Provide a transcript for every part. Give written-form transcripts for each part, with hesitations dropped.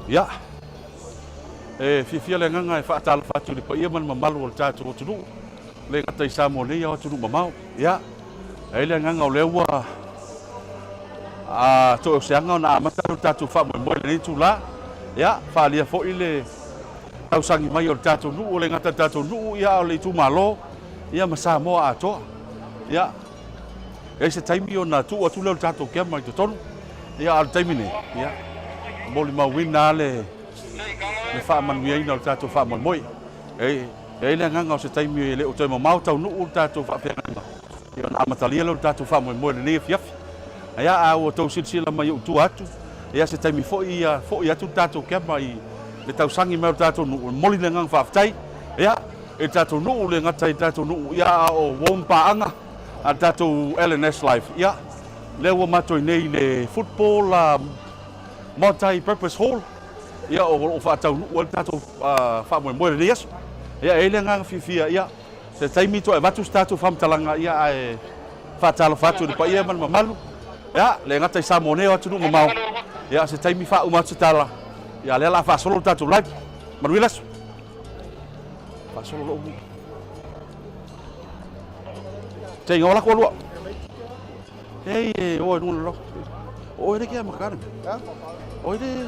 ia fifia le nganga e whaatala whatu le pa ia man mamalu o le tātou o tunu le ngata i sa mo le ia o tunu mamau ia e le nganga o le ua to o seanga o na amata o tātou wha mo le ni tula ia whaalia fo i le tausangi mai o le tātou nuu o le ngata tātou nuu ia o le tu malo ia masa mo a toa ia e se taimi o na tu o tula o le tātou kia mai tonu ia al taimi ne ia mo le mawina le wha manuia ina o le tātou wha moi e le nganga o se taimi le o toi mamau tau nuu o le tātou wha whianganga ia na amatalia le o le tātou wha moi le ne fiafi ia a o tau silsila mai o tu atu ia se taimi fo i atu tātou kia mai le tausangi mai o tātou nuu moli le ngang whaftai ia e tātou nuu le ngata i tātou nuu ia o wompaanga a tātou LNS Life ia le ua matoi nei le football multi-purpose hall ia o whaatau nuu le tātou whamoe le yesu ia e le ngang fifia ia se taimi to e watu tātou whamtalanga ia e whaatalo whatu le pa ia man mamalu ia le ngata i Samoneo atu nuu mamau ia se taimi wha umatu tala ia le la fa solo tātou lai manuilas fa solo lo te ngola ko lo o no lo o de que makar o de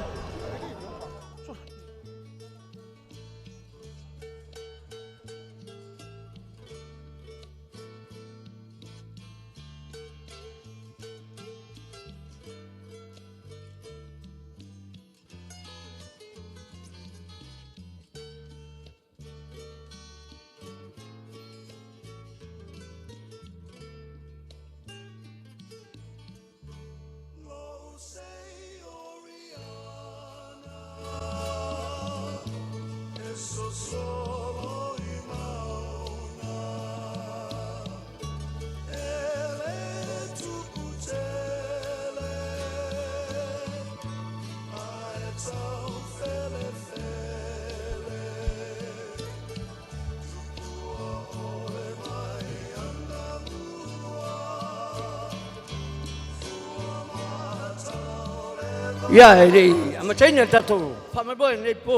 ia e amataina tātou whamaboi nei pō.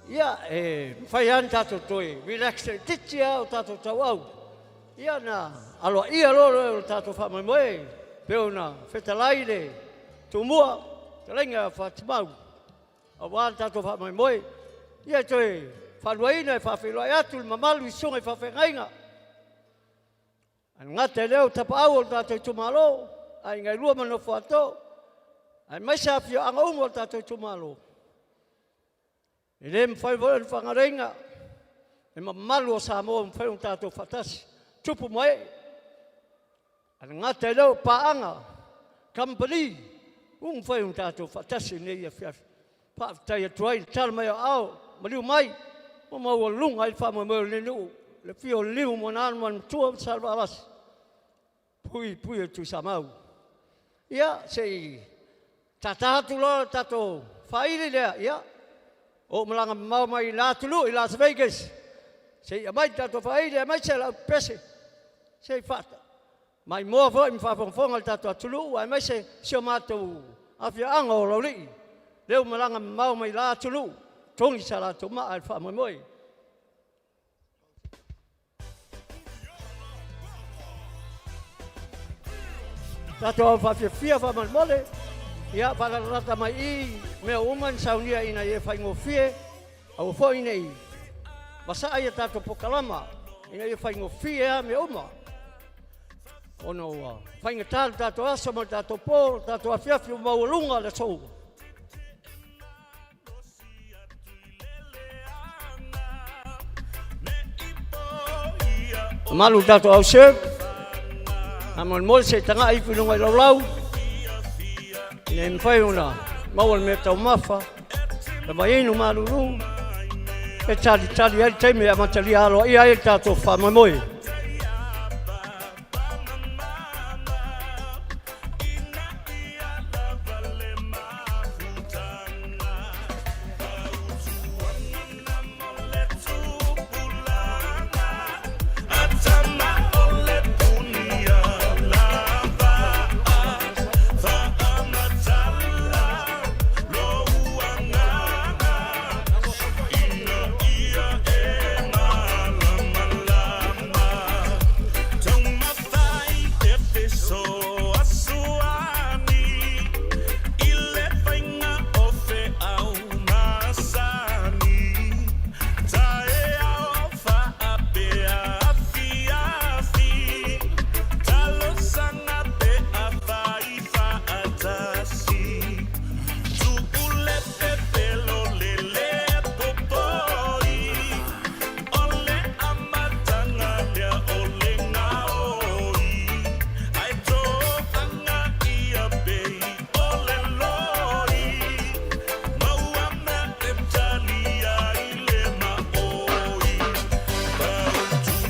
Ia e whai an tātou toi, relax e titia o tātou tau au. Ia na aloa ia loro o tātou whamaboi, peo na whetalai le tūmua, te lenga whatimau. A wān tātou whamaboi, ia toi whanuaina e whawhiloai atu le mamalu i sunga i whawhengainga. Ngate leo tapa au o tātou tumalo, ai ngai rua mano whato. Ai mai sa fio anga ungo tātou tumalo. E le mwhai voe whangarenga. E mamalu o Samoa mwhai un tātou whatasi. Tupu mai. Ana ngate leo paanga. Company. Mwhai un tātou whatasi nei a whiafi. Pāwhitai atuai tala mai o au. Mariu mai. Mau o lunga i whamai mo le nuu. Le fio liu mo nānu man tua salva alasi. Pui e tu Samau. Ia sei. Tātātu loa tātou whaire lea, ia. O malanga mau mai la tulu i Las Vegas. Sei amai tātou whaire, amai se lau pese. Sei whata. Mai mua fo i mwhawhongwhonga le tātou atulu, ai mai se sio mātou awhia anga o lauri. Leo malanga mau mai la tulu. Tongi sa la tō maa i whamamoi. Tātou au whawhia whia whamamole. Ia palarata mai I mea uman saunia ina e whaingofie au fo ina I. Masa ai tātou pokalama ina e whaingofie a mea uma. Ono whaingatala tātou asa mo tātou pō, tātou awhiawhi o maulunga le sou. Malu tātou au serve. Amon mol se tanga I whilunga I laulau. Nei mwhai una, mawal me tau mawha, le mai inu maruru, e tali ai teime a matali alo, ia e tātou whamamoi.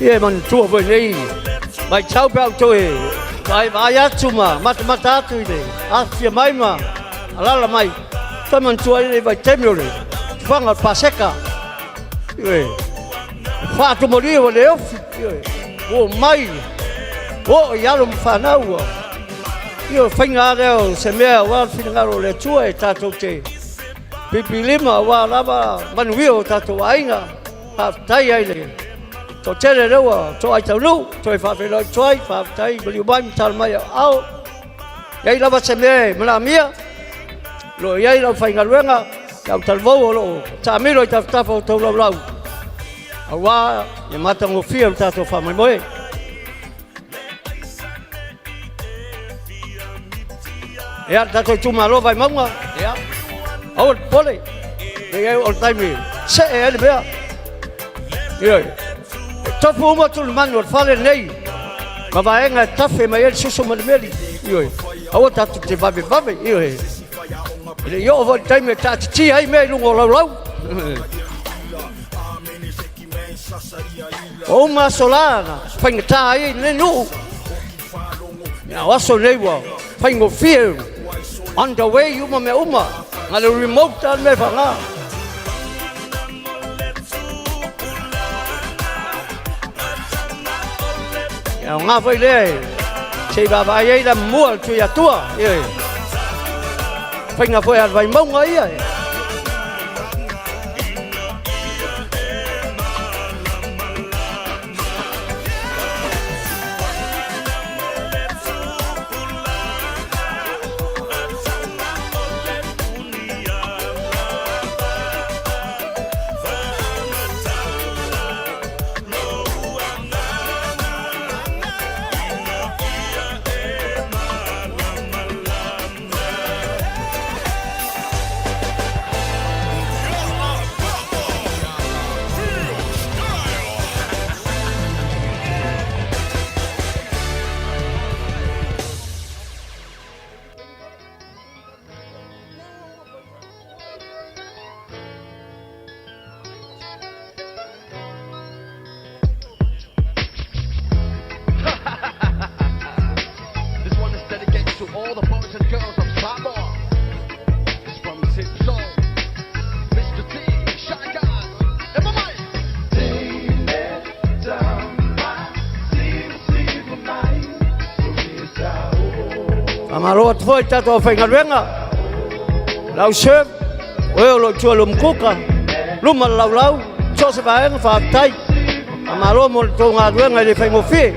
ye man chua với này bài cháu béo chơi bài bài ác chú mà mắt ta tôi đấy phía mai mà là mày tôi mình chua này bài chém rồi vang ở paseka pha cho một đi vào đấy ô mai ô giá lùm phá nào yêu phanh ra đâu xem mẹ và phanh ra rồi chua ta cho chơi bị lima và là mà mình ta cho anh à ta thấy ai này cho chơi này đâu à cho ai cháu lu cho phá phải nói chơi phá thấy bự bánh chăn mày áo đây là bắt xem mẹ mà làm mía rồi đây là phanh ra luôn à chào chân vô rồi chả mấy rồi ta phải thâu lâu lâu qua nhưng mà tao một phía ta cho phá mấy mới ya ta cho cuma lo vai mong ya oh boleh dia all time se ele bea ye to fu mo tul man wal fale nei ma vai nga ta fe ma el susu ma meli ye aw ta te va be ye ele yo all time ta chi ai me lu lo lo o ma solana phanh ta ai ne nu ya wa so nei wa phanh một phía on the way you mà là remote ta mẹ phẳng á ngã vậy đấy chị bà ấy là mua chui à tua phanh ngã vậy vài mông ấy all the boys and girls of Samoa. It's from Sid Soul, Mr. T, Shy Guys, and my mic. Amarot foi ta to phải ngặt à lâu xếp ôi lo chua lùm cúc à lúc mà lâu cho sẽ phải phạt tay amarot một to ngặt ngày thì phải một phía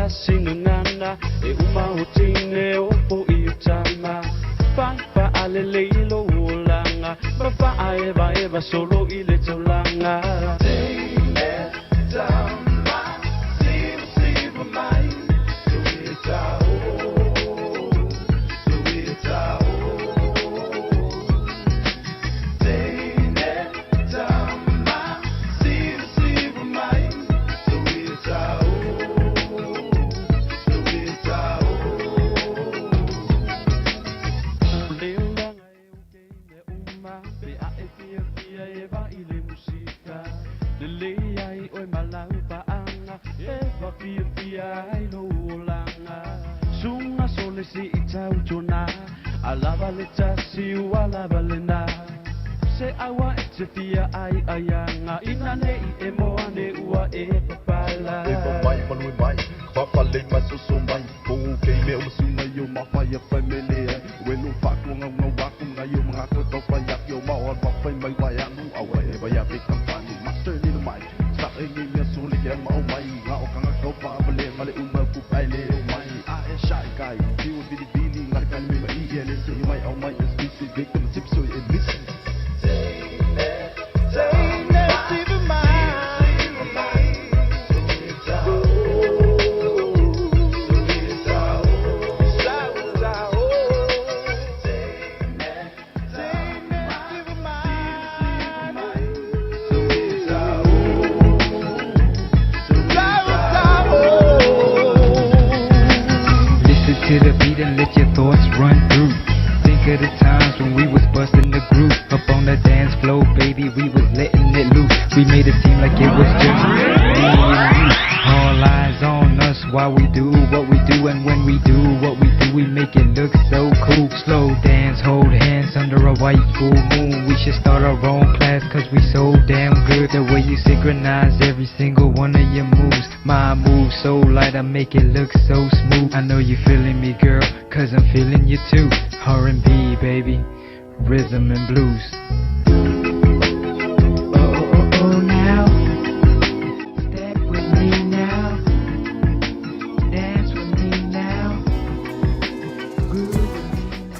Sinungana e uma hotine opo iutama fa alele lo ulanga ba eva solo ile tolanga si itau jona alaba leta si walaba lena se awa etia ai ayanga inane e moane ua e papala e mai malui mai papa le masusu mai ko ke me o suna yo ma fa ya family we no fa ko nga wa ko nga yo mga ko to fa ya yo ma on pa fa mai wa ya nu awa e ba ya big company master ni mai sa e ni ya su le ya ma o mai nga o kanga ko pa male male umba ku pai le o mai a e shy guy Bili ngarkan mi mai ia le so mai au mai is busy victim tip so it listen say never mind to the beat and let your thoughts run through. Think of the times when we was busting the groove up on the dance floor, baby, we was letting it loose. We made it seem like it was just me and you. All eyes on us while we do what we do, and when we do what we do, we make it look so cool. Slow dance, hold hands under a white full moon. We should start our own class, cause we so damn good. The way you synchronize every single one of your moves. My moves so light, I make it look so smooth. I know you feeling me, girl, cause I'm feeling you too. R&B, baby, rhythm and blues. Oh, now, step with me now, dance with me now, groove with me now.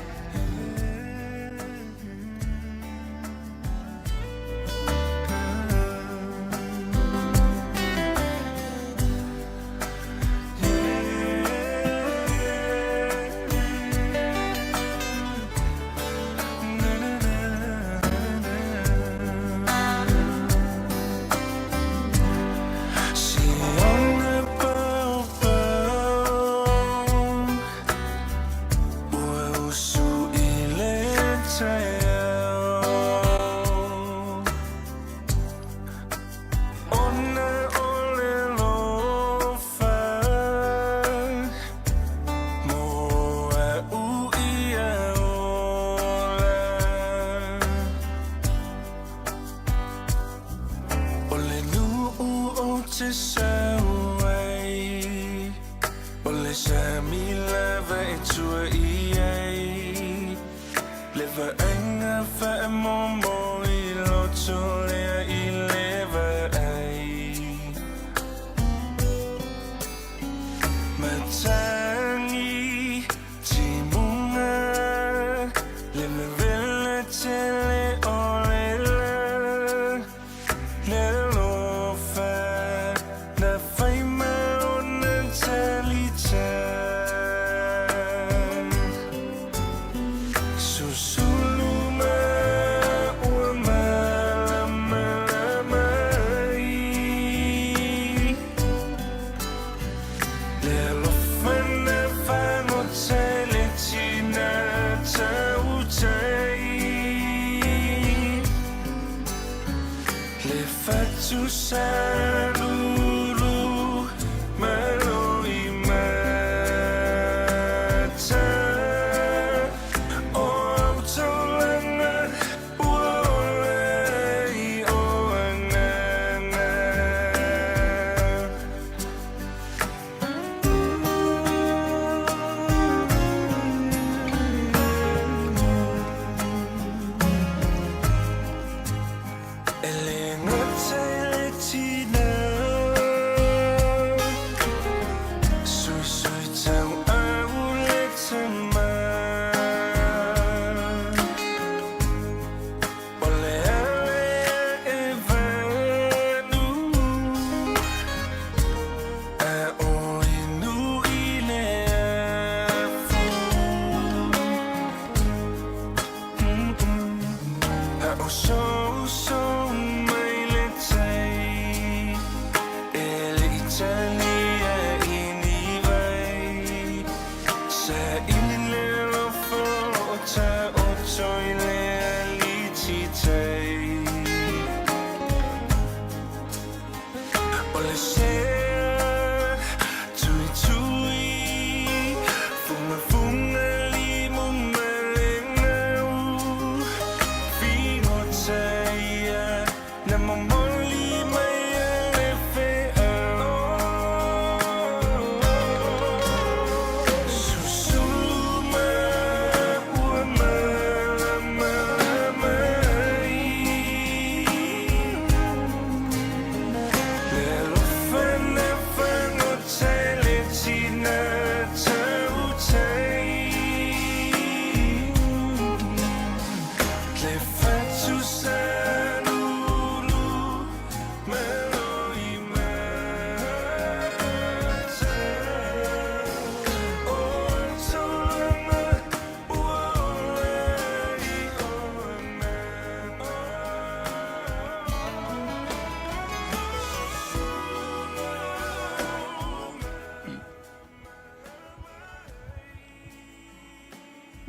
Elena,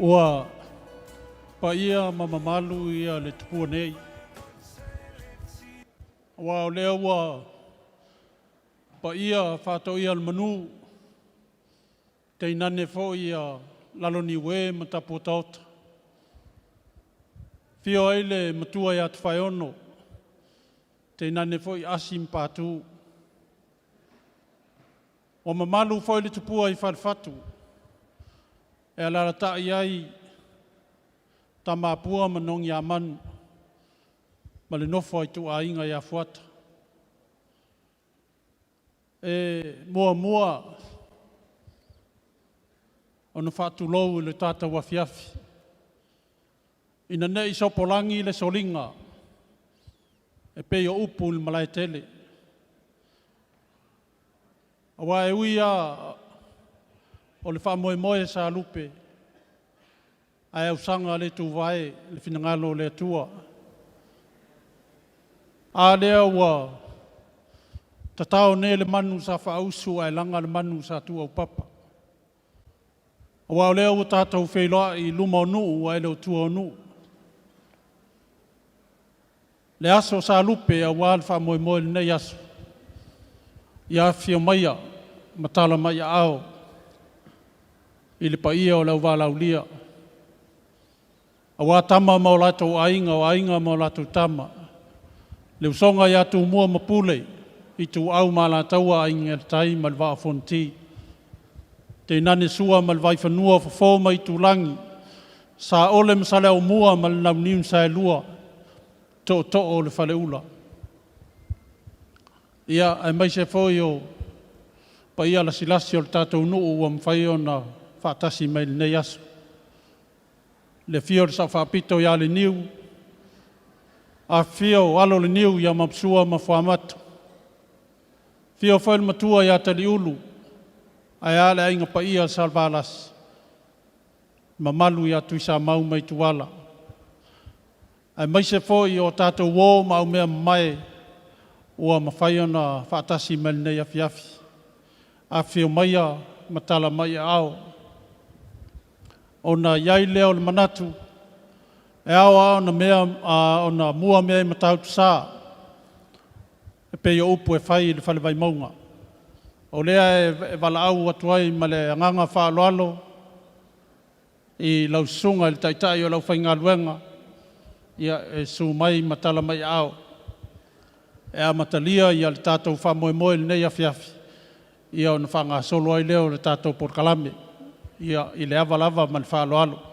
Ua pa ia mamamalu ia le tupua nei. Ua o lea ua pa ia whātau ia le manu te inane fo ia laloni we matapu taota. Whio eile matua ia te whaiono te inane fo i asim pātu. O mamalu fo ile tupua i whalfatu. E alara tai ai ta mapua manong ia manu. Ma le nofo ai tu a inga ia fuata. E mua ona whatu lou le tata wafiafi. Ina nei sopolangi le solinga. E peo upu le malai tele. Awa e uia o le whamoe sa lupe. Ai au sanga le tu vai le finangalo le atua. A lea ua tatao ne le manu sa whausu ai langa le manu sa tu au papa. Awa o lea ua tātou whailoa i luma o nuu ai leo tua o nuu. Le aso sa lupe a wāle whamoe le nei aso. Ia whio maia, matala maia ao. I le paia o lau wālau lia. A wā tama mau latou ainga o ainga mau latou tama. Le usonga ia tu mua mapule. I tu au ma la taua ainga le tai ma le waa fonti. Te nane sua ma le vai whanua fafo mai tu langi. Sa ole masale au mua ma le nau niun sa e lua. To o le whale ula. Ia, ai mai se foi o pa ia la silasi o le tātou nuu ua mwhai o na whaatasi mai le nei aso. Le fio le sa whaapito ia le niu. A fio alo le niu ia mapsua ma whaamata. Fio whaile matua ia tali ulu. Ai ale ainga pa ia salvalas. Mamalu ia tuisa mau mai tuala. Ai mai se foi o tātou wō ma au mea mai ua mawhai o na whaatasi mai le nei afiafi. A fio maia matala mai ao. O na iai leo le manatu. E awa na mea, o na mua mea i matautu sā. E pei o upu e whai le whale vai maunga. O lea e wala au atuai ma le anganga whaaloalo. I lau sunga i le taitai o lau whainga luenga. Ia e su mai matala mai ao. E a matalia ia le tātou whamoe le nei afiafi. Ia o na whanga solo ai leo le tātou porkalame. Ia i le avalava ma le whaaloalo.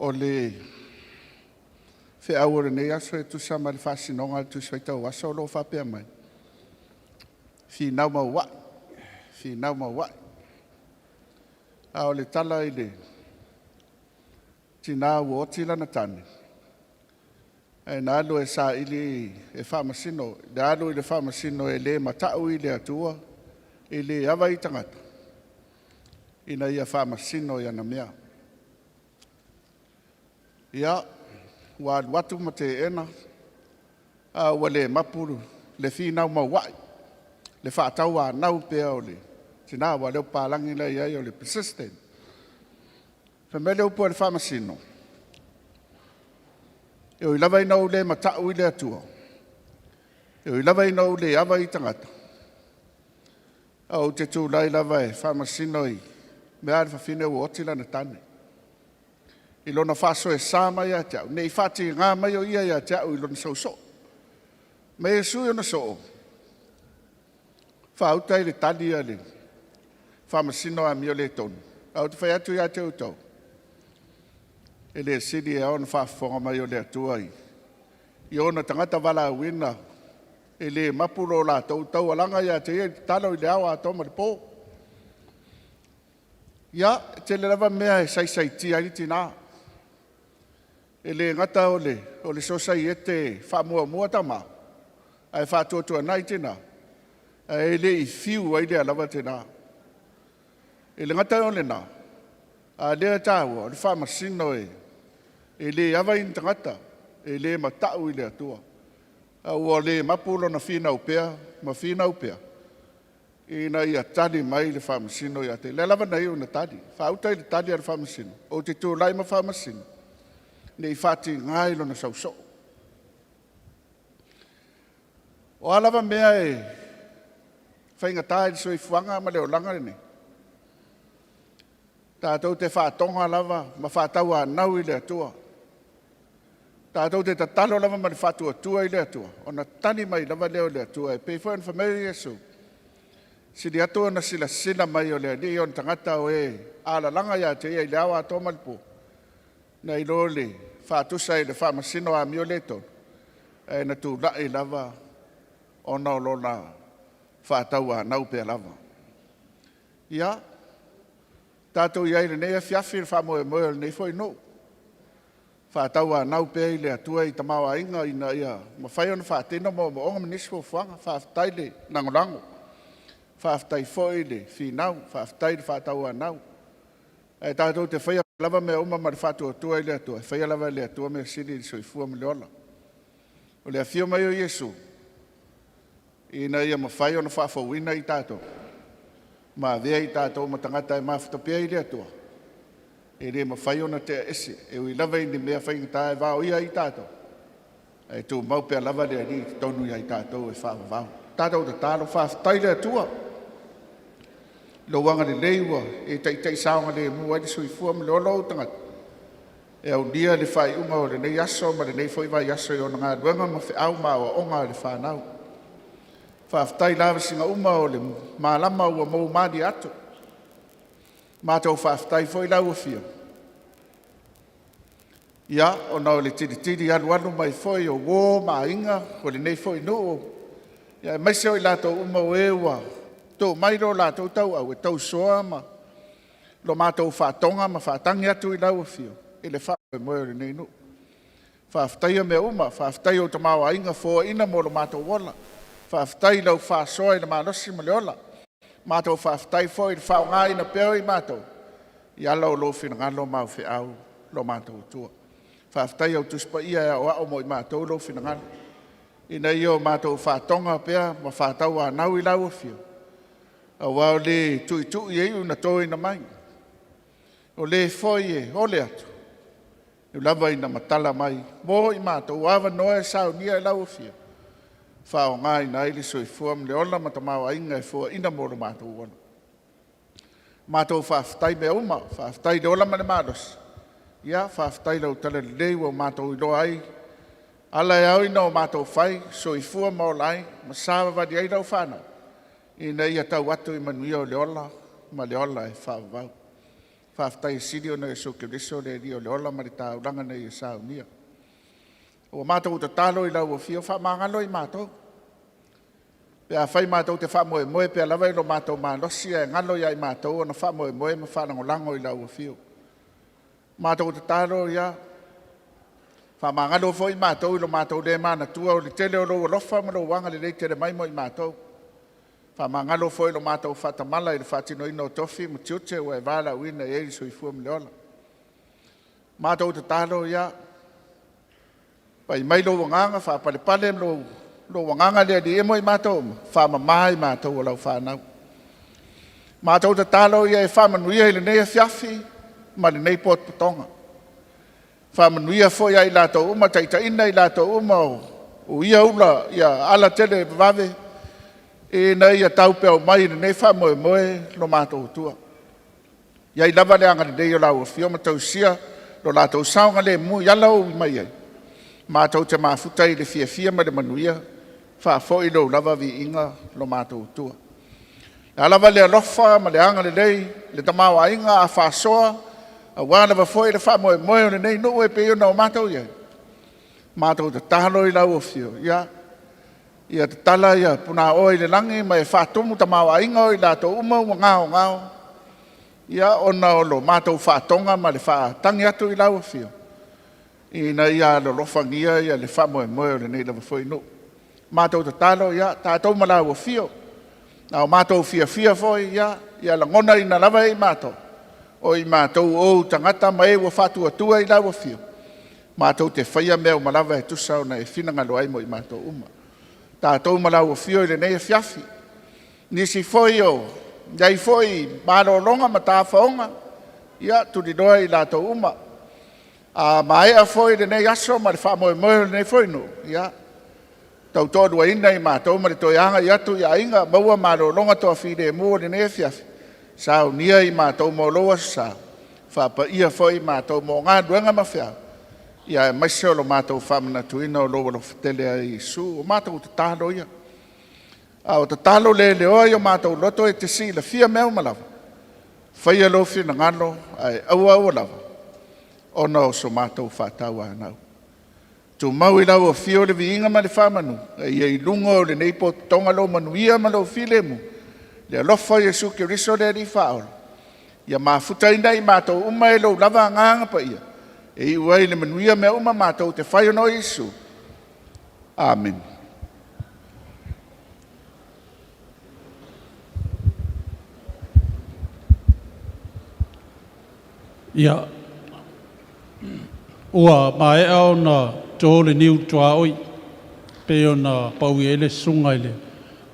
O le fe aure nei aso e tusa ma le whasinonga le tusa i tau aso lo whapea mai. Fi nau mau wai. Fi nau mau wai. A o le tala i le tina ua oti lana tane. E na alo e sa ili e whamasino. Le alo i le whamasino e le matau i le atua. I le awa i tangata. Ina ia whamasino i ana mea. Ia, watu ma te ena, ua le mapuru, le whinau mau wai, le whaatau a nau pea o le, tina wa leo pālangi la iai o le persistent. Whamele upo le whamasino. E o ilawa inau le matau i le atua. E o ilawa inau le awa i tangata. Au te tū lai lawa e whamasino i, mea le whawhine o otila na tane. I lona whaso e sā mai a teau. Nei whati ngā mai o ia a teau i lona sau so. Me e sui ona so. Whautai le tali a le. Whamasino a mio le tonu. Au te whai atu i a teu tau. E le sidi e ona whafonga mai o le atua i. I ona tangata wala wina. E le mapuro la tau alanga i a te e talo i le awa a toma le pō. Ia, te le lava mea e sai tia i tina. E le ngata o le sosai e te whamua tama. Ai whātua nai tina. E le i fiu ai lea lava tina. E le ngata o le na. A lea tāua, le whamasino e le awa in tangata. E le matau i lea tua. A ua le mapulo na whina upea, ma whina upea. Ina ia tali mai le whamasino ia te. Le lava nei o na tali. Whautai le tali ar whamasino. O te tūlai ma whamasino. Nei whati ngai lo na sauso. O alava mea e whainga tāi soi fuanga ma leo langa ne. Tātou te whātonga lava ma whātau a nau i lea tua. Tātou te tatalo lava ma le whātua tua i lea tua. O na tani mai lava leo lea tua e pei whaen whameri Jesu. Sidi atua na sila mai o lea ni on tangata o e ala langa ia te ia i leawa ato malpo. Na i le whātusa i le whamasino a mio leto. E na tū lai lava o nao lona whātau a nau pia lava. Ia, tātou iai le nei a fiafi le whamoe moe le nei foi no. Whātau a nau pia i le atua i tamawa inga i na ia. Ma whai ona whātino mo onga minispo fuanga, whāwhtai le nangolango. Whāwhtai foi le whinau, whāwhtai le whātau a nau. E tātou te whaia lava mea uma ma le whātua tua i le atua. E whaia lava le atua mea siri i soifua me leola. O le afio mai o Iesu. Ina ia ma whai ona whawhauina i tātou. Ma vea i tātou ma tangata e mawhatapia i le atua. E le ma whai ona te ese. E ui lava i ni mea whaingata e vau ia i tātou. E tū mau pia lava le ani te tonu ia i tātou e whawavau. Tātou te tālo whawhatai le atua. Lo wanga le leiwa e tai saonga le mua i soifua me le olo tangata. E au lia le whai unga o le nei aso ma le nei foi vai aso i o ngā ruenga ma whi au ma o onga le whanau. Whawhtai lawa singa uma o le mālama ua mou mādi atu. Mātou whawhtai foi lau o fia. Ia, o nao le tiri anu mai foi o wō ma inga o le nei foi no. Ia, maise o i lātou uma o ewa. Tō mairo lātou tau au e tau soa ma. Lo mātou whātonga ma whātangi atu i lau o fia. E le whae moe o le nei no. Whawhtai a mea uma, whawhtai o tamawa inga fōa ina mo lo mātou wala. Whawhtai lau whāsoa i na mānosi ma leola. Mātou whawhtai fō i whao ngā ina peo i mātou. I ala o lo whina ngalo mau whi au lo mātou tua. Whawhtai au tuspa ia o ao mo i mātou lo whina ngalo. Ina i o mātou whātonga pea ma whātau a nau i lau o whio. A wao le tui e iu na toi na mai. O le foi e ole atu. E lava i na matala mai. Mo i mātou awa noe sao nia i lau o whio. Whao ngai na ili soifua mle ola matamawa inga e fua ina moro mātou wana. Mātou whawhtai mea uma, whawhtai le ola mane mādos. Ia, whawhtai lau tala leu o mātou ilo ai. Ala e au ina o mātou whai, soifua maolai, ma sāwa wadi ai lau whānau. Ina ia tau atu i manuia o le ola, ma le ola e whawau. Whawhtai siri o na e soke leso le rio le ola ma le tāu langa na i e sāu nia. O mātou ta talo i lau o fio, whamangalo i mātou. Pea whai mātou te whamoe moe, pea lawa i lo mātou mālosi e ngalo i ai mātou, o na whamoe moe ma whanango lango i lau o fio. Mātou ta talo ia, whamangalo fo i mātou i lo mātou le mana tua, o le tele o lo lofa ma lo wanga le rei tere mai mo i mātou. Whamangalo fo i lo mātou whatamala i le whatino ino tofi, ma tiute o e wala uina e eri soifua mle ola. Mātou ta talo ia, pai mai lo wanganga, whapale lo wanganga lea di e mo i mātou, whamamai mātou o lau whanau. Mātou ta talo ia e whamanuia i le nei a fiafi, ma le nei pot putonga. Whamanuia fo ia i lātou uma, taita ina i lātou uma o ia ula, ia ala tele vave, e na ia tau peo mai le nei whamoe moe lo mātou tua. Ia i lava le anga le nei o lau o fio ma tau sia, lo lātou saunga le mu, ia lau i mai ai. Mātou te mafuta i le fia ma le manuia, whafo i lo lava vi inga lo mātou tua. A lava le alofa ma le anga le lei, le tamawa inga a whasoa, a wana wa foi le whamoe moe o le nei no e pe o nao mātou iai. Mātou te tahalo i lau o fio, ia te tala ia puna oi le langi ma e whatomu tamawa inga o i lato uma ngao. ia ona o lo mātou whaatonga ma le whaatangi atu I lau whio. Ina ia lo lofangia ia le whamoe moe o le nei lawa whainu. Mātou ta talo ia tātou ma lau whio. Nau mātou fia foi ia la ngona ina lava I mātou. O I mātou o tangata ma e wa whātua tua I lau whio. Mātou te whaia mea o malawa e tusau na e whina lo ai mo I mātou uma. Tātou ma lau whio I le nei fiafi. Nisi foi o, iai foi mālo longa ma tā whaonga. Ia turi doa I lātou uma. A maea foi le nei aso ma le whamoe moe le nei foi no. Ia. Tau tōrua ina I mātou ma le toianga I atu ia inga maua mālo longa toa whire mua le nei fiafi. Sao nia I mātou mo loa sao. Whapa ia foi mātou mo ngā duenga ma whiau. Ia e maise lo mātou whamana tuina o loa lo whetele a Isu. O mātou te tālo ia. A o te tālo le oa I o mātou loto e te si la fia mea malawa. Whaia lo whina ngano ai aua lawa. Ona o so mātou whātau anau. Tu mau I lau o whio le vi inga ma le whamanu. Ia I lunga o le neipo tonga lo manuia ma lo while mu. Le alofa Jesu ki riso le ri whaola. Ia mafuta ina I mātou uma e lo lava nganga pa ia. E I uai le manuia mea uma mātou te whaio no Jesu. Amen. Ia, ua mai au na tōle niu tua oi, pe o na pau I ele sunga ile,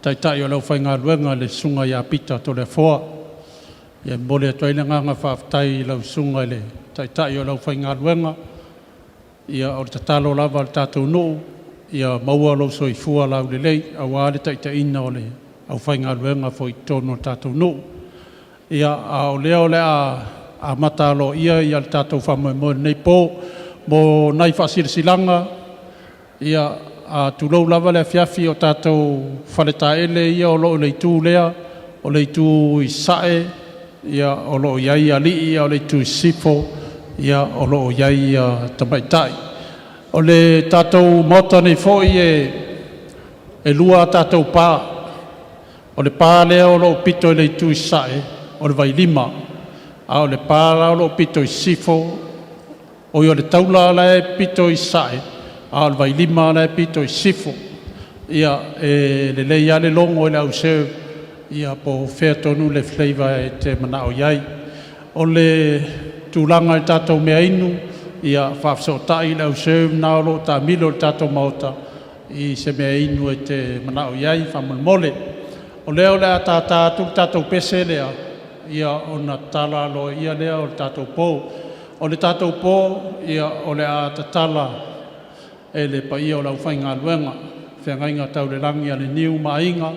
tai o lau whainga luenga le sunga I apita to le foa. Ia mole atua ile nganga whaftai lau sunga ile, tai o lau whainga luenga. Ia o te talo lava le tātou nuu, ia maua lau soi fua lau le lei, a wāle tai ina o le au whainga luenga fo I tono tātou nuu. Ia a o leo le a matalo ia I al tātou whamoe moe nei pō, mo nai whasirisilanga, ia a tūlau lava le fiafi o tātou whaleta ele ia o loo leitu lea, o leitu I sae, ia o loo iai a lii, ia o leitu I sifo, ia o loo iai a tamaitai. O le tātou mota nei foi e lua tātou pā, o le pā lea o loo pito I leitu I sae, o le vai lima, a o le pāra o lo pito I sifo, o i o le taula la e pito I sae, a o le vai lima la e pito I sifo. Ia le lei ale longo I le au seu, ia po whea tonu le fleiva e te manao iai. O le tūlanga I tātou mea inu, ia whafsotai le au seu, na o lo tā milo le tātou maota, I se mea inu e te manao iai, whamulmole. O leo le a tātou pese lea, ia o na tala lo ia lea o le tātou pō. O le tātou pō, ia o le a tala e le pa ia o lau whainga luenga. Whengainga tau le rangi a le niu mainga,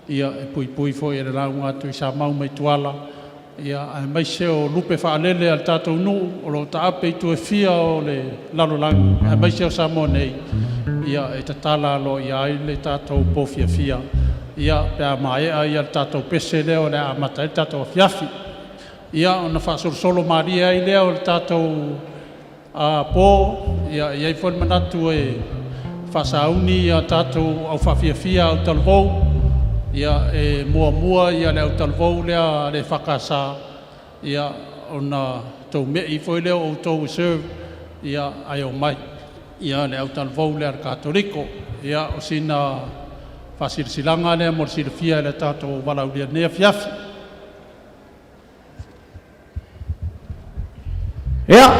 ia e pui fo e le raunga tu I sa mau mai tuala. Ia e maise o lupe whaalele al tātou nuu, o lo taape I tu e fia o le lalolangi. E maise o sa mo nei, ia e tala lo ia ai le tātou pō fia. Ia pea mai ai al tātou pese leo le amata i tātou fiafi. Ia o na whaasolo maria i leo le tātou pō, ia i fwon manatu e whasauni a tātou au whawhiawhia au talvou, ia e mua ia le au talvou lea le whakasa, ia o na tau mei fwoi leo o tau serve, ia ai o mai, ia le au talvou lea Katoliko, ia o sina whasirisilanga lea mo sirifia le tātou walauria nea fiafi. Ia,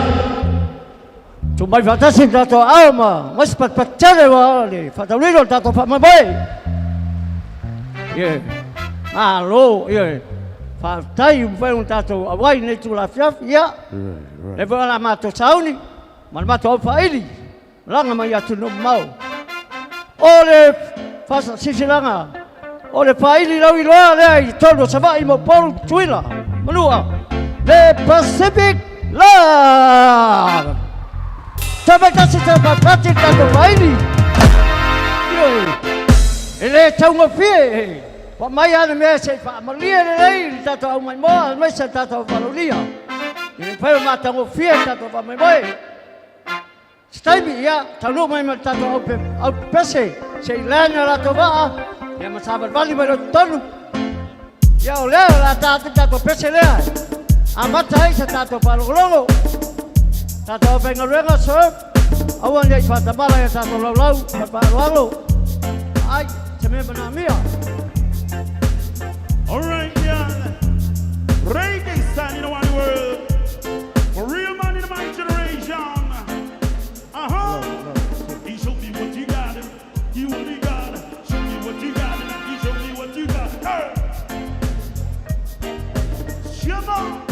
tu mai whatasi tātou auma, mas patpatare wa le whatauriro tātou whamamai. Ia, alo, ia, whatai umwhai un tātou awai nei tu la fiafi, ia. Le wala mātou sauni, man mātou au whaili, langa mai atu no mau. O le Fasa sisilanga. O le paili lau iloa lea I tolo savai mo polu tuila. Manua. The Pacific Love. Tabatasi tabapati tato paili. Ele taunga fie. Pa mai ane mea se pa malia le lei tato au mai moa. Mesa tato valonia. Ele pao matango fie tato pa mai moe. Staimi ia, tanu mai ma tato au pese. Se ilana la tovaa, ia masabar vali mai tonu. Ia o lea la tato pese lea. Amatai sa tato palolongo. Tato pengarenga sir. Awan ya ipata bala ya tato lau palolo. Ay, seme banamia. All right, yeah. Reggae stand in the one world. For real man in my generation. He showed me what you got. You only got. Show me what you got. And he showed me what you got. Shema.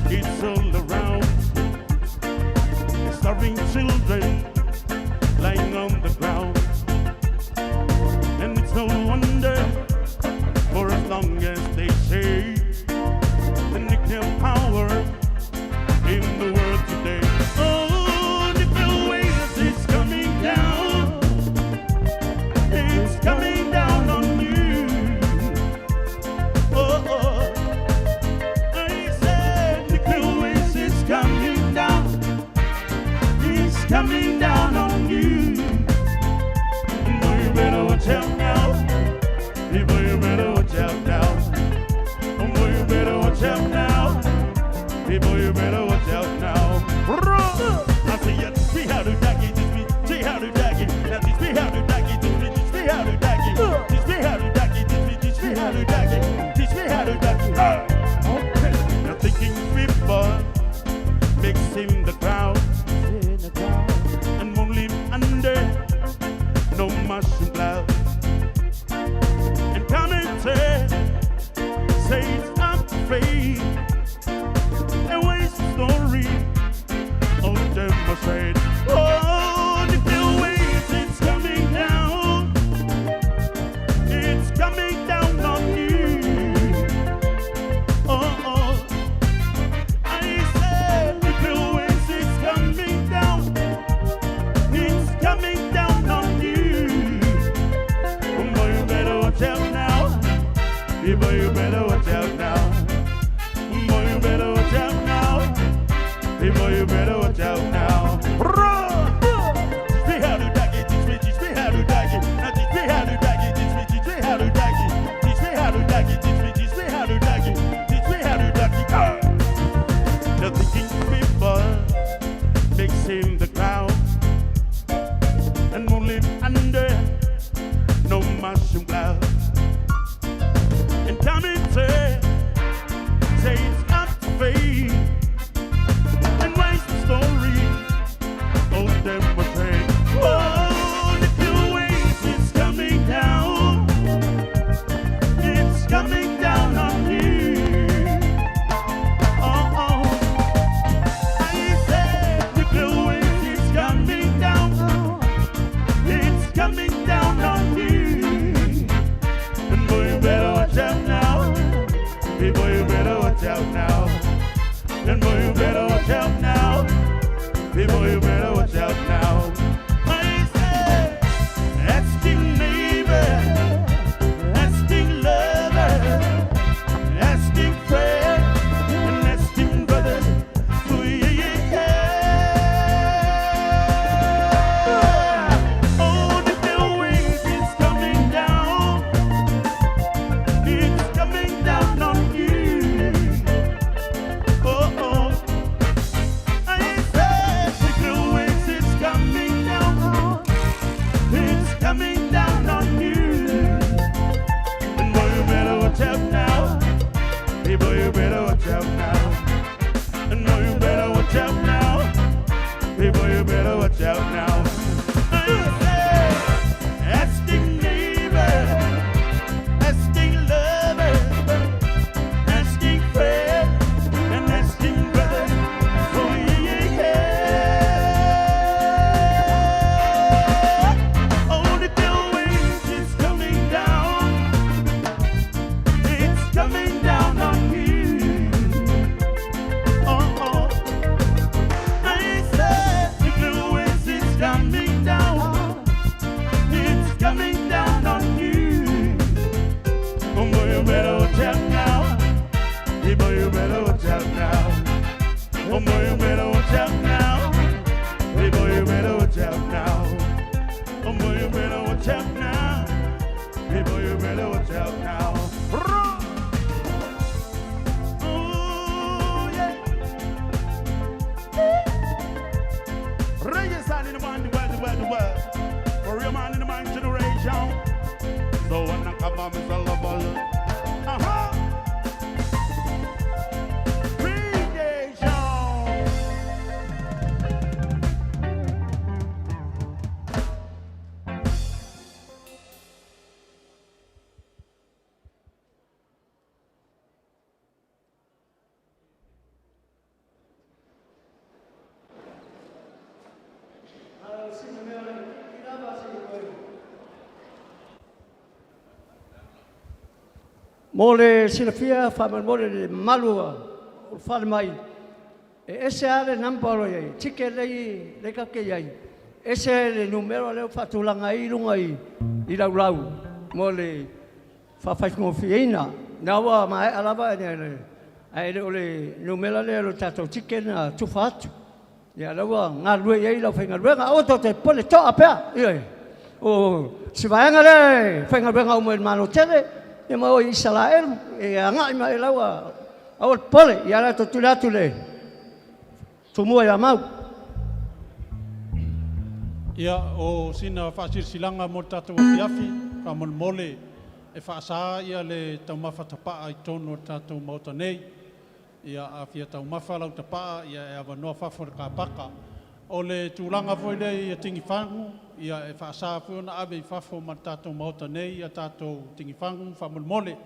It's all around. Starving children lying on the ground. And it's no wonder, for as long as they say the nuclear power in the world today. Oh, nuclear waste is coming down. It's coming down on you. Oh, oh. I said nuclear waste is coming down. It's coming down on you. Boy, you better watch out now. Boy, you better watch out now. Boy, you better watch out now. Boy, you better watch out now. I say, yeah, teach me how to daggy, teach me how to daggy. Now teach me how to daggy, teach me how to daggy. Teach me how to daggy, teach me how to daggy. Teach me how to daggy. Okay. Now thinking people mixing the crowd and won't live under no mushroom cloud. And come and say it's not fake. And waste the story. Oh, demonstrate. Oh, the waste it's coming down. It's coming down on you. Oh, oh. I said the waste is coming down. It's coming down on you. Oh, boy, you better watch out now. Hey, boy, you better watch out now. Boy, you better watch out now. Hey, boy, you better watch out now. Teach me how to daggy, teach me how to daggy. Now teach me how to daggy, teach me how to daggy. Teach me how to daggy, teach me how to daggy. Teach me how to daggy. Now thinking people mixing the crowd and won't live under no mushroom cloud. And come and say it's not fake. And waste the story. Oh, demonstrate. Oh, the waste is coming down. It's coming down on you. Oh, oh. I said the waste is coming down. It's coming down on you. And boy, you better watch out now. Hey, boy, you better watch out now. And boy, you better watch out now. Hey, boy, you better watch out now. I say, asking neighbor, asking lover, asking friend, and asking brother. Oh, yeah, yeah. Oh, the waste is coming down. It's coming down on you. Oh, oh. I said the waste is coming down. It's coming down on you. And boy, you better watch out now. Hey, boy, you better watch out now. And boy, you better watch out now. Hey, boy, you better watch out now. I said, asking neighbor, asking lover, asking friend, and asking brother. Oh, yeah, yeah. Oh, the waste is coming down. It's coming down on you. mo le silafia fa mo le malua o fa mai e ese ale nampalo ye tike le ka ke ye ese le numero le fa tulanga i lunga i lau mo le fa mo fiina na wa mai alaba ne ai le numero le lo tato tike na tu fatu ya lawa ngalue ye lo fa ngalue nga o to te pole to apa ye o si vai ngale fa ngalue nga o mo mano tele e mo Israel e anga mai lawa o pole ya la to tulatule tumua ya mau ia o sina fasilanga mo tatou afiafi ka mole e faasa ia le taumafa tapaa i tono tatou mauta nei ia afia taumafa lau tapaa ia e avanoa fafo ka paka o le tūlanga foi le ia tingi whangu ia e faasa foi ona ave i fafo ma tatou mauta nei ia tatou tingi whangu whamolmole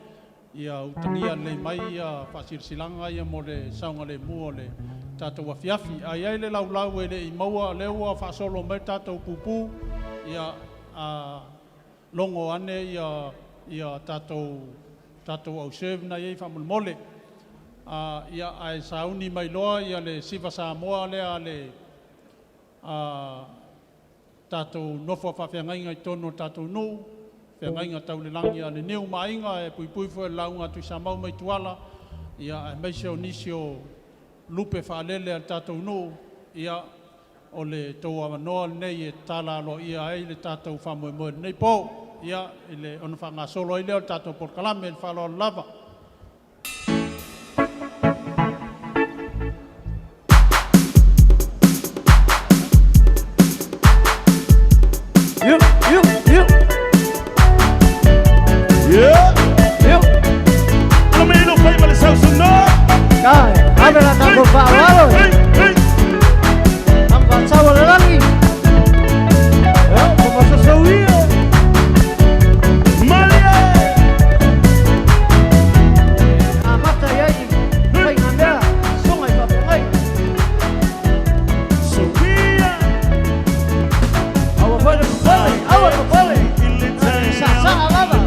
ia utangia le mai ia fasilanga ia mo le saunga le mua le tatou afiafi ai ai le laulau e le i maua le ua faasolo mai tatou pupu ia longo ane ia tatou au serve na iei whamolmole ia ai sauni mai loa ia le siva Samoa lea le tatou nofo whawhiangainga i tono tatou nuu whiangainga tau le langi a le neu mainga e pui fo e launga tui sa mau mai tuala ia e meiseo nisio lupe whaalele al tatou nuu ia o le tau awanoa nei e tala alo ia ei le tatou whamoe nei po ia i le ona whanga solo i leo tatou porkalame e whalo lava. Abre la tapa, por favor. Han pasado de aquí. ¿Cómo se subía? ¡Malia! Amata y ahí. Venga, mira. Son ahí, papi, ahí. Subía. Agua fuera, agua fuera. Sa, lava.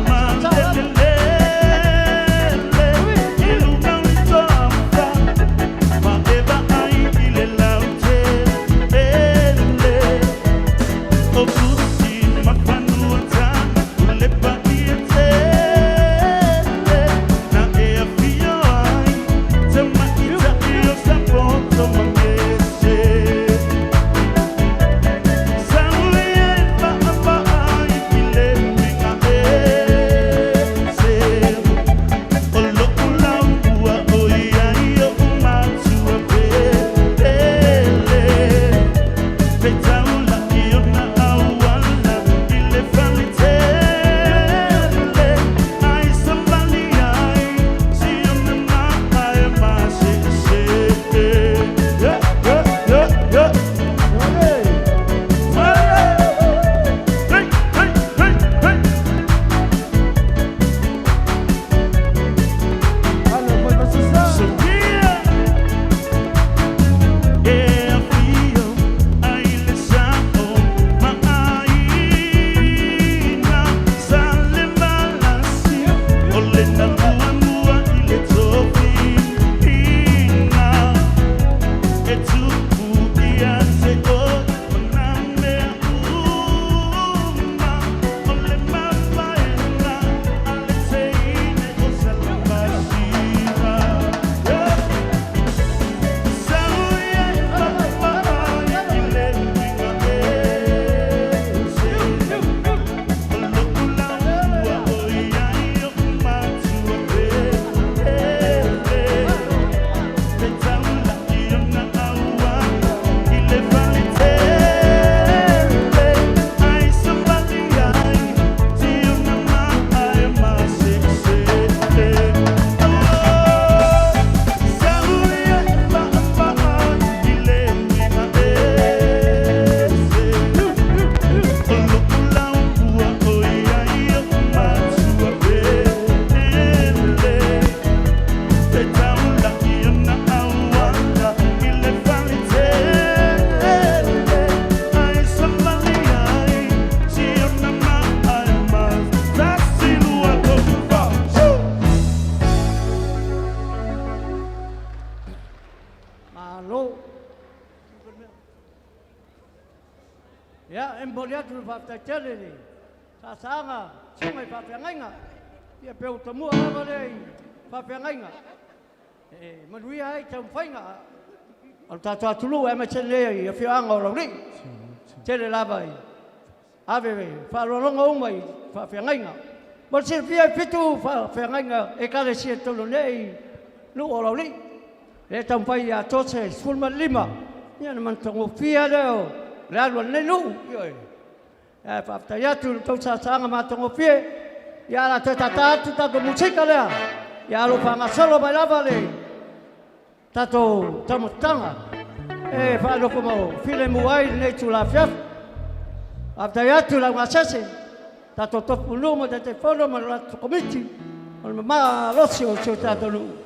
Ya, embolia tu fakta cele ni. Sasanga, sungai papengainga. Ia peu temu ala le papengainga. Madui ai tam fainga. Al tata tulu e ma cele ia fianga lo ni. Cele labai. Ave fa lo longa umai papengainga. Mal se fia fitu papengainga e kale si tolo nei lu lo ni. Le tam fai a tose sulma lima. Ia man tongo fia leo. Lalu nenu, Pak ya tu tahu sasang matang opie, ya la tata tu tak musik ada, ya lupa ngasalo balava le, tato tamu tanga, Pak lo mau film muai ne chula fiaf, Pak ya tu la ngasase, tato top ulu mo telefono mo la komiti, mo ma losio tato lu.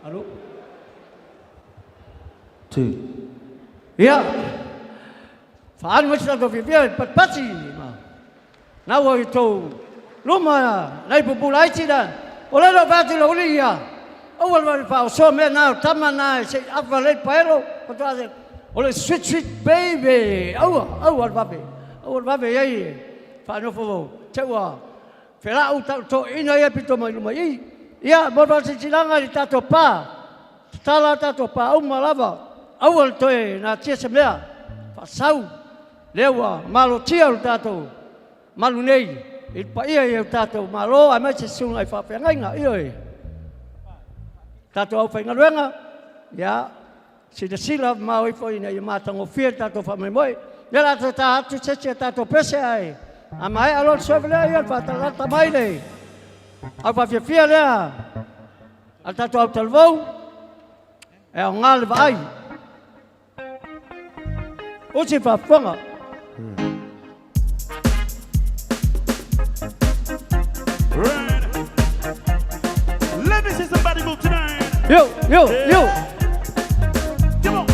Alo. 2. Ya. Faan mesti tu biar pasti. Nawa itu rumah naik populasi dah. Oleh lo pasti lo ni ya. Awal awal fau so me na taman na se apa le paero. Betul oleh sweet baby. Awal babe ya. Faan fau cewa. Fela utak to ina ya pito mai rumah i. Ya bawa silangan di tato pa. Tala tato pa malava. Awal to na tia semia. Pasau. Lewa malo tia tato. Malu nei. Ipa ia tato malo a mai se sungai fa fa ngai ia. Tato au fa ngaruenga. Ya. Sila mau ifo ina ia matango fia tato fa mai moi. Ya la tato se tato pese ai. Amai alon sovela ia fa tala mai nei. Apa fia dia. Tato au talvou. É ngal vai. Ochi fa fonga. Right. Let me see somebody move tonight. Yo. Come on.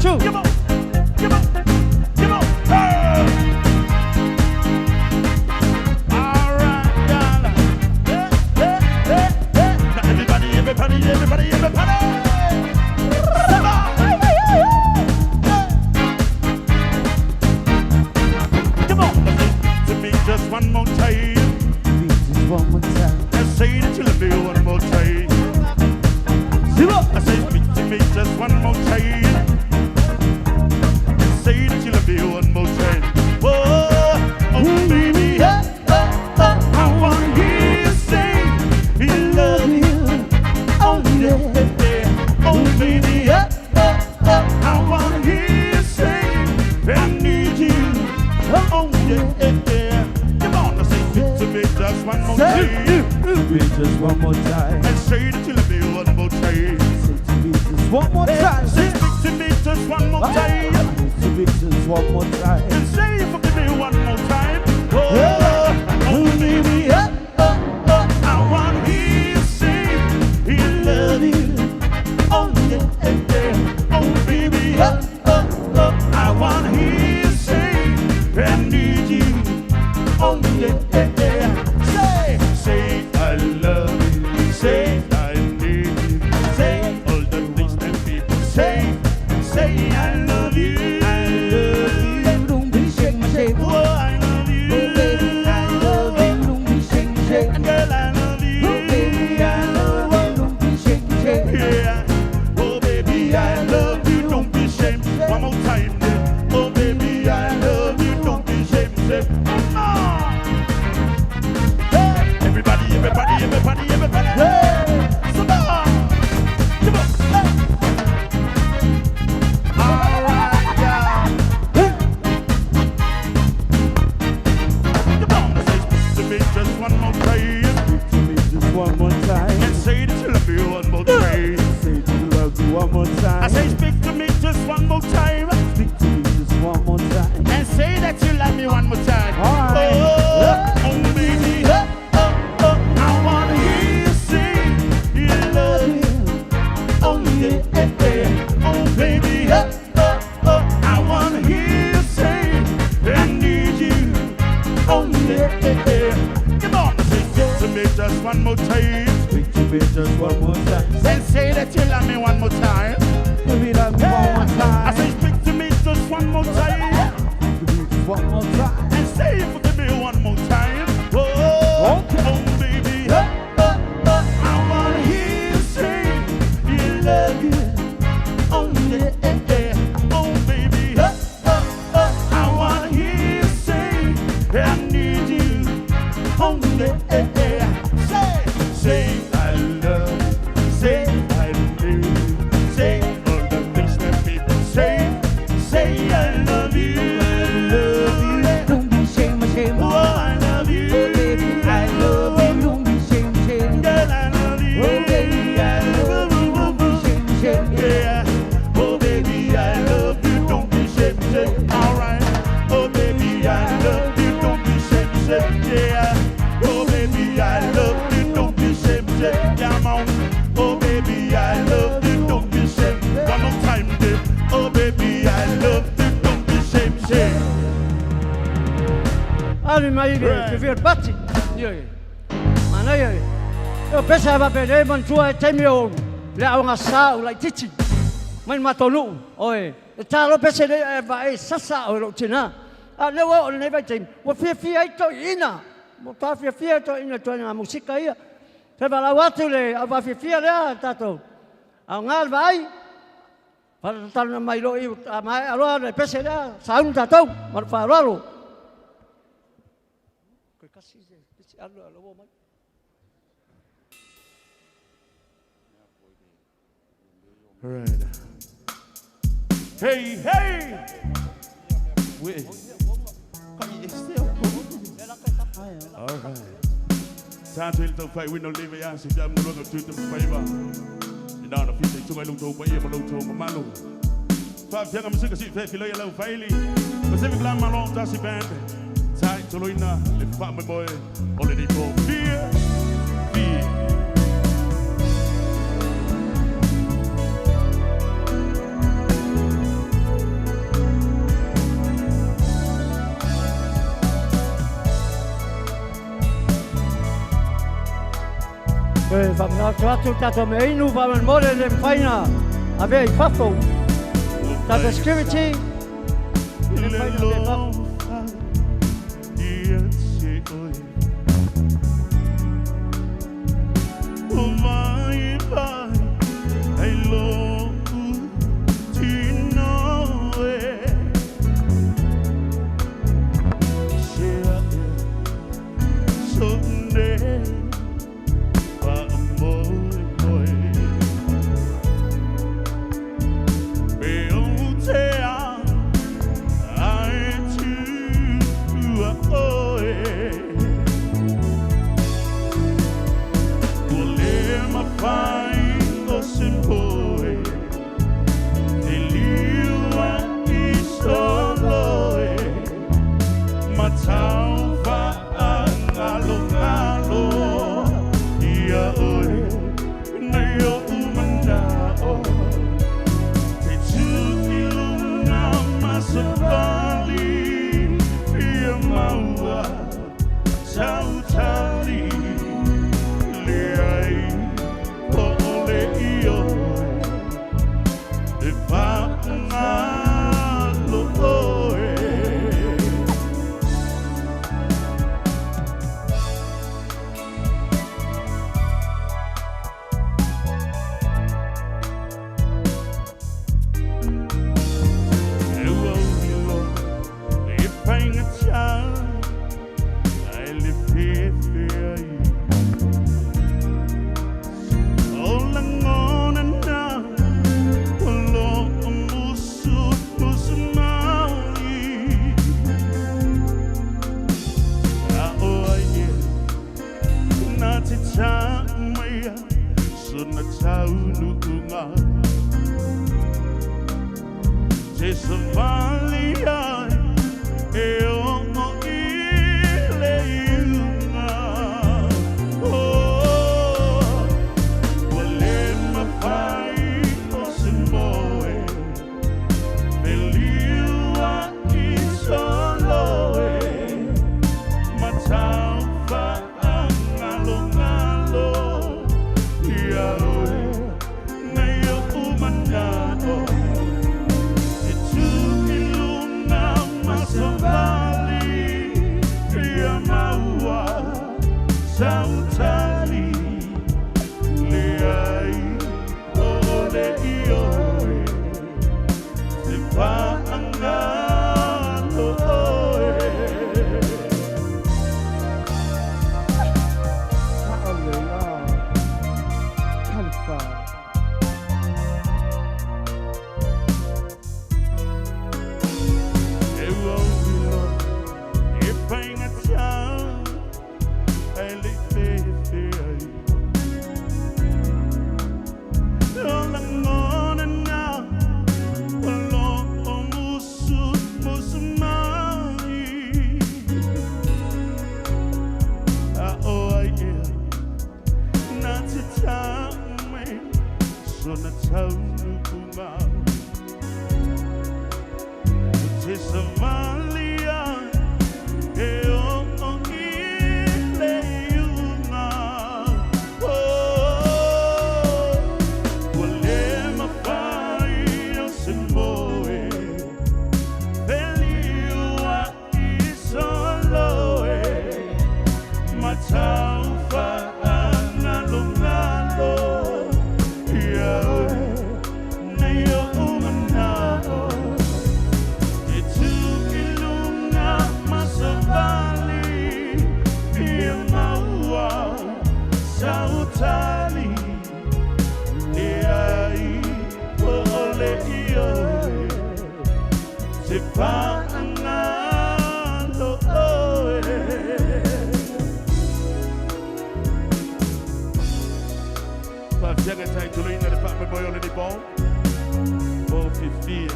Choo. Come on. Hey. All right, y'all. Hey. Now everybody. Come on. Come on, to me just one more time. And say that you love me one more time. I say speak to me just one more time. And say that you love me one more time. Oh baby, I wanna hear you say you love me. Oh yeah. Oh baby, I wanna hear you say I need you. Oh yeah. Come on, say speak to me just one more time. Just one more time. And say that you love me one more time. Just one more time. Say speak to me just one more time. Just one more time. And say you forgive me one more time. Oh baby, I wanna hear you say you love you. Oh yeah. Oh baby, I wanna hear you say I need you. Oh yeah. Say I love you. Say I need you. Say all the things that people say. Say I love you. Don't be ashamed. Oh, I love you. Oh, baby, I love you. Don't be ashamed. Girl, I love you. Oh, baby, I love you. Don't be ashamed. Yeah. Oh, baby, I love you. Don't be ashamed. One more time. Then. Oh, baby, I love you. Don't be ashamed. Say, hey. Everybody. Hey. Come on. Hey. All right, yeah. Come on, say speak to me just one more time. Just one more time. And say that you love me one more time. Say that you love me one more time. I say speak to me just one more time. Speak to me just one more time. And say that you love me one more time. All right. Oh baby, I wanna hear you say you love me. Oh yeah. Oh baby, I wanna hear you say I need you. Oh yeah. Come on, say speak to me just one more time. Speak to me just one more time. And say that you love me one more time. Baby, love me one more time. I say speak to me just one more time. One more time. And say you forgive me one more time. Oh, baby, I wanna hear you say you love you. Oh yeah. Oh baby, I wanna hear you say I need you. Oh yeah. Say I love you. Mali mai ke vir pati. Yo. Mana yo. Yo pesa ba pe man tua temio. Le au nga sa u lai titi. Mai matonu. Oi. Ta lo pesa le ba e sasa o lo tina. A le wo le vai tem. Wo fia to ina. Mo ta fia to ina to na musika ia. Te ba la watu le a ba fia le tato. A ngal vai. Para tal mai lo i mai alo le pesa le sa un tato. Mar fa lo. Ko kasi se alo wo mai. All right. Hey, hey! Wait. All right. Time to the fight with no living ass. If I'm going to the favor. And now the people to my little way, my little Mamalo. 5 young music, she fell below your Faili. Pacific Land, my long Tassie band. Time to Luna, the family boy, already go. Fear, fear. Vam nga tratu tato me inu vam en mole le faina ave i fafo. Tato security. Le faina le fafo. Survive. whangalo oe. Whafianga tai tuluina le whakamamoe o le ni bau. Mo fifia.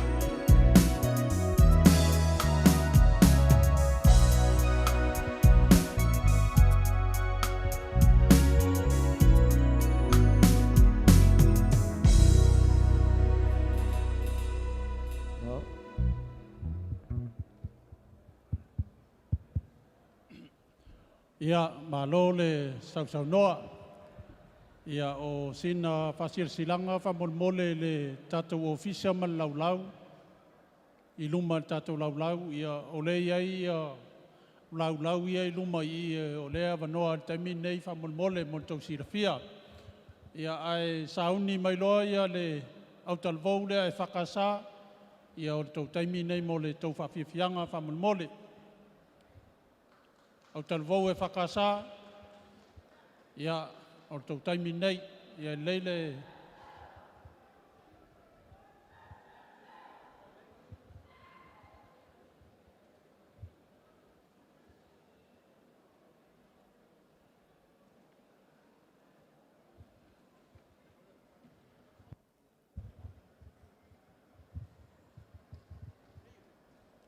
Ia malo le sau noa. Ia o sina fasir silanga famolmole le tatou ofisia man laulau. I luma tatou laulau ia o le iai laulau ia I luma I o lea vanoa taimi nei famolmole mo tau sirafia. Ia ai sauni mai loa ia le au talvou le ai whakasa. Ia o tau taimi nei mo le tau whawhiwhianga famolmole. Au talvou e whakasa, ia o tau taimi nei, ia leile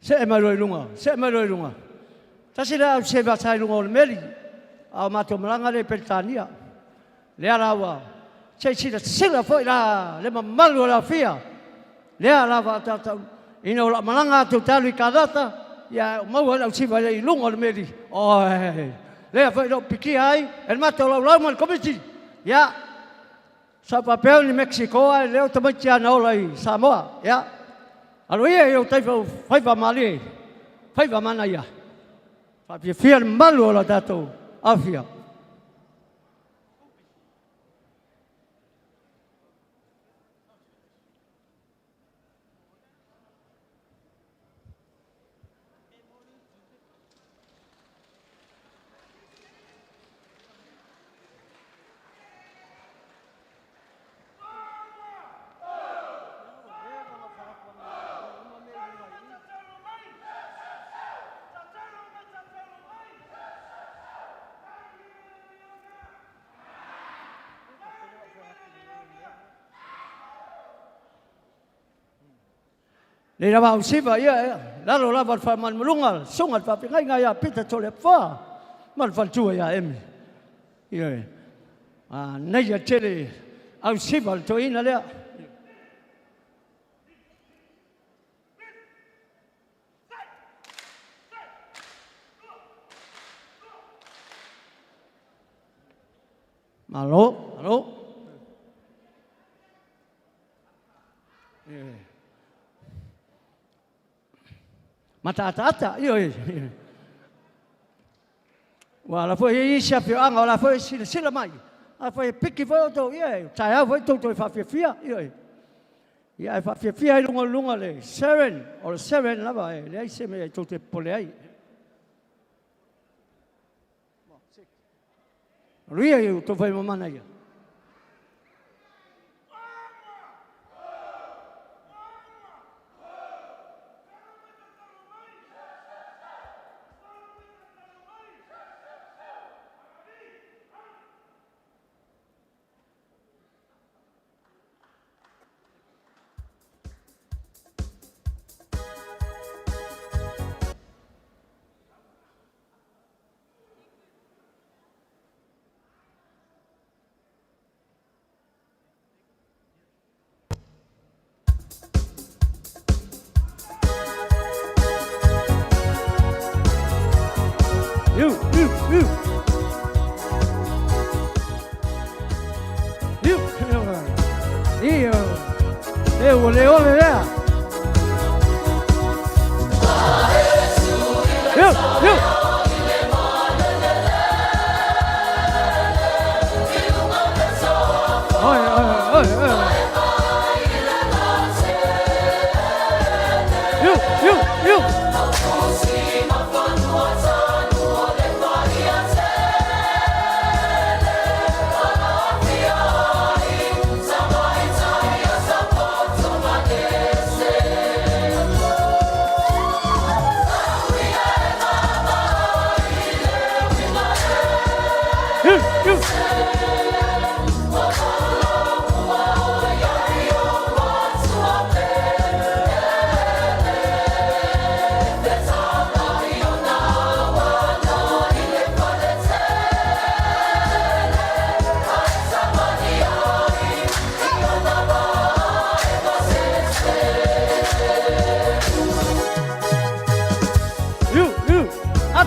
Se e maroi lunga. Tasi rea se vatai lunga o le meri, au mato malanga le Peritania. Le arawa, se sila foi la, le mamalu la fia. Le arawa tatau, ina o la malanga atu talu I kadata, ia mau au siva le lunga o le meri. Oi, le foi lo piki ai, el mato lau mal komiti. Ia, sa papel ni Mexico ai, leo tamati ana ola I Samoa, ia. Alo ia eu taifa faiva mali, faiva mana ia. Whawhiwhia malu o la tātou awhia. Le rawa usiva ia lalo lava fa man mulunga sunga fa pingai ngaya pita tole fa man fa tua ia emi ia nei ya tele usiva to ina le malo Matata, io. Wala foi isa pio anga, wala foi sila mai. A foi piki foi to, ia. Taia foi to fa fia, ia. Ia fa fia lunga le. Seven lava, le se me to te pole ai. Ria eu to foi mamana ia.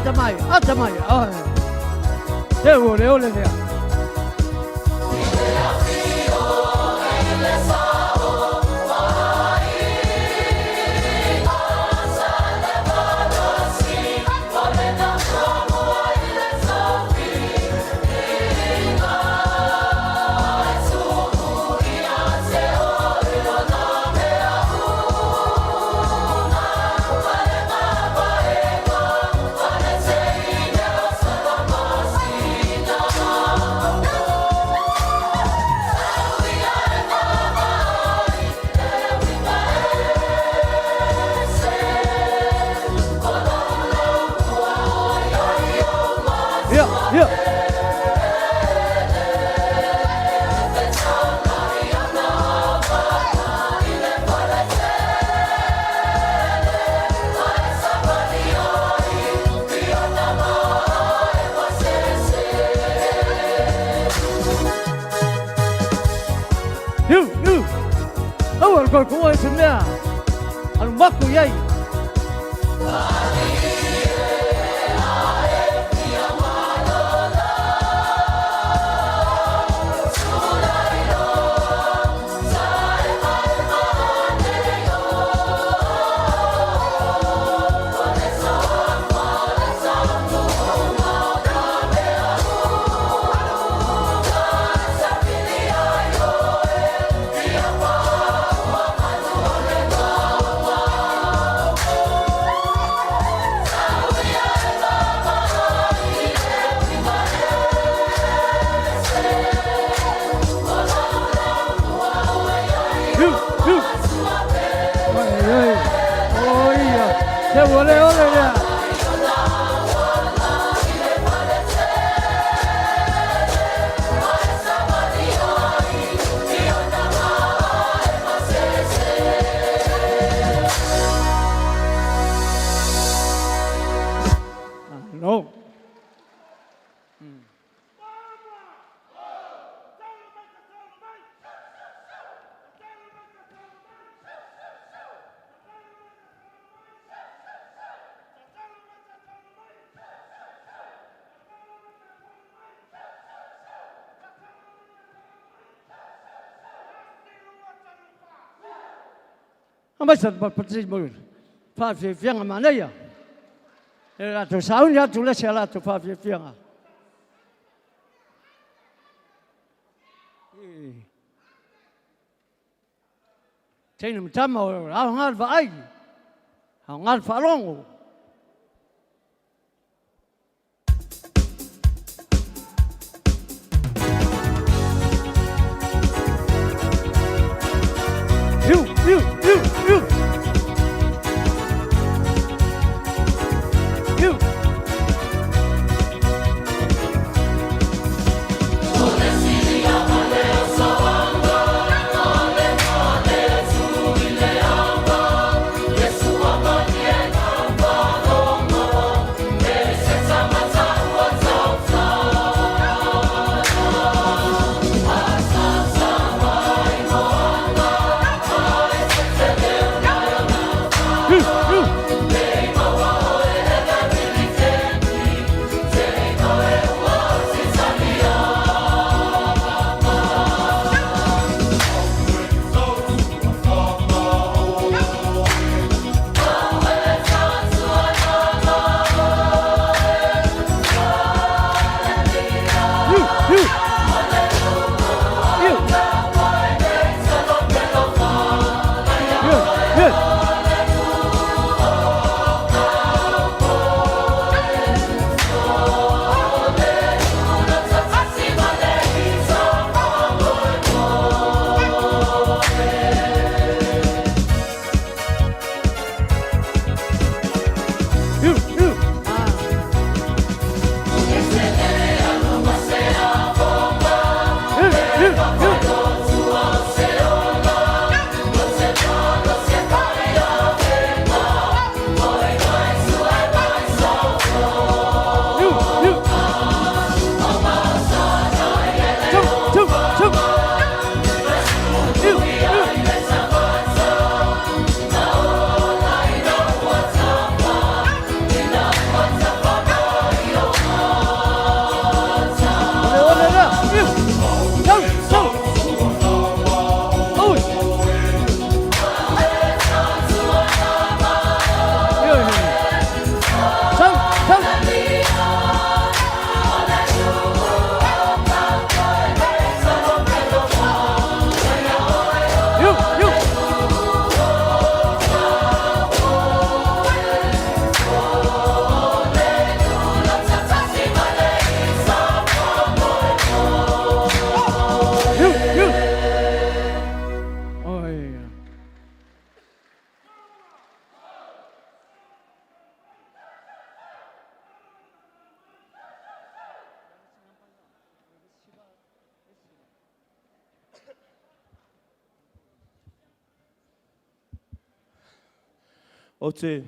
atamai, atamai. Oh. Te ole dia. Rồi cũng ơi xin nha anh bắt của dây Không biết sao bắt gì mà phá phía phiền mà này à? Là tôi sáu nhà tôi là sẽ là tôi phá phía phiền à? Thế nên chăm mà áo ngắt vậy, áo ngắt phá long. You. o te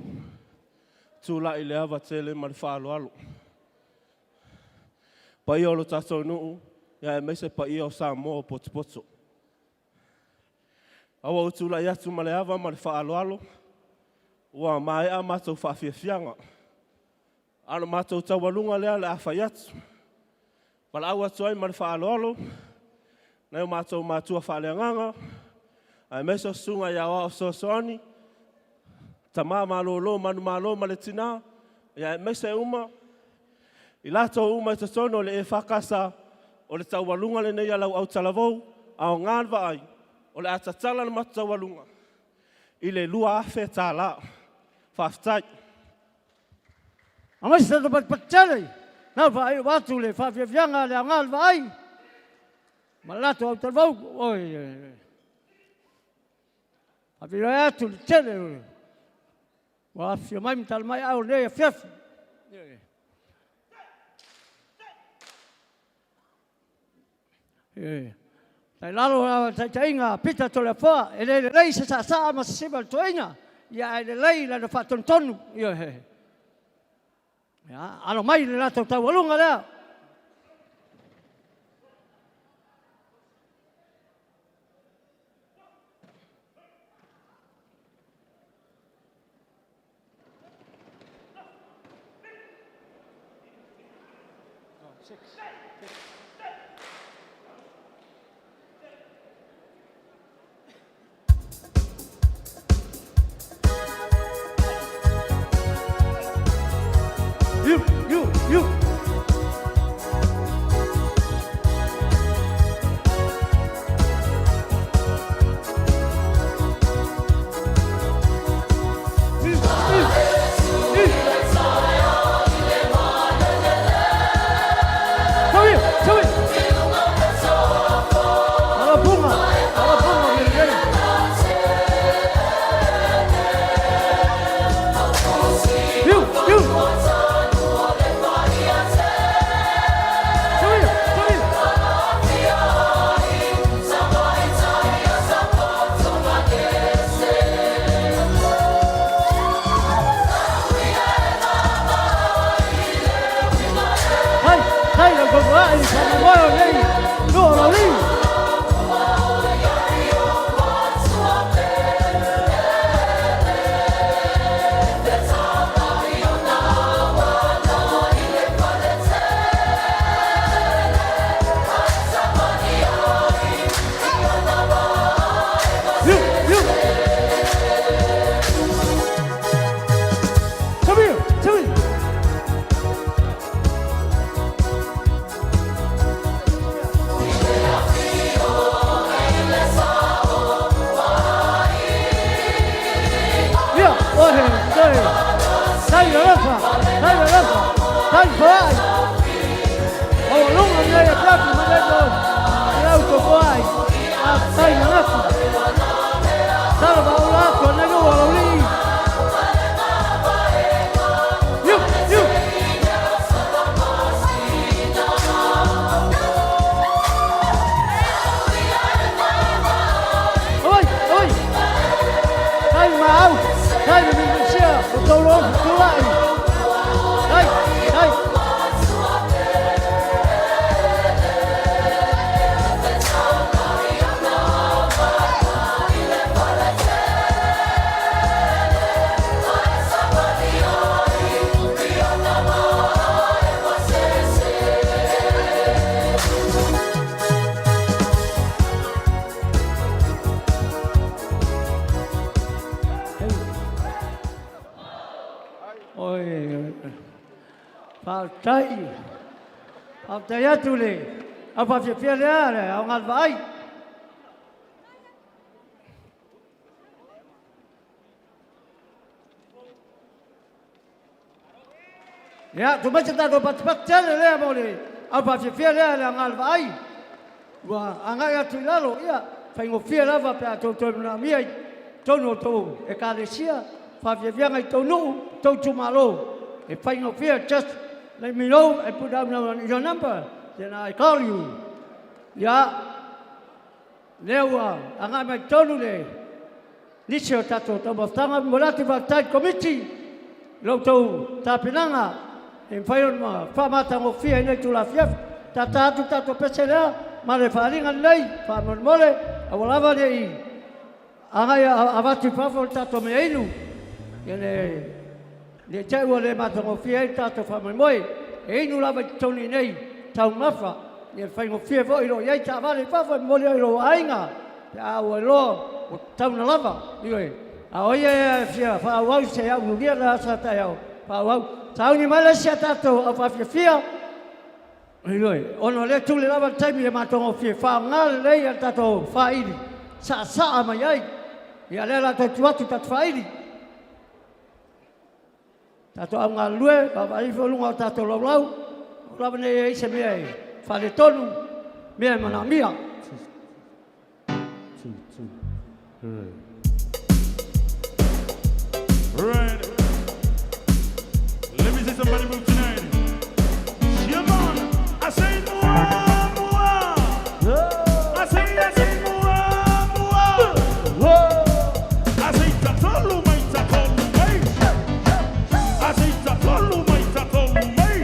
tūla I le awa tele ma le whaaloalo. Pa ia o lo tātou nuu, ia e meise pa ia o Samoa o potopoto. Awa o tūla I atu ma le awa ma le whaaloalo, ua mai a mātou whaafiafianga. Ano mātou taualunga lea le awhai atu. Pala au atu ai ma le whaaloalo, nei o mātou mātua whaaleanganga, ai meso sunga ia o sosoani, ta mālo manu mālo ma le tina, ia e meise uma, I lātou uma I tatono le e whakasa o le taualunga le nei alau au talavou, a o ngānwa ai, o le atatala na matu taualunga. I le lua awhe tā la, whaftai. Amai sa to patpatale. Na vai watu le fa fianga le ngal vai. Malato au talvau. Oi. Avira atu tele. Wa fi mai tal mai au le fiaf. Tai lalo tai tainga pita to le fa ele lei sa sa ma sibal toinga. Ya ele lei la fa tontonu. Ya, alo mai le lato taualunga lea. You. Tai atu le, apa fia lea le, au ngal vai. Ya, tu baca tak dapat tele lea mo le, apa fia lea le ngal vai. Wa angai atu lalo, ya, fai ngo fia lava pe atu na mia tono to e kalesia, fa fia ngai tonu, to chumalo. E fai ngo fia just let me know and put down your number. Then I call you. Ya, lewa, angai mai tonu le. nisi o tātou tamatanga mo lati whaktai komiti loutou tāpinanga e whai on ma whamatango fia nei tula fiaf tā tātou pese lea ma le wharinga nei whamon awalawa nei angai awati whafo tātou me einu le tai ua le matango fia i tātou whamon moe einu lava i toni nei tau mawha le whaingo fia vo ilo iei tā wale whafo i mole ilo ainga pe a ua loa o tau na lava ioi a oia fia whaawau se au nugia la sa tai au whaawau tau ni male sia tātou a whafia fia ioi ono le tūle lava taimi le matango fia whaangale lei a tātou whaili sa mai ai ia le la tātou atu tātou whaili tātou au ngā lue whaifo lunga o tātou laulau lava nei e ise mea e whale tonu mea mana mia Right. Let me see somebody move tonight. Come on. I say mua, mua. I say mua, mua. I say tatolu mai tatolu mai. I say tatolu mai tatolu mai.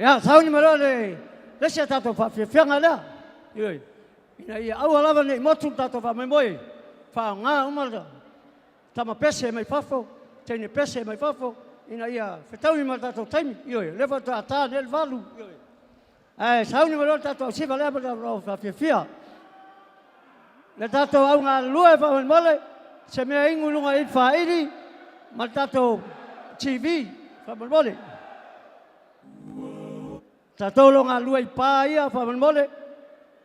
Ya, sau ni malole. Lesa tato fa fianga la. Yoi. Ina ia au lava nei motu tato fa memoi. Fa nga umala. Tama pese mai fafo, tene pese mai fafo. ina ia whetau i matato taimi, ioi, lewa ta ata nel valu, ioi. Sau ni malo tato siva lea mata rau whawhiawhia. Le tato au ngā lua e whawen mole, se mea ingu lunga i whairi, ma tato TV, whawen mole. Tato lo ngā lua i pā ia, whawen mole,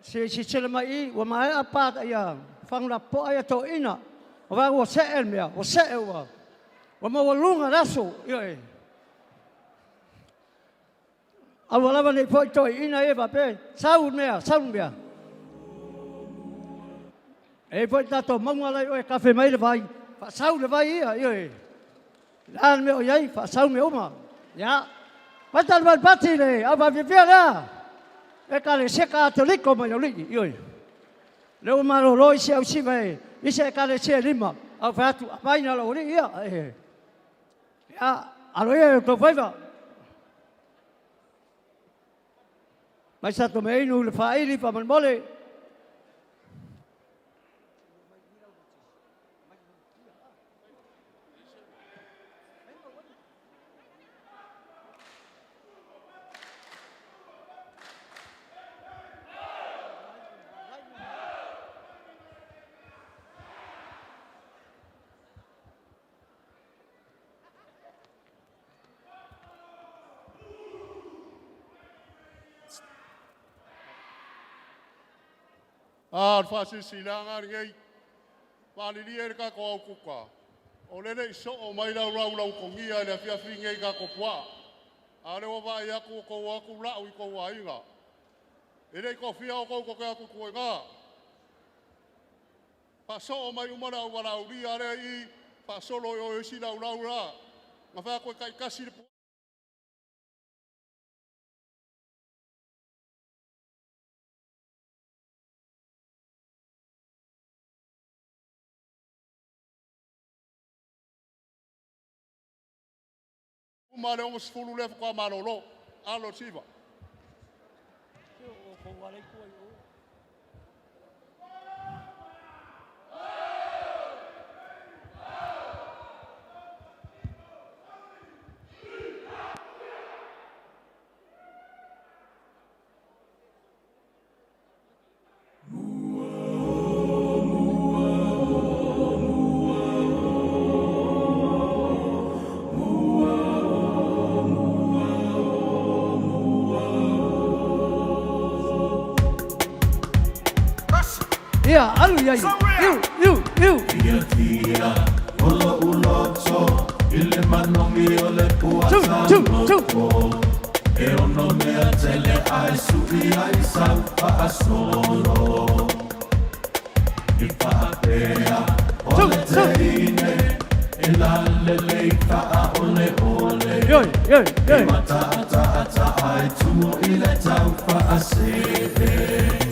se tele mai i, wa mai a pāta ia, whangura po aia tō ina, o wā ua se mea, o se ua. Wa maua lunga raso, ioi. Awa lava nei poi toi ina e pe, saun mea. E poi tato maunga lai oe kafe mai le vai, fa sau le vai ia, ioi. Lan me o iai, fa sau me oma. Ya, patal van pati le, awa vivia la. E ka le seka atoliko mai o liki, ioi. Le o maro loi se au siva e, ise e ka le se lima, au fatu, a maina lo ri ia. Ya, alo ia e to faiva. Mai sato me inu le whairi pa man mole. Whasisilangar ngai, whaniri e ka ko au kuka. O lele iso o mai rau kongia le whiawhi ngai ka ko pua. A rewa vai aku ko aku lau I ko wainga. E rei ko whia o ko ke aku koe ngā. Paso o mai umara o warau ri are I, pasolo o esi rau ra. Ngā whea koe kai kasi le Umare o sfulu le kwa malolo alo siva. Ia, alu iai. Iu. Ia tia, olo uloto, ile manomi ole puata uloto. E ono mea tele ai sui ai sau pa asolo. I paapea, ole te ine, e la lele ka ole ole. E mata ata ai tumo ile tau pa asebe.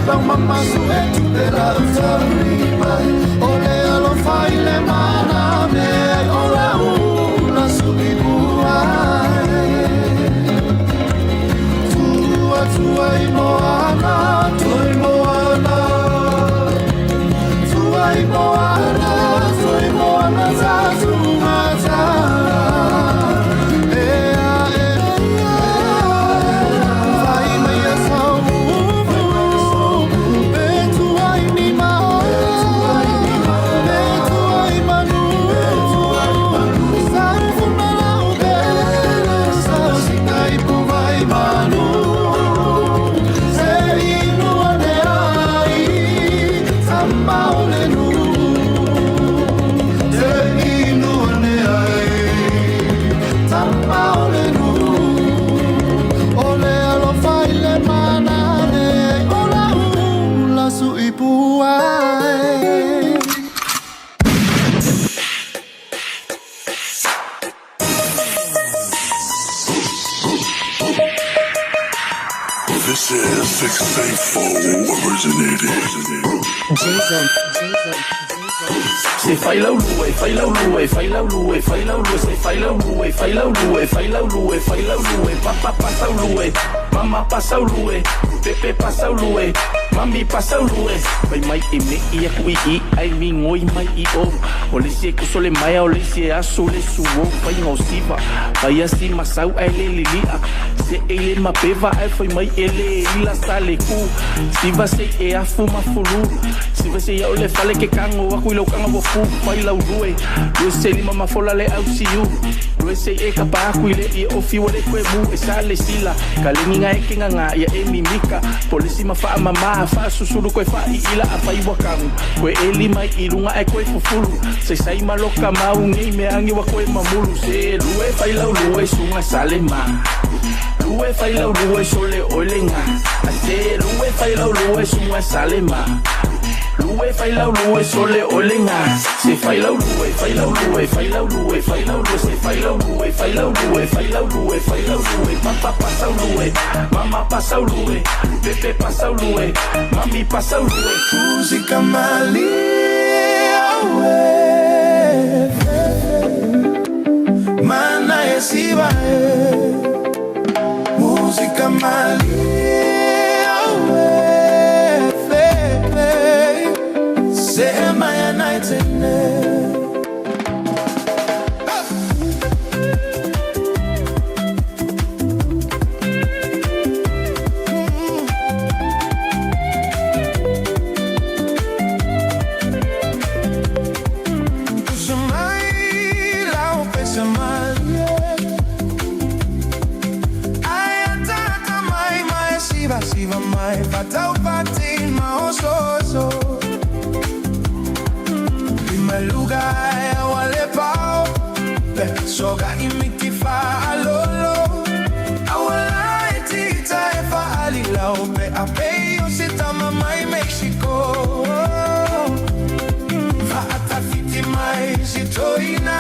Lau mama su e tu te lau tauri mai O le alo fai le mana me O la una su i buai Tua i moana Tua i moana Tua i moana Tua i moana Sa su mata This is 684 originated. Se fai lau lue, fai lau lue, fai lau lue, fai lau lue, se fai lau lue, fai lau lue, fai lau lue, fai lau lue, papá pasa lue, mamá pasa lue, pepe pasa lue, mami pasa lue. Pai mai e me ia kui I ai mi ngoi mai I o. O le se ku sole mai o le se aso le suo pai ngau siva. Pai asi masau ai le lilia. Se ele mapeva ai foi mai ele ila sale ku. Siva se e afu mafulu. Siva se ia o le fale ke kango aku I lo kango bo fu pai lau rue. Rue se lima mafola le au si u. Rue se e kapa aku I le I ofi wa le koe mu e sale sila. Kalingi nga e ke nga ia e mimika. Polisi mafaa mama fa susuru koe fa I ila a pai wakamu. Koe e lima I runga e koe fufulu. Se sai maloka mau ngei me angi wa koe mamulu. Se rue fai lau rue sunga sale ma. Lue fai lau lue sole oilenga. Se lue fai lau lue sunga sale ma. Lue fai lau lue sole oilenga. Se fai lau lue, fai lau lue, fai lau lue, fai lau lue, se fai lau lue, fai lau lue, fai lau lue, fai lau lue. Papá pasa lue, mamá pasa lue, pepe pasa lue, mami pasa lue. Música mali, mana esiba. Música mali, se maya night Siva mai fatau patin ma oso Prima lugar wale pau soga imiti fa alolo awala etita e fa alila pe apeyo sitama mai Mexico fa atafiti mai sitoina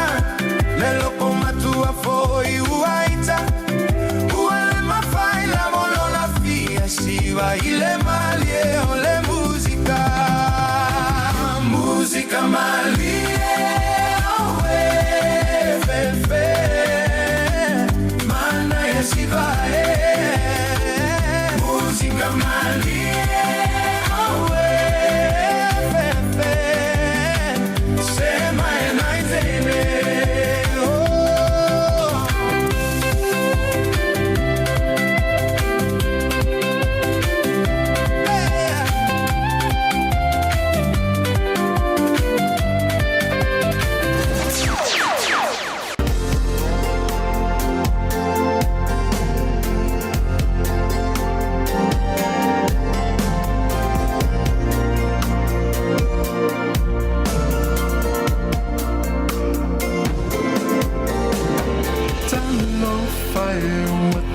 lelo komatu afoi uaita uale mafai la molona fia siva ile malie ole musica musica malie mana ya siva música malie sema enaitene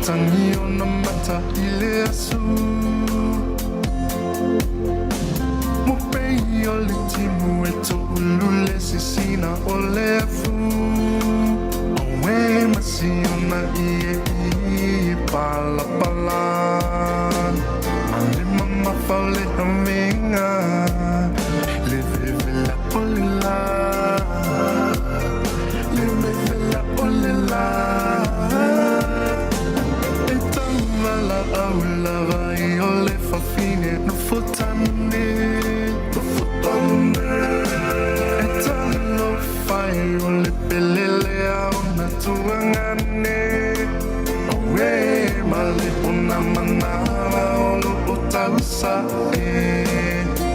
Tangi ona mata ile asu Mupei ole timu eto ulule sisina ole fu Owe masi ona iye pala pala Ale mama faule tuangane Oe male una manala olo utausa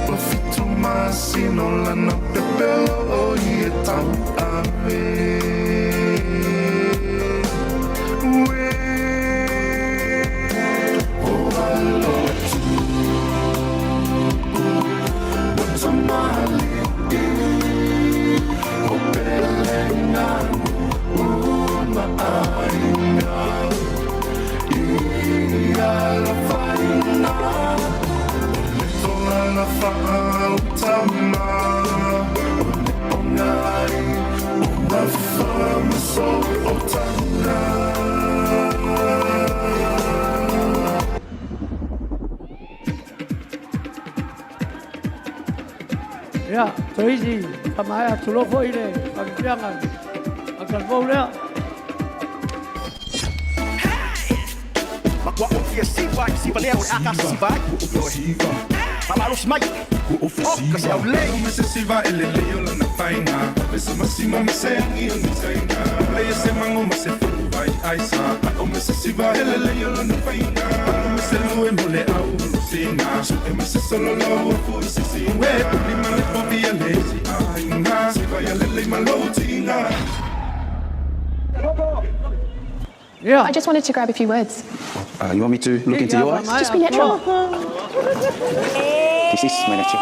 Pafitu masino lana pepelo o ie tau ave Ue o alo tu Watamali O pelenga Uma ainga Ia la faina Tola la fautama Ongai Uma fama so otana Ya, so easy. Kamaya tulofo ile, pagpiangan. Akan bau le. Makwa ofia siva, siva leo akas siva. Pamalo si mai. Kasi au lei. Mese siva ele leo la na faina. Mese masima mese ngi ni saina. Lei se mango mese fu vai aisa. O mese siva ele leo la na faina. Mese lue mole au singa. So mese solo lo fu sisi. We puli male popi lazy ainga. Siva ele le malo tinga. Yeah. I just wanted to grab a few words. You want me to look into your eyes? Just be natural. This is my nature.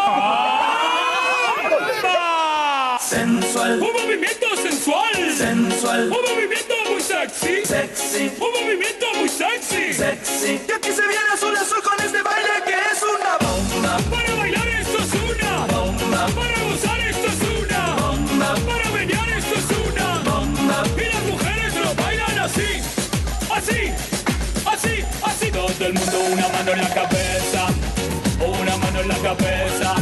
Sensual. Un movimiento sensual. Sensual. Un movimiento muy sexy. Sexy. Un movimiento muy sexy. Sexy. Y aquí se viene azul azul con este baile que es una bomba. Para bailar esto es una bomba. Para gozar esto es una bomba. Para menear esto es una bomba. Y las mujeres lo bailan así. Así. Así. Así. Todo el mundo una mano en la cabeza. Una mano en la cabeza.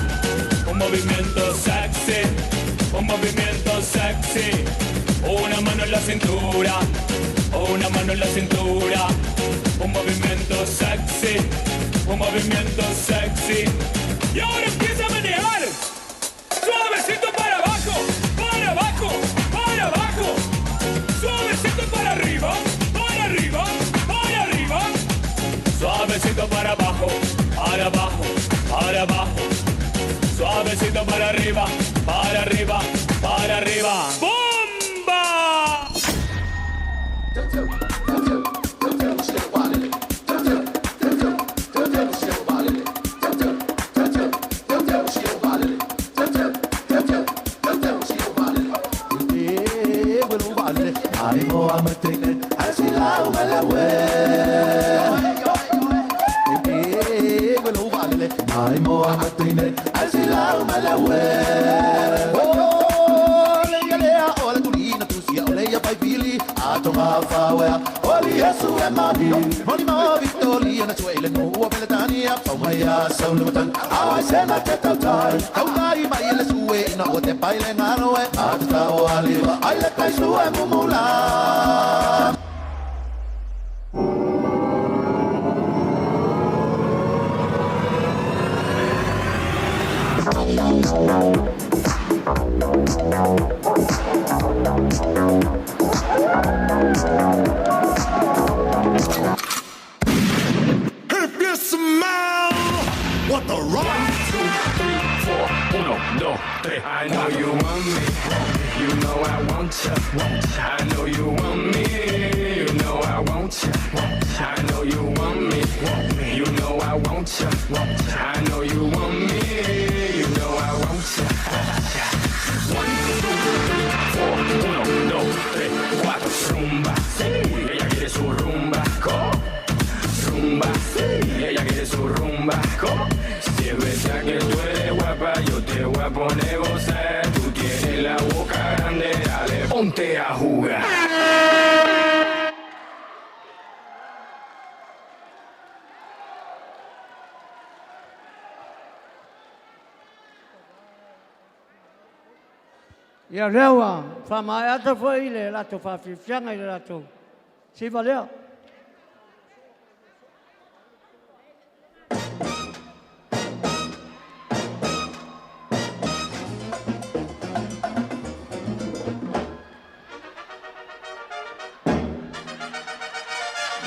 Un movimiento sexy. Un movimiento sexy, una mano en la cintura, una mano en la cintura, un movimiento sexy, un movimiento sexy. Y ahora empieza a menear, suavecito para abajo, para abajo, para abajo, suavecito para arriba, para arriba, para arriba, suavecito para abajo, para abajo, para abajo. Suavecito para arriba, para arriba, para arriba. ¡Bomba! If you smell what the rock 2, 3, 4, 1, 2, 3. I know you want me. You know I want you. I know you want me. You know I want you. I know you want me. You know I want you. I know you want me. You know I want you. 1, 2, 3, 4, 1, 2, 3, 4. Rumba. Ella quiere su rumba. Rumba. Ella quiere su rumba. Si es verdad que tú eres guapa, yo te voy a poner gozar. Tú tienes la boca grande, dale, ponte a jugar. Ya lewa, famaya ta foi ile la to fa fi fianga ile la to. Si valeu.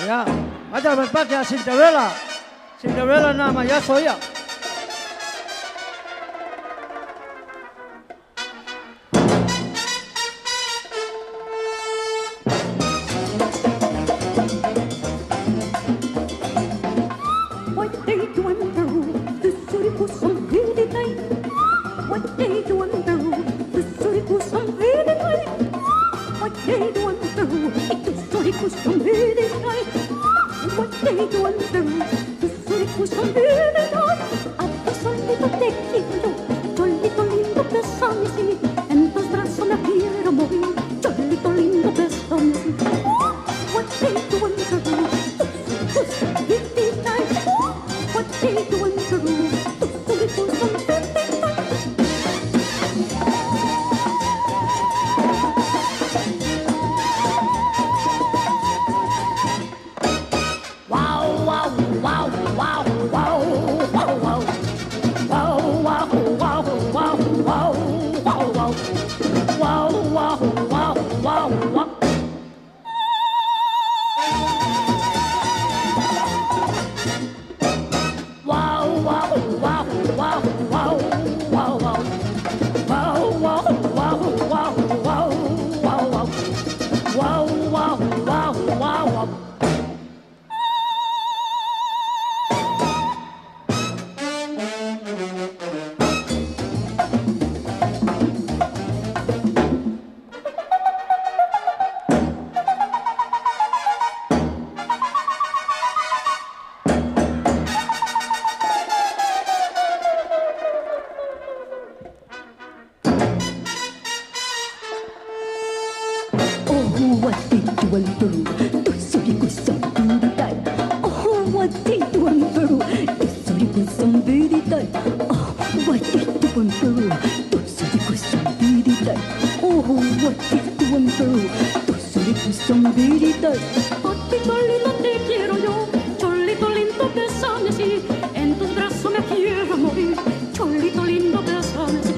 Ya, macam berpakai Cinderella. Cinderella nama ya soya. What day to wonder, the story was some really night. What day to wonder, the story was some really night. What day to wonder, the story was some really night. What day to wonder, the story was some really night. A tu solito te quiero, solito lindo besame sí. En tus brazos me quiero morir, solito lindo besame sí. What day to wonder, the story was some really night. What day to wonder, the story was some really night. Wow, wow, wow, wow, wow, wow, wow. Wow, wow, wow, wow, wow, wow, wow. Wow, wow, wow, wow, wow. Wow, wow, wow, wow, wow, wow, wow. Wow, wow, wow, wow, wow, wow, wow. Wow, wow, wow, wow, wow. Oh, what did you want to do? Sorry, go somebody die. Oh, what did you want to do? Sorry, go somebody die. Oh, what did you want to do? Sorry, go somebody die. Oh, what did you want to do? Sorry, go somebody die. Patito lindo te quiero yo, cholito lindo besame sí. En tus brazos me quiero morir, cholito lindo besame sí.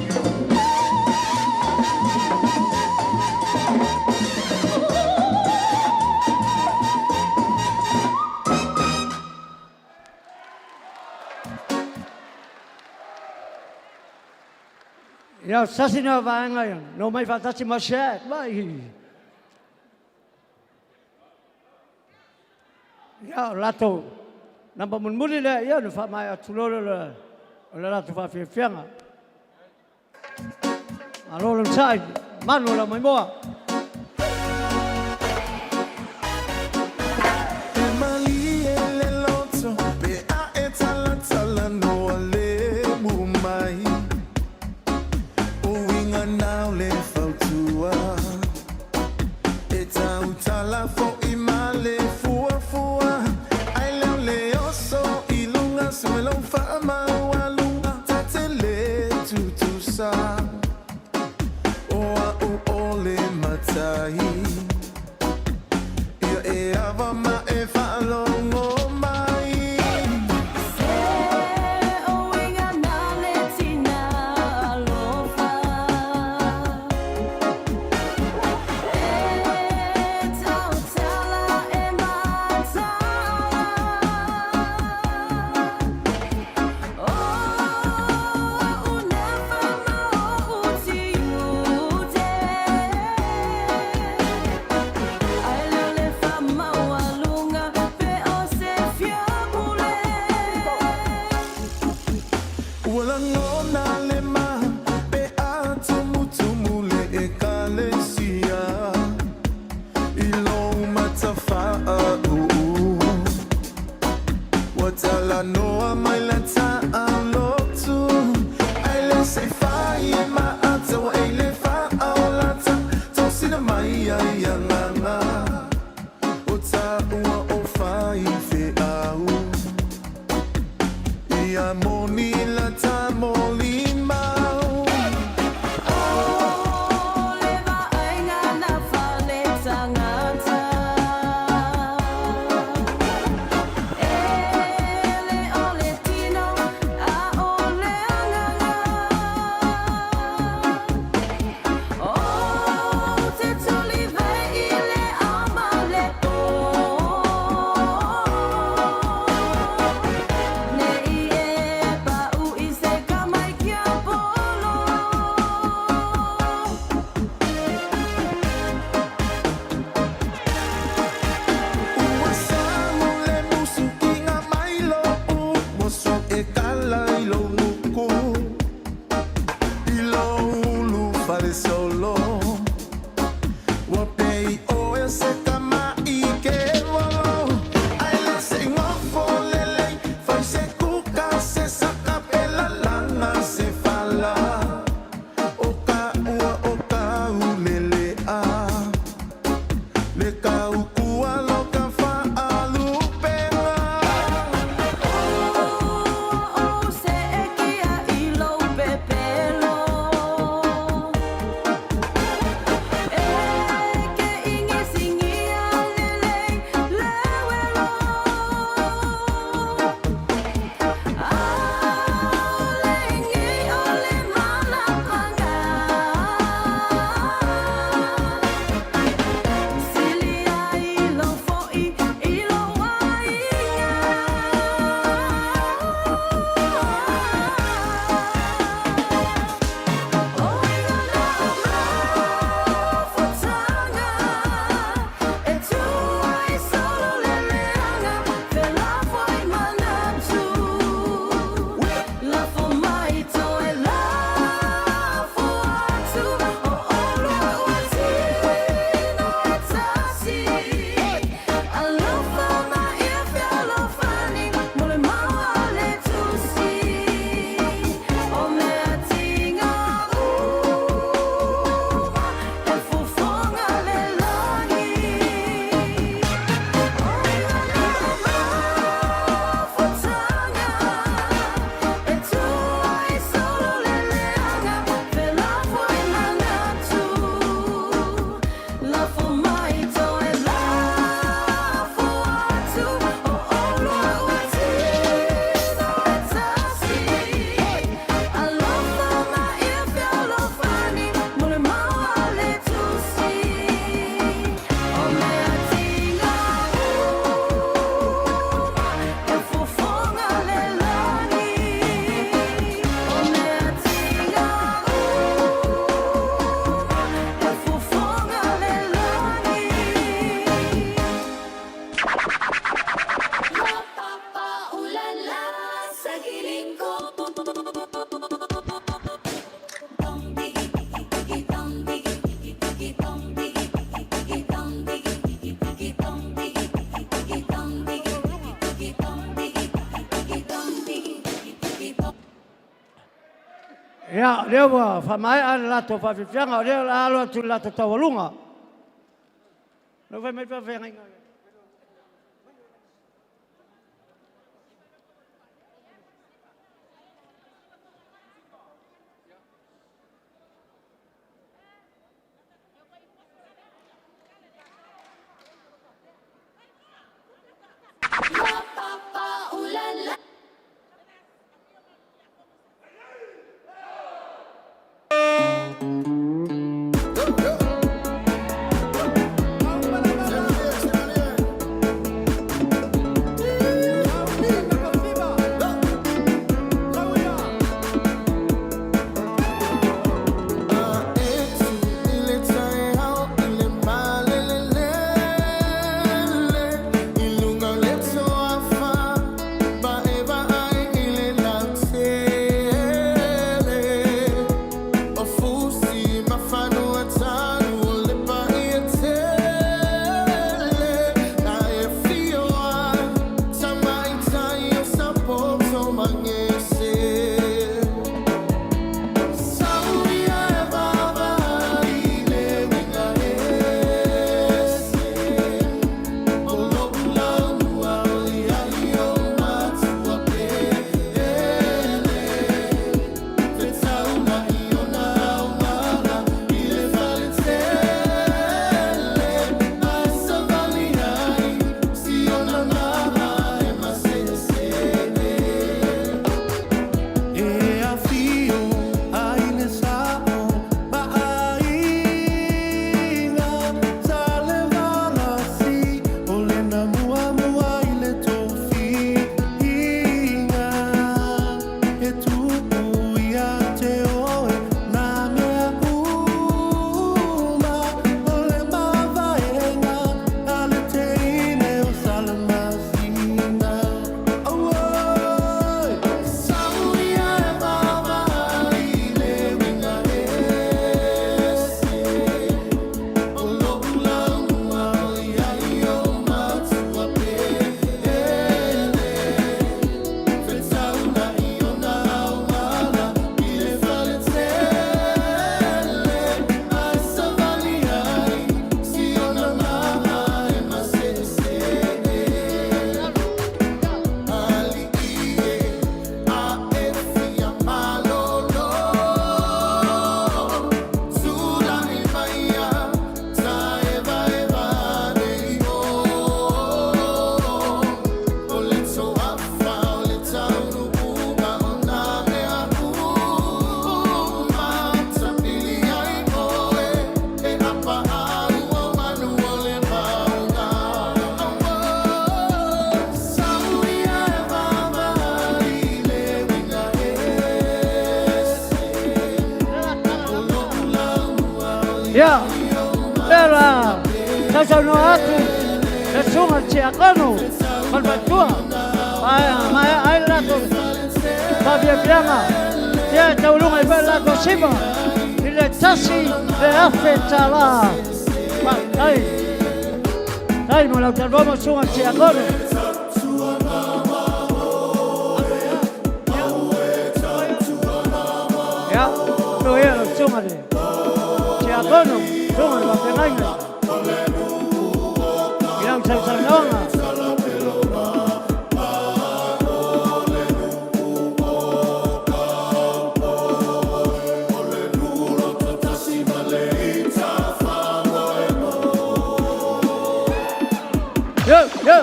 Ya, sasina vanga yan. No may fatasi masyad. Bye. Ya, lato. Nampak muli le, ya, no fa mai atulolo le. Ole lato fa fianga. Alo lem sai, manu la mai moa. Le kaukua lo ka whaalupenga. Se e kia i lo pepelo. E ke ingi singia lelei lewelo. Alengi ole mana panga. Silia i lo fo'i i lo wainga. Ya, dia wa famai an la to fa fianga, dia la lo tu la to tawalunga. No vai mai pa venga. Ya, era, saya no atu, sungai Ciakono, berbatua, ai lato, tapi bianga, dia tahu lu ngai lato siapa, ile tasi, le afetala, ai mau lakukan apa sungai Ciakono. Ya, tu ya sungai dia. Ciakono, sungai apa lagi? Yang saya nona. Yo, yo.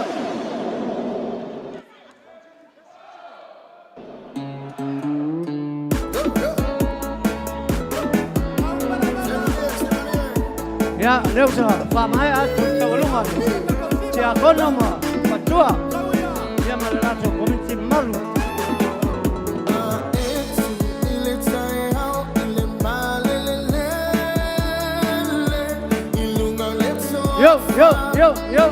Ya, leo sana. Pamai atu tawalunga. Ciakono ma, patua. Ya malalato komiti malu. Yo, yo, yo, yo.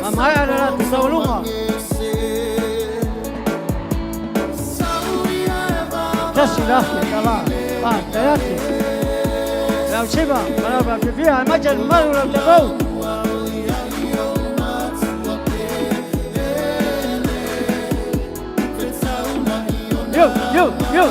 Mamai adalah tawalunga. Tersilah kalah. Terhati. Lau siapa? Kalau berpikir macam malu lau tahu. Yo, yo, yo.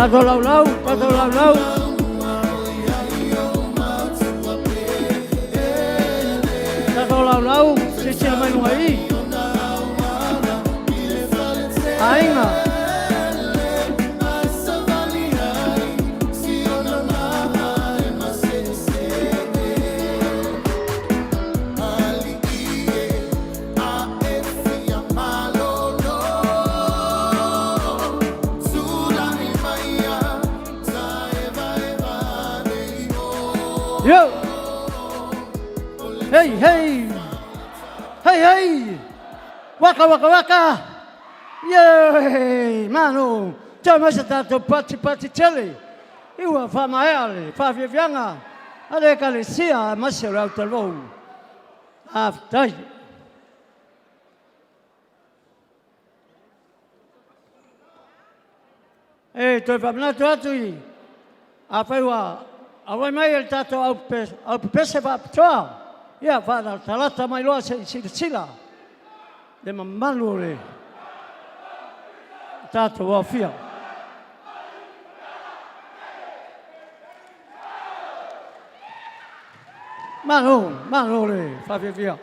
Tato lau lau, tato lau lau. Tato lau lau, sisi mai ngai. Ainga. Yo! Hey, hey! Hey, hey! Waka, waka, waka! Yay! Mano! Chama essa tato pati chele! Iwa famaele, favianga! Ale calecia, masero autalou! Aftai! Ei, toi famnato atui! Afaiwa! Awai mai el tato au pese va ptoa. Ya fada talata mai loa se sila. De mamalu le. Tato wa fia. Manu le, fa via.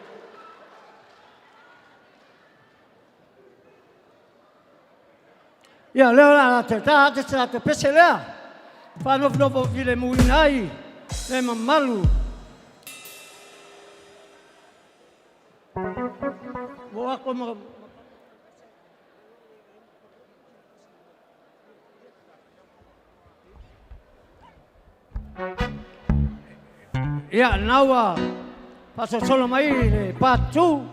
Ya leo la te pese lea. Whanof vile muinai, le mamalu. Mo ako mo... Ya, nawa, paso solo mai, patu.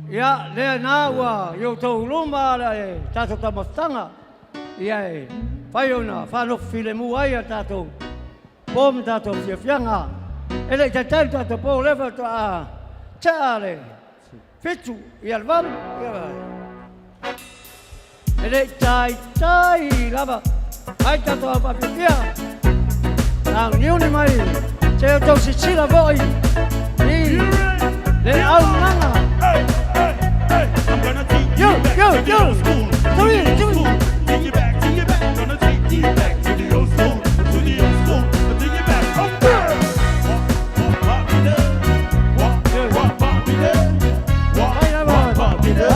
Ya, le nawa, yo tau luma le tato tamastanga. Ya, faiona, fano filemu ai tato. Pom tato fianga. Ele tato tato po level to a chale. Pitu, ia lava, ia vai. Ele tai lava. Ai tato pa pia. Nang niu ni mai. Che to si chila voi. Ni. Le au nanga. I'm gonna take you back to the old school. Take you back. Gonna take you back to the old school. To the old school. Take you back. Walk it up. Walk it up. Walk it up.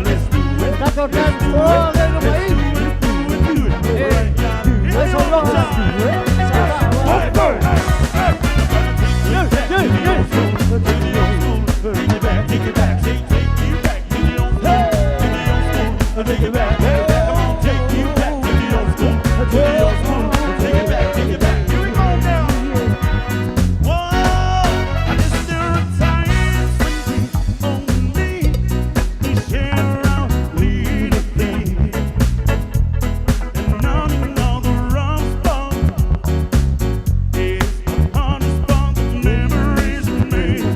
Let's do it. Tato dance. Take it back, take you back to the old school. Take it back, come on, take you back to the old school. To the old school. Take it back, here we go now. Whoa, I guess there are times when only we share our little thing. And none of the wrong spot is the honest spot that memories made.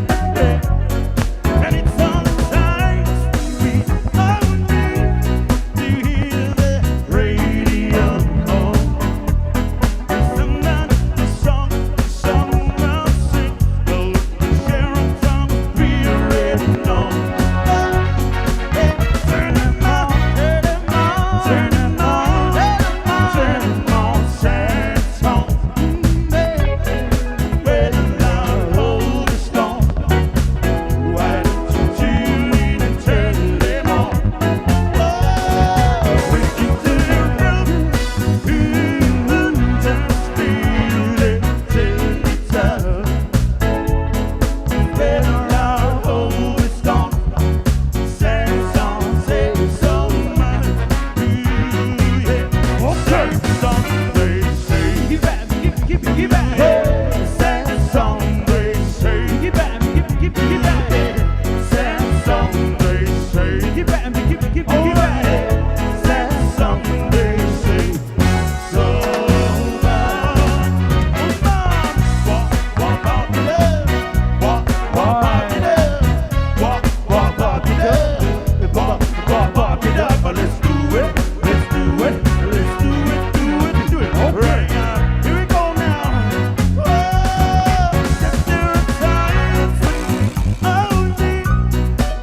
And it's all the times we only to hear the radio on. And sometimes the song I'll sing, well, we share a time we already know. Turn them on, sad song. When the loud hold is gone, why don't you tune in and turn them on? Breaking to your room, just feel it till it's up. When the loud hold is gone, sad song say so much. Sad song they say, give back. Sad song they say, give back. Sad song they say, give back. Sad song they say, so walk it up. Let's do it. All right, here we go now. There are times when only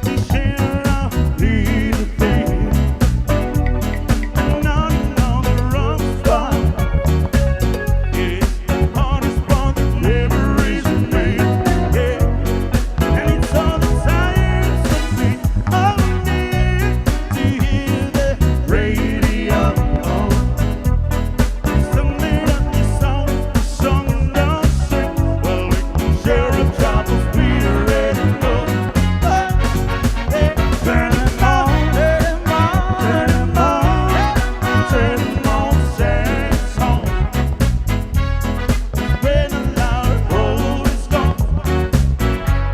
we share our little thing. And none of the wrong spot is the hardest spot that memories made. Yeah, and it's all the times when we only to hear the radio on. Something of the song don't sing. Well, we can share a drop of beer already know. Turn them on, sad song. When the loud road is gone,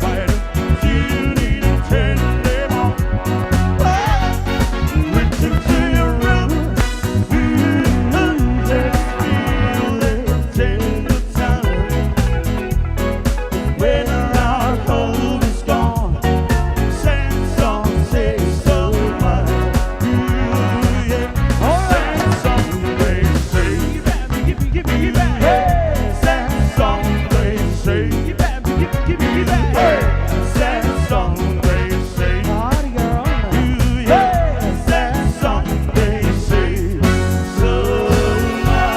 why don't you tune in and turn them on? Reaching to your room, just feel it tender time. When the loud road is gone, sad song say so much. Sad song they say, give me back. Sad song they say, give me back. Sad song they say, sad song they say, so much.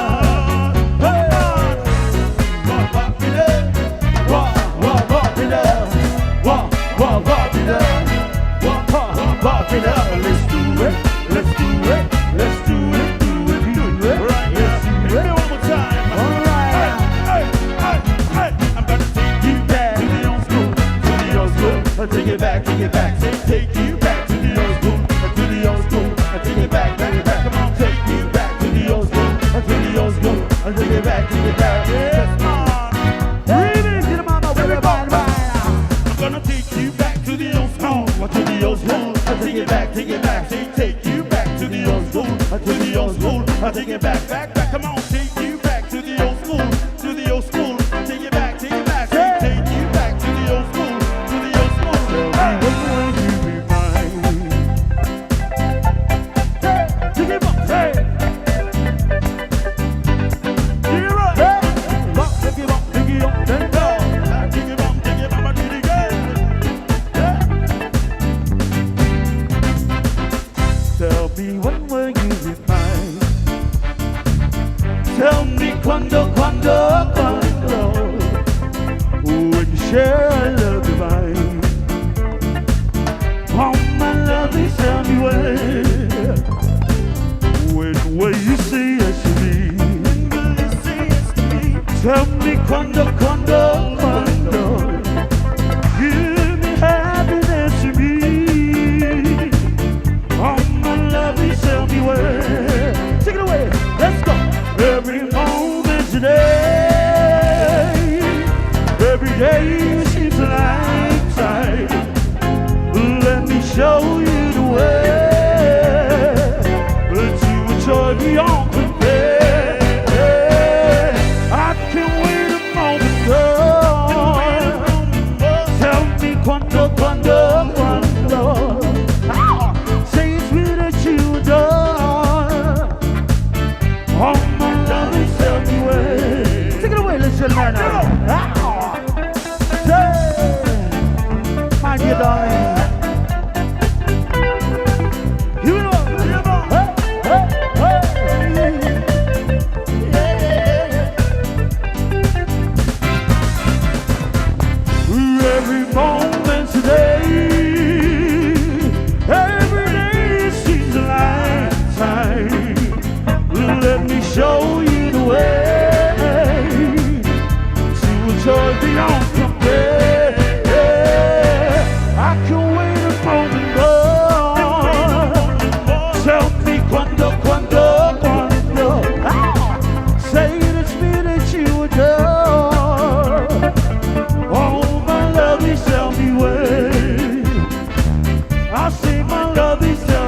Walk it up. Walk it up. Let's do it. Right, yes. Hit me one more time. Hey. I'm gonna take you back to the old school. Take it back. Take you back to the old school. Take it back. Come on, take you back to the old school. Take it back. Yes, man. Everybody. I'm gonna take you back to the old school. Take it back. Take you back to the old school. Take it back. Come on, take you back to the old school. Take it back. Take you back to the old school.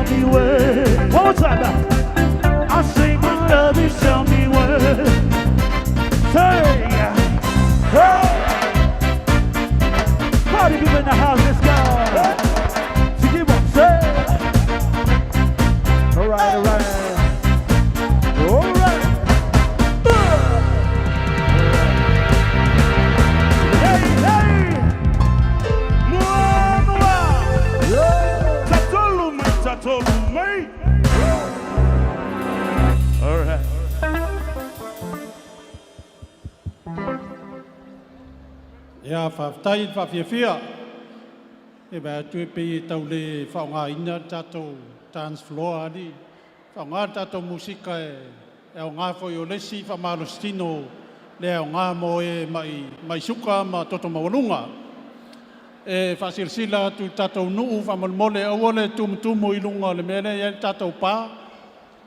me where. One more time now. I say my love you tell me where. Say, hey. Party people in the house, let's go. So give up, say. All right, all right. All right. All right. Ya whaftai whawhiawhia. E bea tue pe tau le whaonga ina tatou dance floor ali. Whaonga tatou musika e o ngā whoi o lesi whamarostino le o ngā mo e mai suka ma toto mawalunga. E whasirsila tu tatou nuu whamalmole au ole tumutumu ilunga le mele e tatou pā.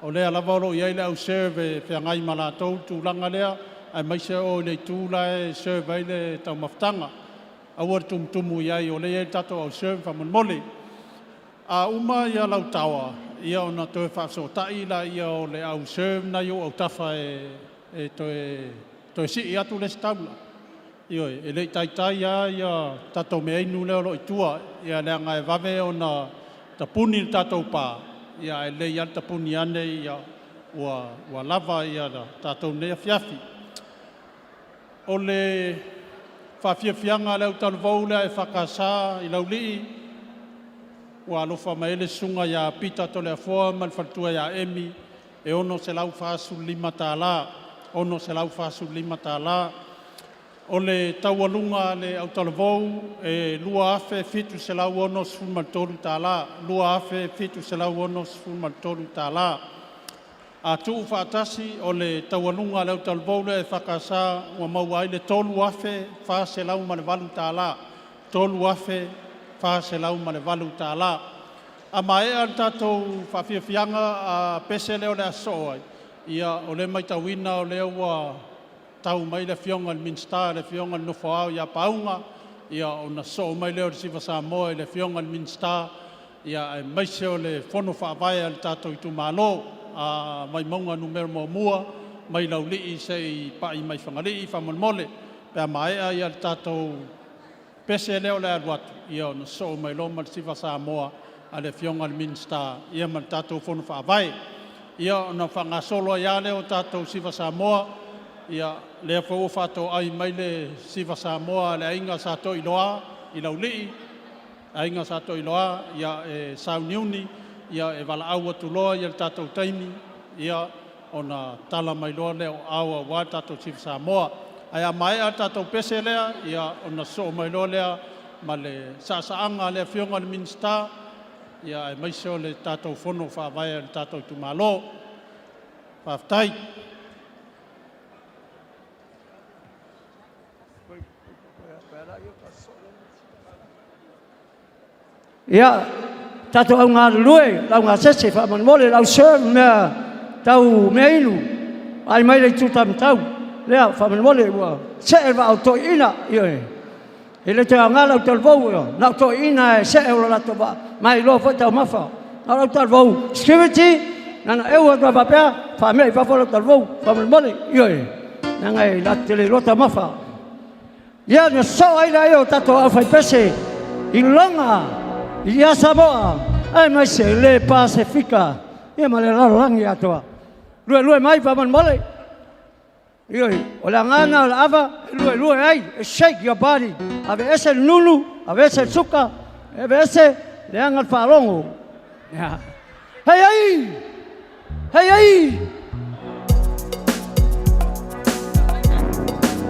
O lea lavaro i eile au serve whiangai malatou tu langa lea. Ai mai se o le tūla e serve eile tau maftanga. Au ar tumutumu i ai o lea e tatou au serve whamalmole. A uma ia lau tawa. Ia o na toe whaasotai la ia o le au serve na yo au tafa e toe si i atu le staula. Io e le taitai ia tatou me ainu leo lo i tua. Ia leanga e vave o na tapuni tatou pā. Ia e le ia tapuni ane ia ua lava ia tatou nea fiafi. O le whawhiawhianga leo talvou lea e whakasā i laulii. Ua alofa maele sunga ia pita to lea foa man whaltua ia emi. E ono se lau whaasu lima tā la. Ono se lau whaasu lima tā la. O le taualunga le Autalavou e lua afe fitu se lau ono sfulmaltoru tā la. Lua afe fitu se lau ono sfulmaltoru tā la. A tuu whaatasi o le taualunga le Autalavou le whakasā ua mau ai le tolu afe wha se lau ma le walu tā la. Tolu afe wha se lau ma le walu tā la. A mae an tātou whawhiawhianga a pese leo le aso ai. Ia o le maitawina o leo ua tau mai le fionga le Minsta, le fionga le Nofoao ia paunga, ia o na so mai leo le Siva Samoa le fionga le Minsta, ia e maise o le fono whaavaya le tātou i tu malo, a mai maunga numero mo mua, mai laulii se i pai mai whangalii i whamalmole, pea maea ia le tātou pese leo le aruatu, ia o na so mai loma le Siva Samoa, a le fionga le Minsta, ia ma le tātou fono whaavaya, ia o na whangasolo ia leo tātou Siva Samoa, ia lea fau whato ai mai le Siva Samoa le ainga sato iloa i laulii, ainga sato iloa ia e sauniuni, ia e wala aua tuloa ia le tātou taimi, ia o na tala mai loa leo aua wā tātou Siva Samoa. Ai a mai a tātou pese lea, ia o na so mai loa lea ma le saasaanga lea fionga le Minsta, ia e maise o le tātou fono whaavaya le tātou tumalo. Whaftai. Ia, tatou au ngā lue, lau ngā sese, whamanmole, lau serve mea tau mea inu. Ai mai rei tūtam tau, lea whamanmole ua, se e wau toi ina, ioe. E le te ngā lau talvou, nau toi ina e se e ula lato wa, mai loa fai tau mawha. Nau lau talvou, security, nana eua tua wapea, whamea i whawha lau talvou, whamanmole, ioe. Nanga e latele lota mawha. Ia, na so aina eo tatou au whai pese, i longa, ia Samoa, ai mai se le Pasifika, ia ma le larangi atoa. Lue mai whamanmole. Ioi, o le ngana o le awa, lue ai, shake your body. Ave ese nunu, ave ese suka, ave ese le angal wharongo. Hei ai! Hei ai!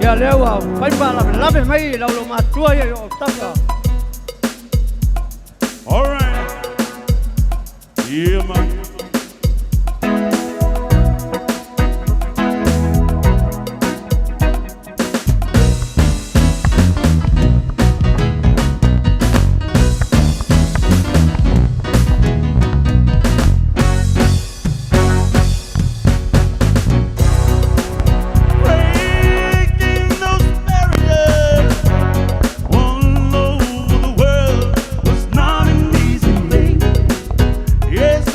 Ia lewa, whaipa lave mai, laulo matua ia o taka. All right. Yeah, man. Yes.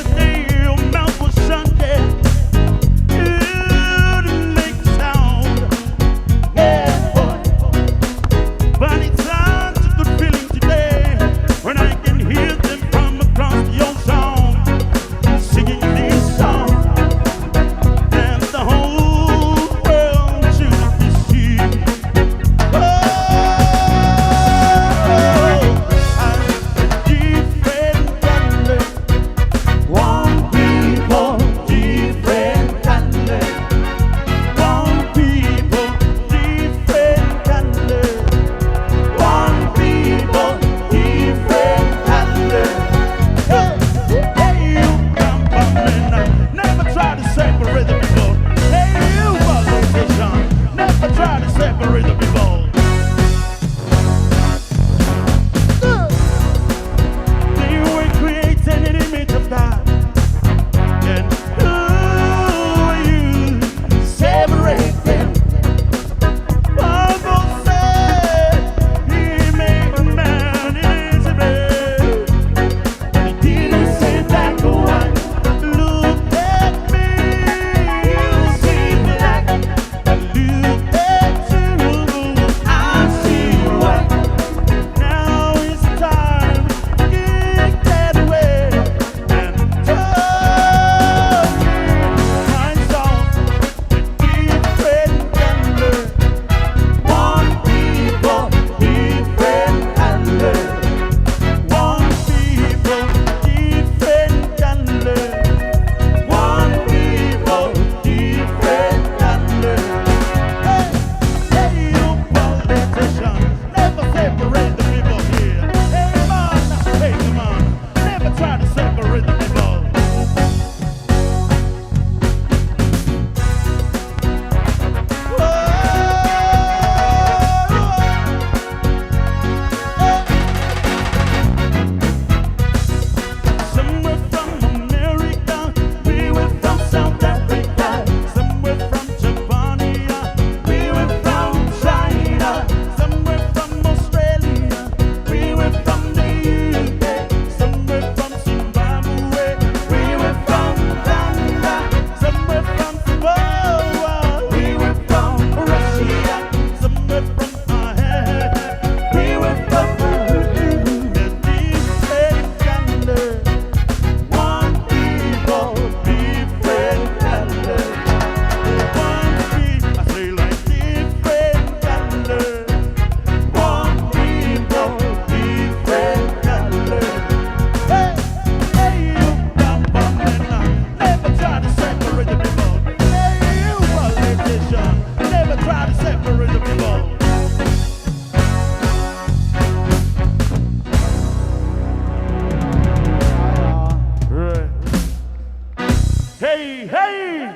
Hey, hey!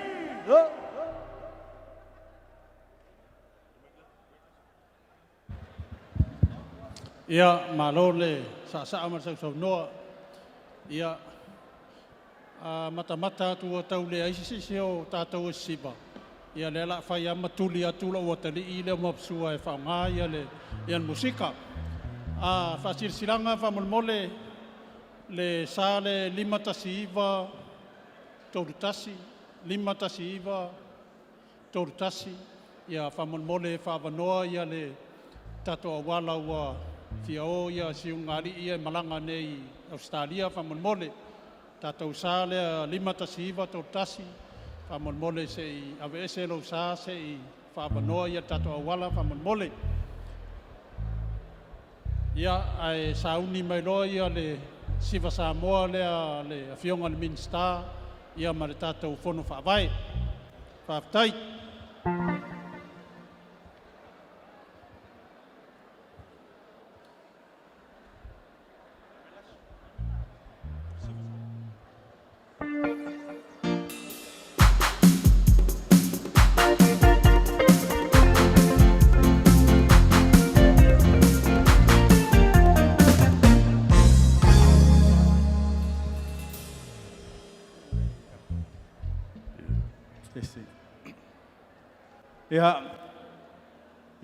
Ia malo le sa ma sau noa. Ia mata tu tau le ai si o tātou siba. Ia le la fai ama tuli atula o tali i le mapsua e whaunga ia le ian musika. Whasir silanga whamolmole le sa le 5 tasi iwa taurutasi, 5 tasi iwa taurutasi. Ia whamolmole whawanoa ia le tato awala ua Fiao ia siungari ia malanga nei Australia whamolmole. Tātou sā lea 5 tasi iwa taurutasi. Whamolmole se i awese lau sā se i whaabanoa ia tato awala whamolmole. Ia ai sauni mai loa ia le siwa Samoa lea le awhionga le Minster ia ma le tātou whono whaavai. Whaaftai.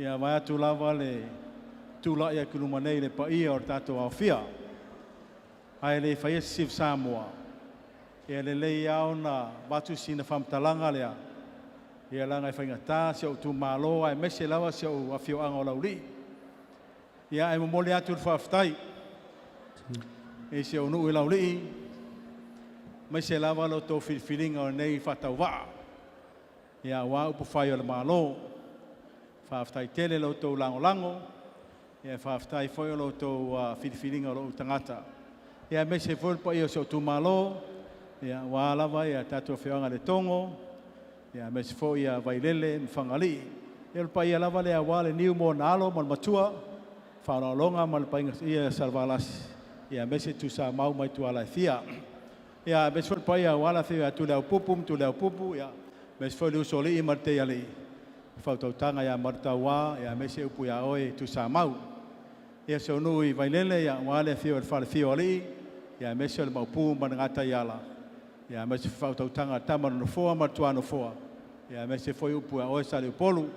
Ia mai atu lava le tula ia kuluma nei le paia o tātou au fia. Ai le whaia sif Samoa. Ia le lei au na watu sina whamtalanga lea. Ia langa i whaingata se o tu malo ai mese lawa se o awhio anga o lauri. Ia ai momole atu le whaftai. E se o nuu i lauri. Mese lawa lo tō whiriwhiringa o nei whatau waa. Ia wā upu whai o le malo. Whaaftai tele lo tō lango. Ia whaaftai whai o lo tō whiriwhiringa o lo tangata. Ia mese whulpa i o se o tu malo. Ia wā lawa ia tātua whianga le tongo. Ia mese fo ia vailele mwhangali. Ia lupa ia lawa lea wā le niu mō nalo mal matua. Whanalonga mal painga ia salvalasi. Ia mese tu sa mau mai tu ala thia. Ia mese whulpa ia wala thia tu leo pupu. Ia mese fo liu soli i marte ia li. Whautautanga ia marta wā. Ia mese upu ia oe tu sa mau. Ia se onu i vailele ia wale thio e whale thio ali. Ia mese o le maupu manangata i ala. Ia mese whautautanga tamara no foa martua no foa. Ia mese foi upu ia oe sa liu polu.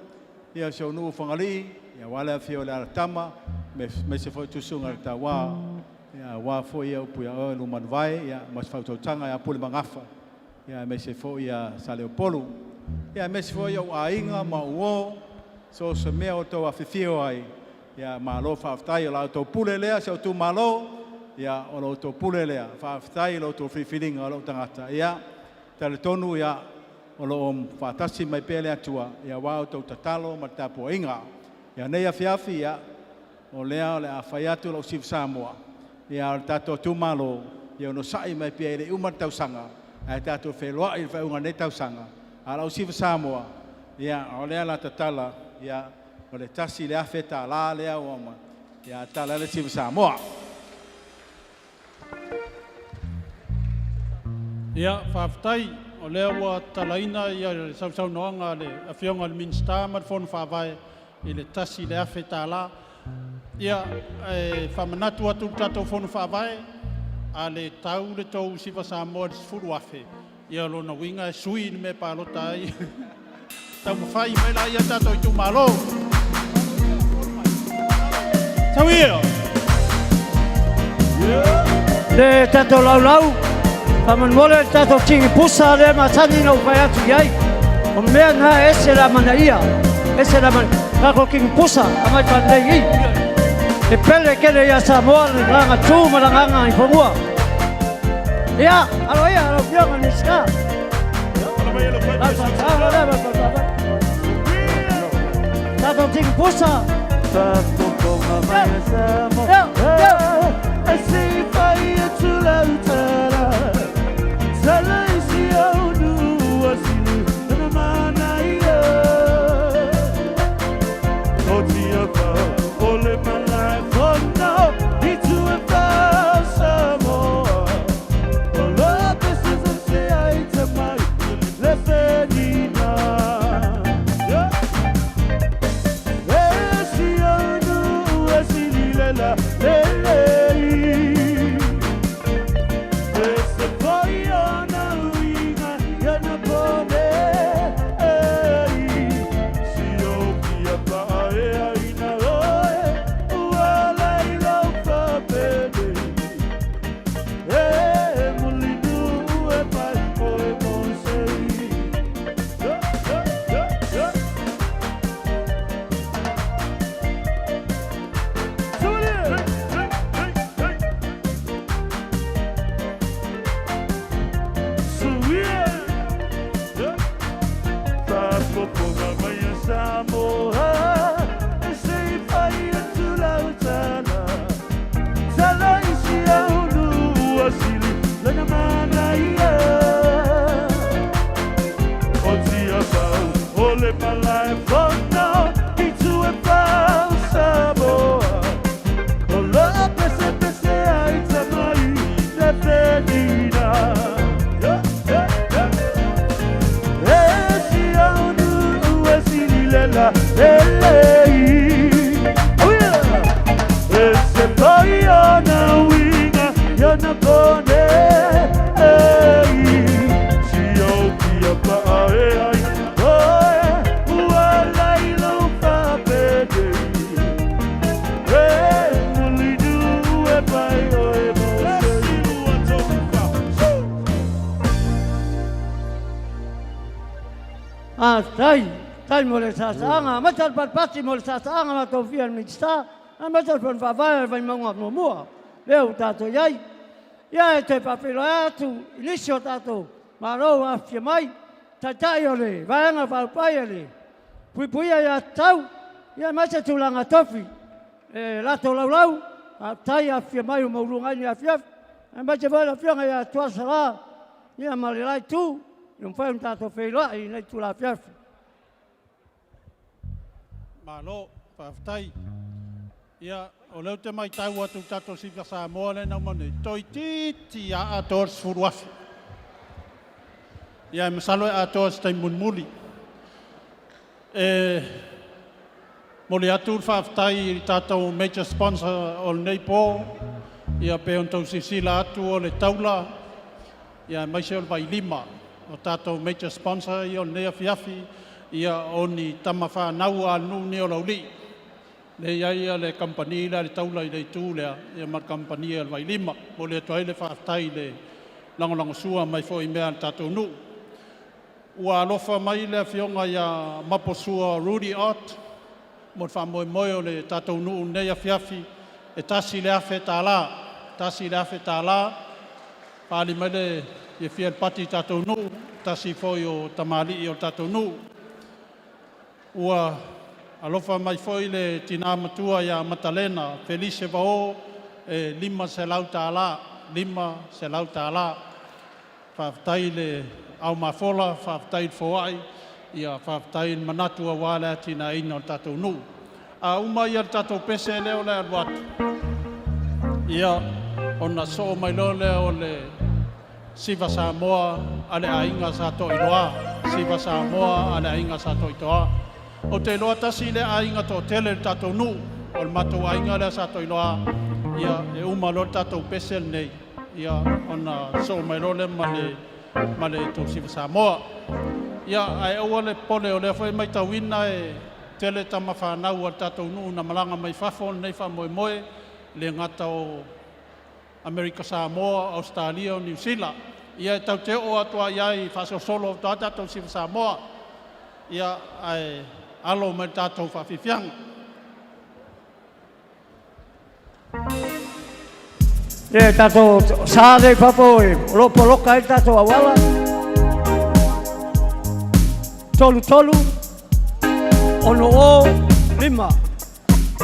Ia se onu whangali. Ia wale thio le ala tama. Mese foi tu sunga le ta wā. Ia wā foi ia upu ia oe luman vai. Ia mas whautautanga ia puli mangafa. Ia mese foi ia sa liu polu. Ia mese foi ia ainga ma uo. So se mea o tau awhithio ai. Ia malo whaaftai o lau tau pule lea, se o tu malo, ia o lau tau pule lea, whaaftai o lau tau whiwhiringa o lau tangata. Ia, tale tonu ia, o lau whaatasi mai pele atua, ia wau tau tatalo ma tapo inga. Ia nei a whiawhi ia, o lea o le a whai atu lau sif Samoa. Ia o tato tu malo, ia ono sai mai pele umar tau sanga, ia tato wheloa i whaunga ne tau sanga. A lau sif Samoa, ia o lea la tatala, ia o le tasi le afe ta la lea o ama. Ia tala le sif Samoa. Ia whaaftai o lea ua talaina ia le sausau noanga le awhionga le Minster ma le whono whaavai i le tasi le afe ta la. Ia whamanatu atu tatou whono whaavai a le tau le tau sifa Samoa le sifuru afe. Ia lo na winga e sui ni me palota ai. Tau mawhai mai la ia tatou i tu malo. Tau ia! Le tato lau, whamanmole tato tingi pusa le matani no whai atu iai. O mea ngā ese la mana ia, ese la mana, kako kingi pusa, amai pandei i. E pele kele ia Samoa le nganga tū ma la nganga i whamua. Ia, alo ia, alo whionga ni ska. Tato tingi pusa. Tato konga mai e Samoa. I see fire to lautara. Sala isi au du asinu na manaya. Otia fa ole malai for now. Itu e fa Samoa. Ola this is a say I to my live my life from now into a falsa boa. Oh, love, pese, ai tamai, te pedina. Esi aunu, esi nilela, oh yeah. Ese boy na winga, yana bone. Tai mole sasaanga, matal pati mole sasaanga na tofia mista, matal pon vava vai mangwa no mua. Leo tato yai. Ya te papilo atu, inisio tato. Maro afia mai, tatai ole, vaanga valpai ole. Puipuia ya tau, ya masa tulanga tofi. Lato lau, tai afia mai o maulungai afia. Macha vala afia ya tua sala. Ya malilai tu, yung fai tato feila i nei tula afia. Malo, whaftai. Ia, o leo te mai tau atu tato si whasa moa le na mone. Toi titi a ators furuafi. Ia, masalo e ators tai munmuli. Moli atu whaftai tato major sponsor o nei po. Ia, peon tau sisila atu o le taula. Ia, maise o le vai lima. O tato major sponsor i o nei afiafi. Ia oni tama whanau a nuni o lauli. Le ia le kampani le taula i le tūlea, ia mar kampani al vai lima. Mo le toai le whaftai le langolango sua mai fo i mea tatou nu. Ua alofa mai le fionga ia maposua Rudy Ott. Mo whamoe moe o le tatou nu nei a fiafi. E tasi le afe tā la. Tasi le afe tā la. Pāli mai le e fia pati tatou nu. Tasi foi o tamali o tatou nu. Ua alofa mai foi le tina matua ia Matalena, Felice Vao, lima se lau tāla, whaftai le au mafola, whaftai foai, ia whaftai manatua wale atina ina o tatou nu. A uma ia tatou pese leo le aluatu. Ia ona so mai lole o le Siva Samoa ale ainga sa to iloa, Siva Samoa ale ainga sa to itoa. O te loa tasi le ainga to tele tatou nu, o le matou ainga le sa to iloa, ia e uma lo tatou pesel nei, ia ona so mai lole male to Siva Samoa. Ia ai aua le pole o le foi mai tauina e tele tama whanau al tatou nu na malanga mai fafo nei whamoe moe, le ngata o Amerika Samoa, Australia o New Zealand. Ia tau te o atua iai whaso solo o tatou Siva Samoa. Ia ai alo mai tatou whawhiwhianga. E tatou sāre whapoe, lopo loka e tatou awala. Tolu, ono o lima.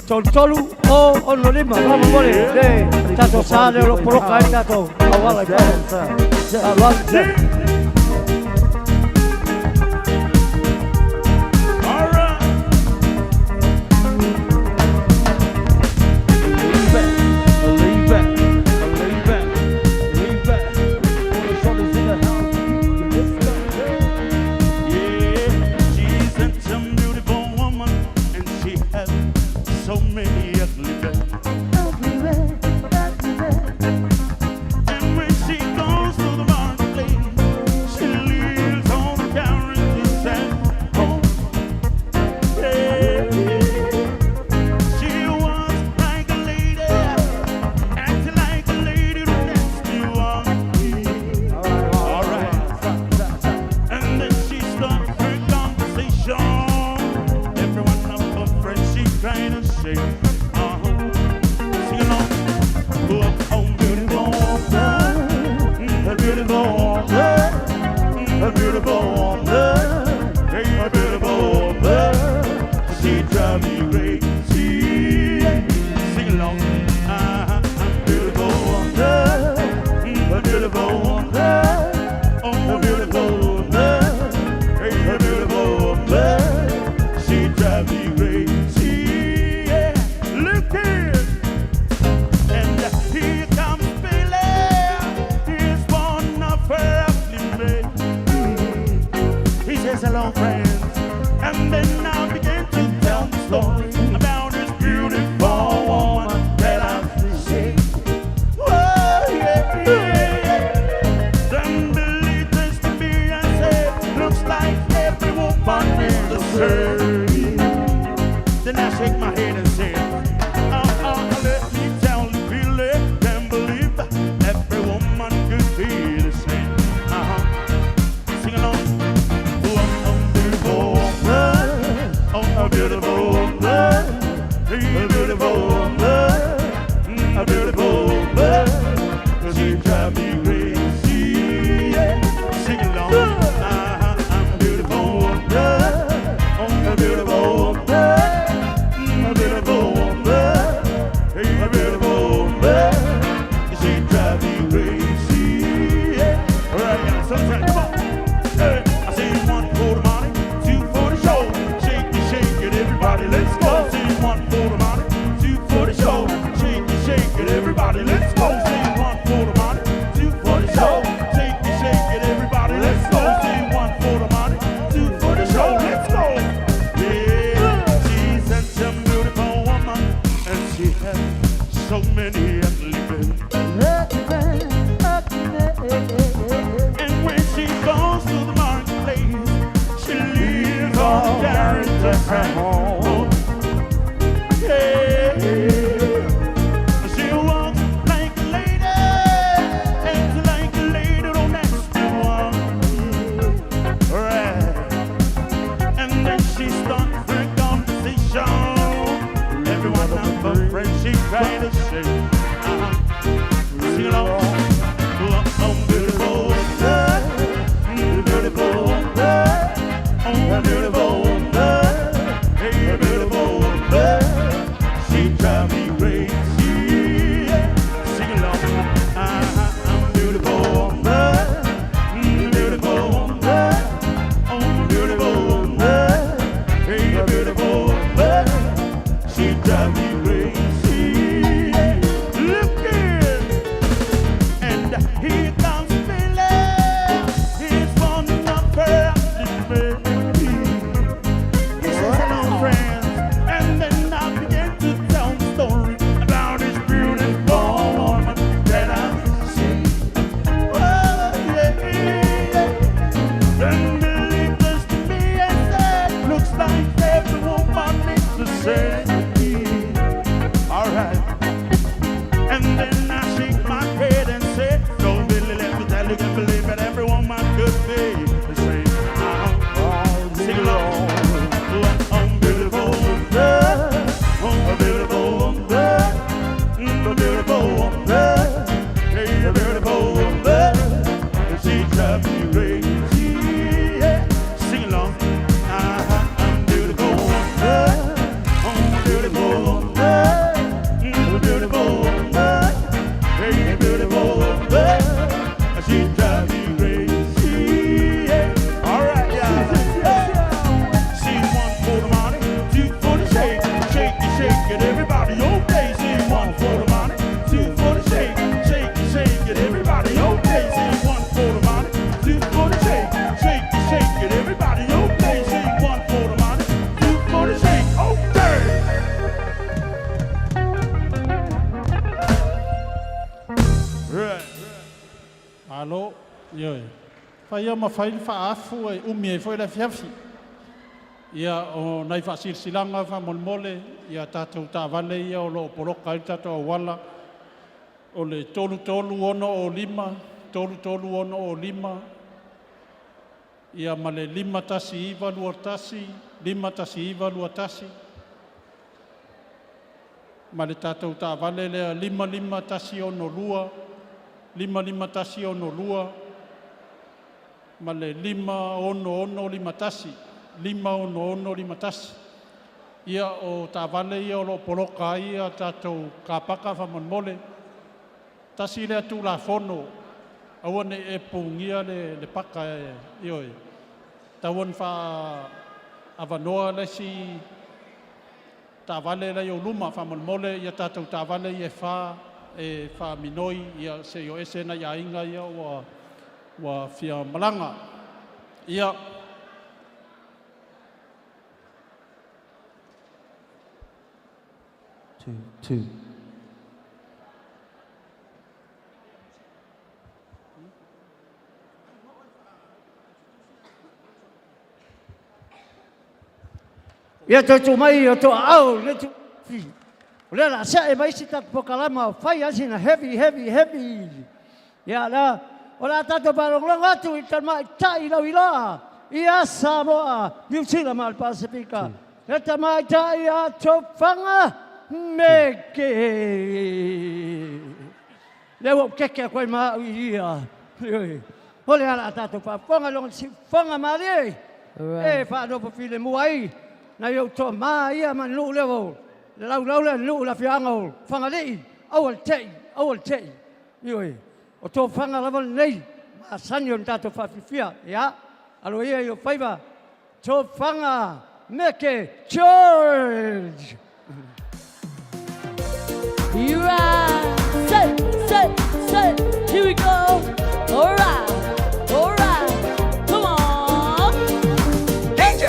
Tolu o ono lima. Vamos mole, le tatou sāre lopo loka e tatou awala. Beautiful, says hello, friends. And then I began to tell the story about this beautiful woman that I've seen. Oh, yeah, yeah, yeah. Then believe this to me, I said, looks like every woman is the same. Then I shake my head and say, let me tell you, really can't believe every woman could be the same. Sing along. A beautiful woman, a beautiful woman, a beautiful woman. She drives me crazy. Yeah. Sing along. I'm a beautiful woman, a beautiful woman, a beautiful woman, a beautiful woman. She drives me crazy. Yeah. All right, yeah, sunshine, come on. Hey, I say 1 for the money, 2 for the show. Everybody, let's go. Sing 1 for the money, 2 for the show. Shake it, everybody, let's go. Sing 1 for the money, 2 for the show. Shake it, everybody, let's go. Sing 1 for the money, 2 for the show. Let's go. Yeah, she's such a beautiful woman, and she has so many ugly men. And when she goes to the marketplace, she leaves all characters at home. Yeah, she walks like a lady, acts like a lady, don't ask no one. Right. And then she starts her conversation. Every one of her friends she tries to say, sing along. Oh, beautiful woman, beautiful woman, oh, beautiful woman, hey, beautiful woman. She drives me crazy. Sing along. I'm beautiful woman, beautiful woman, oh, beautiful woman, hey, beautiful woman. She drives me crazy. Look here, and here comes Billy. He's one of her baby. He says hello, friends, and then I begin to tell the story about this beautiful woman that I've seen. Oh, yeah, yeah. Then believe this to me and said, looks like every woman is the same. Alright. And then I shake my head and say, no, Billy, let me tell you, can believe that every woman could be the same. Sing along. Oh, beautiful woman, oh, beautiful woman, a beautiful woman, hey, a beautiful woman. She drives me crazy. Yeah. Sing along. I'm beautiful woman, oh, beautiful woman, a beautiful woman, hey, a beautiful woman. She drives me crazy. Yeah. All right, yeah. Sing 1 for the money, 2 for the shake. Shake it, everybody, okay. Sing 1 for the money, 2 for the shake. Shake it, everybody, okay. Sing 1 for the money, 2 for the shake. Shake it, everybody, okay. Sing 1 for the money, 2 for the shake. Okay. Right. Alo, yoi. Whaia mawhai whaafu e umi e whai la whiawhi. Ia o nei whasilsilanga whamolmole, ia tātou tāwale ia o lo poroka i tātou awala. O le tolu ono o 5, tolu ono o 5. Ia ma le 5 tasi iwa lua tasi, 5 tasi iwa lua tasi. Ma le tātou tāwale lea 5 tasi ono lua, 5 tasi ono lua. Ma le 5 ono 5 tasi. 5 ono 5 tasi. Ia o tāwale ia o lo poroka ia tātou kāpaka whamonmole. Tasi lea tū la whono. Awane e pungia le paka e ioi. Tawan wha awanoa le si tāwale le o luma whamonmole ia tātou tāwale i e wha minoi ia se o ese na ia inga ia wa whia malanga. Ia 2. Ia tō mai o tō au, le tō fi. Le la sa e mai si tak pokalama, whai asina heavy. Ia la, o la tato paronglang atu i tama i tai lau i la. Ia Samoa, New Zealand ma Pasifika. E tama i tai a tō whanga meke. Le wau keke a koe maa ui ia. Ole ala tato pa, whanga longa si whanga maari. E whaanopa file muai. Na yo to ma ia man lu level lau le lu la fianga fanga lei awal tei yoi o to fanga level nei ma sanyo tato fa fia ya alo ia yo faiva to fanga meke George You are say here we go all right come on DJ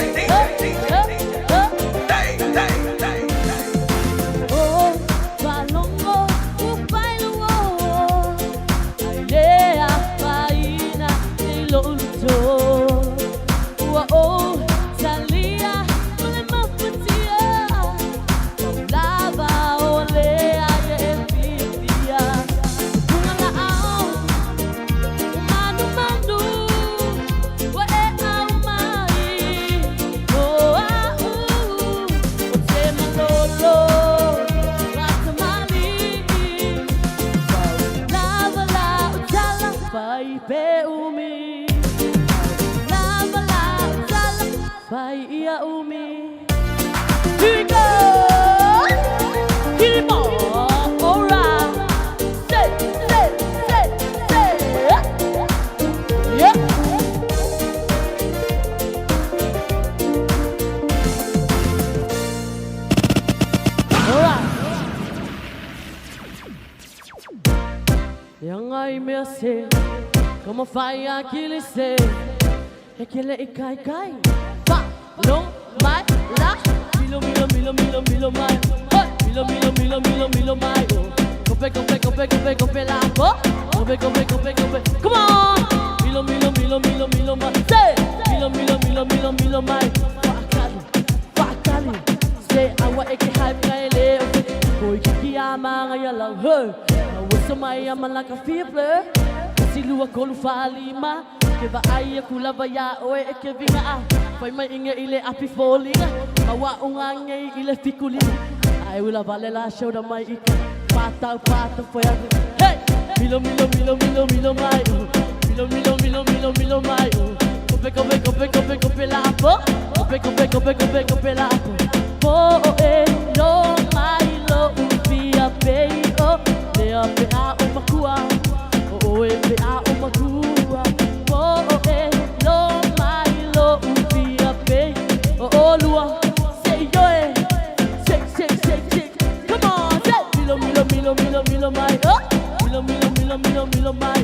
Como fai aquele ser aquele cai pa não mai lá milo mai milo mai compre lá compre come on milo mai say milo mai facali say awa e que hype kai le koi ki ama ngai lang he wasa mai ama la ka fible si lua kolu falima ke va ai ku lava ya oe e ke vinga a fai mai inga ile api folinga mawa unga ngai ile fikuli ai ula vale la show da mai ika pata foi a hey milo mai milo mai compre la po compre la po e no mai lo via pei o le a o makua o e pe a o makua po e lo mai lo via pe o lua say yo e say come on say milo mai oh milo mai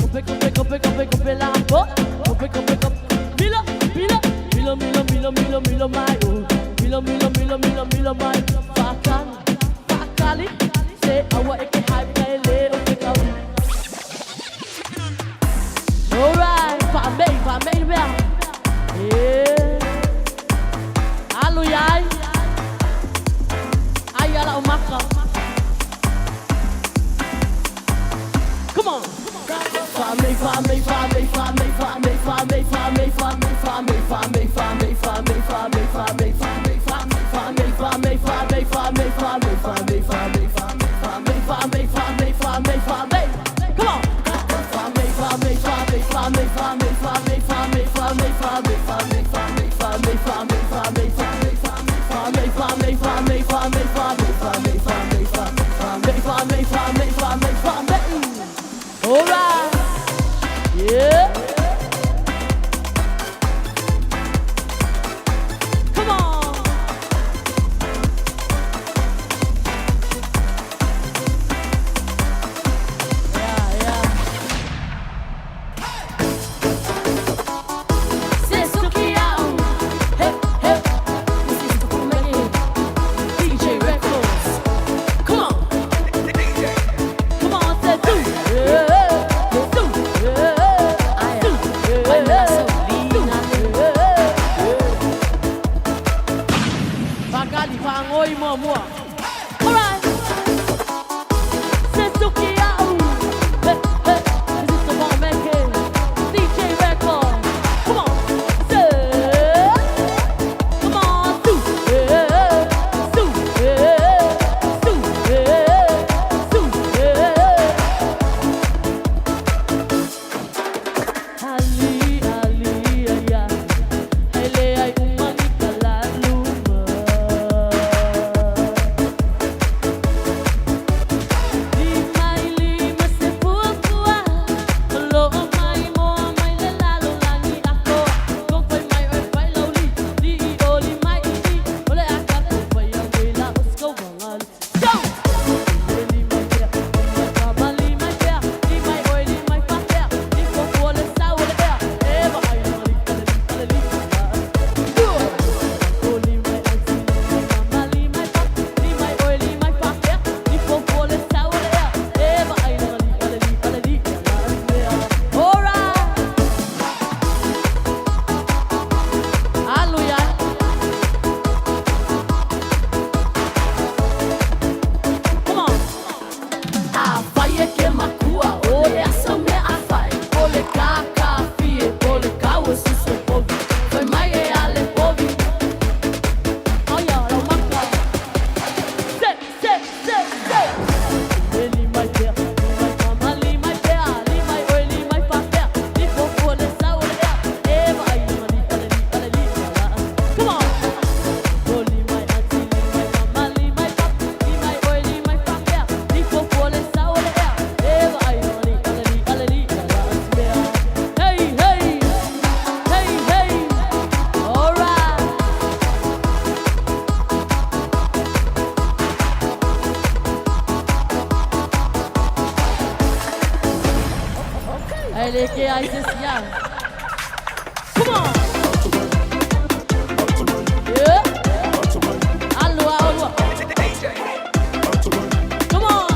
compre la po compre milo mai oh milo mai facali say awa e que hype kai le o que kau alright, fa mei bea. Alu yai. Ai ala o maka. Come on. Fa mei. Come on. ali ali ya ele ai umani kalaluma lima se putua lo mai mo mai le lalo lani ako ko fai mai oi fai lo li oli mai li ole aka ko fai ya we la usko vangal go li mai ya kama li mai ya li mai oi li mai fa ya li ko ole sa ole ya e ba ai li kale li go oli mai anti kama li mai fa li mai oi li mai fa ya li ko ole sa ole ya e ba ai li alright Hallelujah. Come on. Afaye ke makua, ole asome afai. Ole kaka fie, ole kawo suso povi. Foi mai e ale povi. Oh ya, lo maka. Say. Eli mai te, mai mama li mai te, li mai oi li mai fa te. Li ko ole sa ole ya. E ba ai li ale li. Come on. Oli mai anti li mai mama li mai pa li mai oi li mai fa te. Li ko ole sa ole ya. E ba ai li ale li. Hey. All right. Ele que ai ya. Come on. Yeah. Alua. Come on.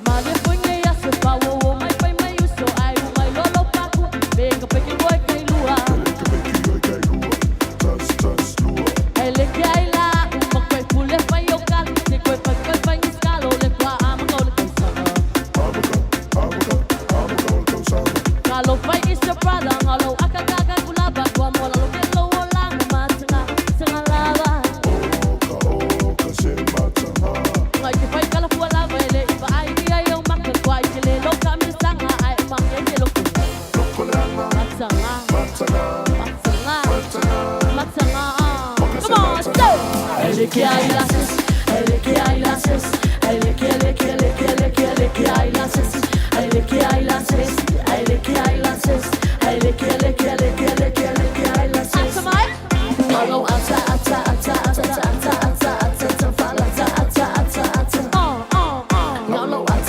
Male punye ya se pawo mai pai mai uso ai mai lolo paku. Venga peki boy kai lua. Ele que ai la uma coi pule pai o cal. Se coi pai escalo le qua ama cole pensava. Kalau pai is your brother, kalau akakaga kulaba kwa mola lo ke lo wala matanga sengalaba. Ngai ke pai kala kuala vele iba ai dia yo makka kwai ke le lo kami sanga ai mang ye lo matanga. Come on, so. Ele que ai laces, ele que ai laces, ele que ai laces, ele que ai laces, ele que ai laces, ele que ai laces. Kalau ata fala ata. Kalau ata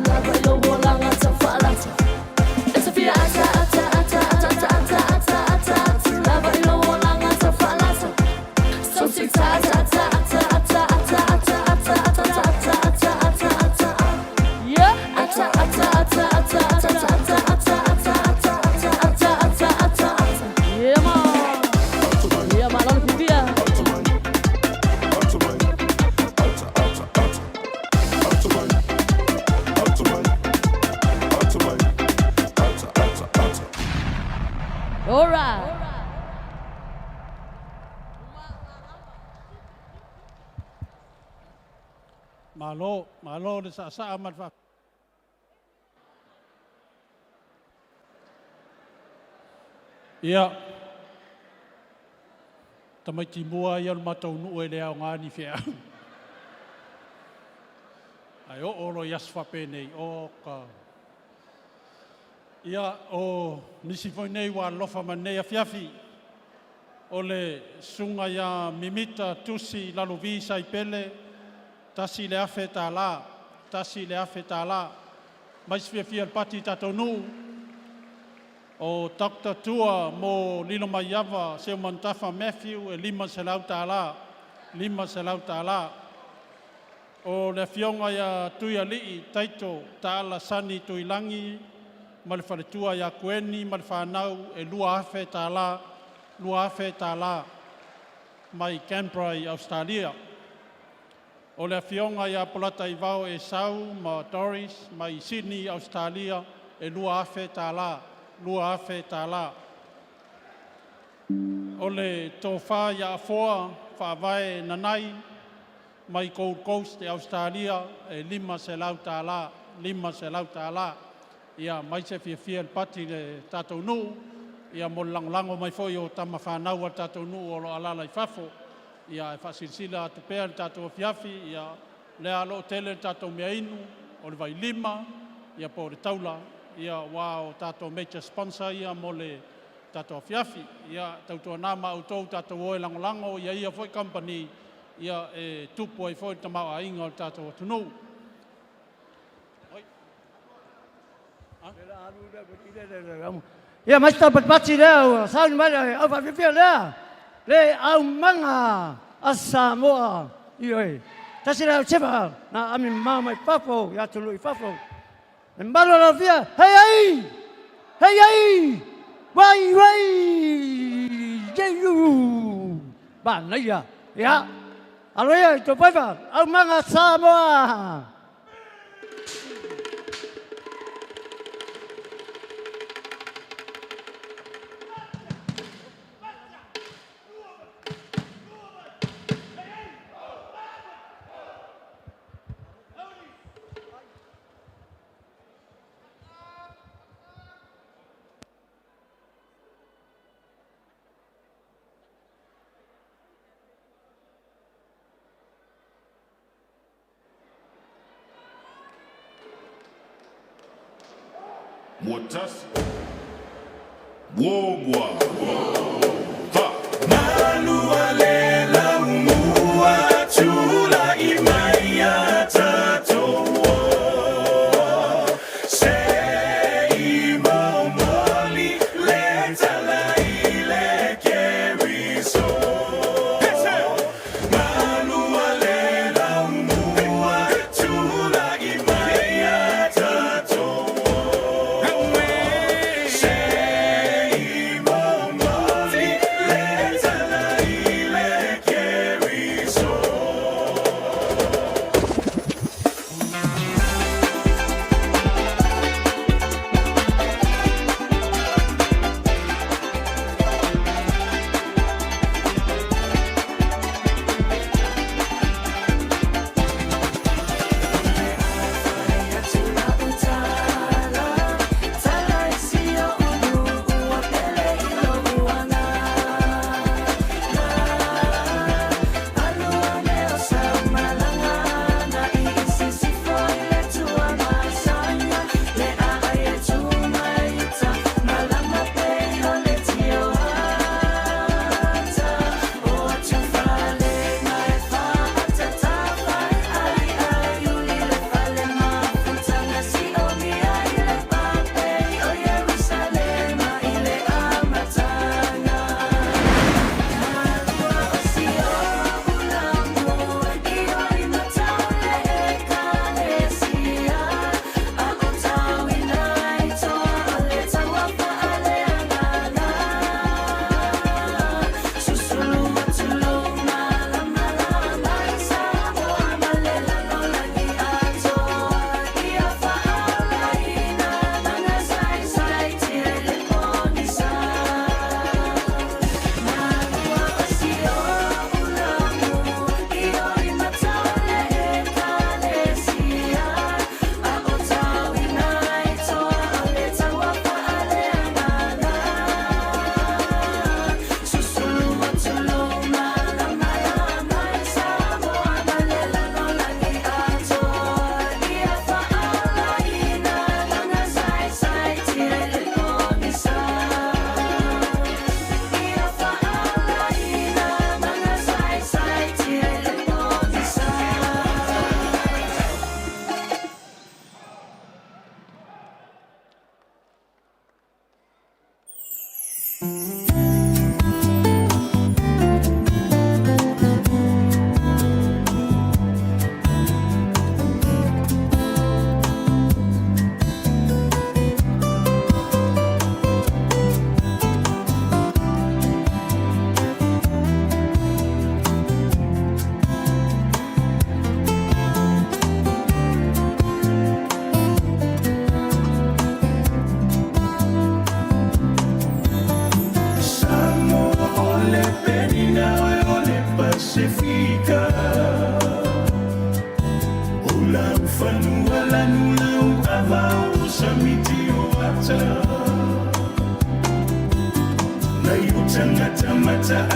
la bailo bolang ata fala. It's a fear ata la bailo bolang ata fala. So six ata. Yeah. Yeah, man. Yeah, man. All the people. All right. Malo le sa amat fa. Ia. Tamai timua ia matau nu e lea o ngani fea. Ai o oro yasfa penei o ka. Ia o nisi foi nei wa lofa manei afiafi. O le sunga ia mimita tusi lalo visa i pele. Tasi le afe tā la. Mais fia al pati tatou nu. O Dr. Tua mo Lilo Maiava, Seu Mantafa Matthew, e lima se lau tā la. O le fionga ia tui alii, taito, tā ala sani tui langi, ma le whaletua ia kueni, ma le whanau, e lua afe tā la, mai Canberra i Australia. O le fionga ia polata i vau e sau, ma Doris, mai Sydney, Australia, e lua afe tā la. O le tōwha ia afoa, whaavae nanai mai Gold Coast e Australia e 5 se lau tāla ia mai se fia pati le tātou nuu ia mo langolango mai foi o tama whanau a tātou nuu o lo alala i whafo ia e whasinsila atu pēr tātou fiafi ia le alo tele tātou mea inu o le vai 5 ia po le taula ia wā o tātou major sponsor ia mo le tātou fiafi ia tautua nāma autou tātou oe langolango ia foi company ia e tupu ai foi tamau a inga o tātou atunu. Ia mas tapat pati leo, saun mai au fa fia lea. Le au manga a Samoa. Ioi. Tasi leo chefa na ami mama i papo, ia tulu i papo. Mbalo la fia, hey ai! Hey ai! Wai! Jeyu! Ba na ia. Ya. Aloia to paiva, au manga Samoa. Muatas. Wogwa. Ha. Manualela mua chula imaya tatowo. Se imo moli leta la ile keriso. Manualela mua chula imaya tatowo. Se imo moli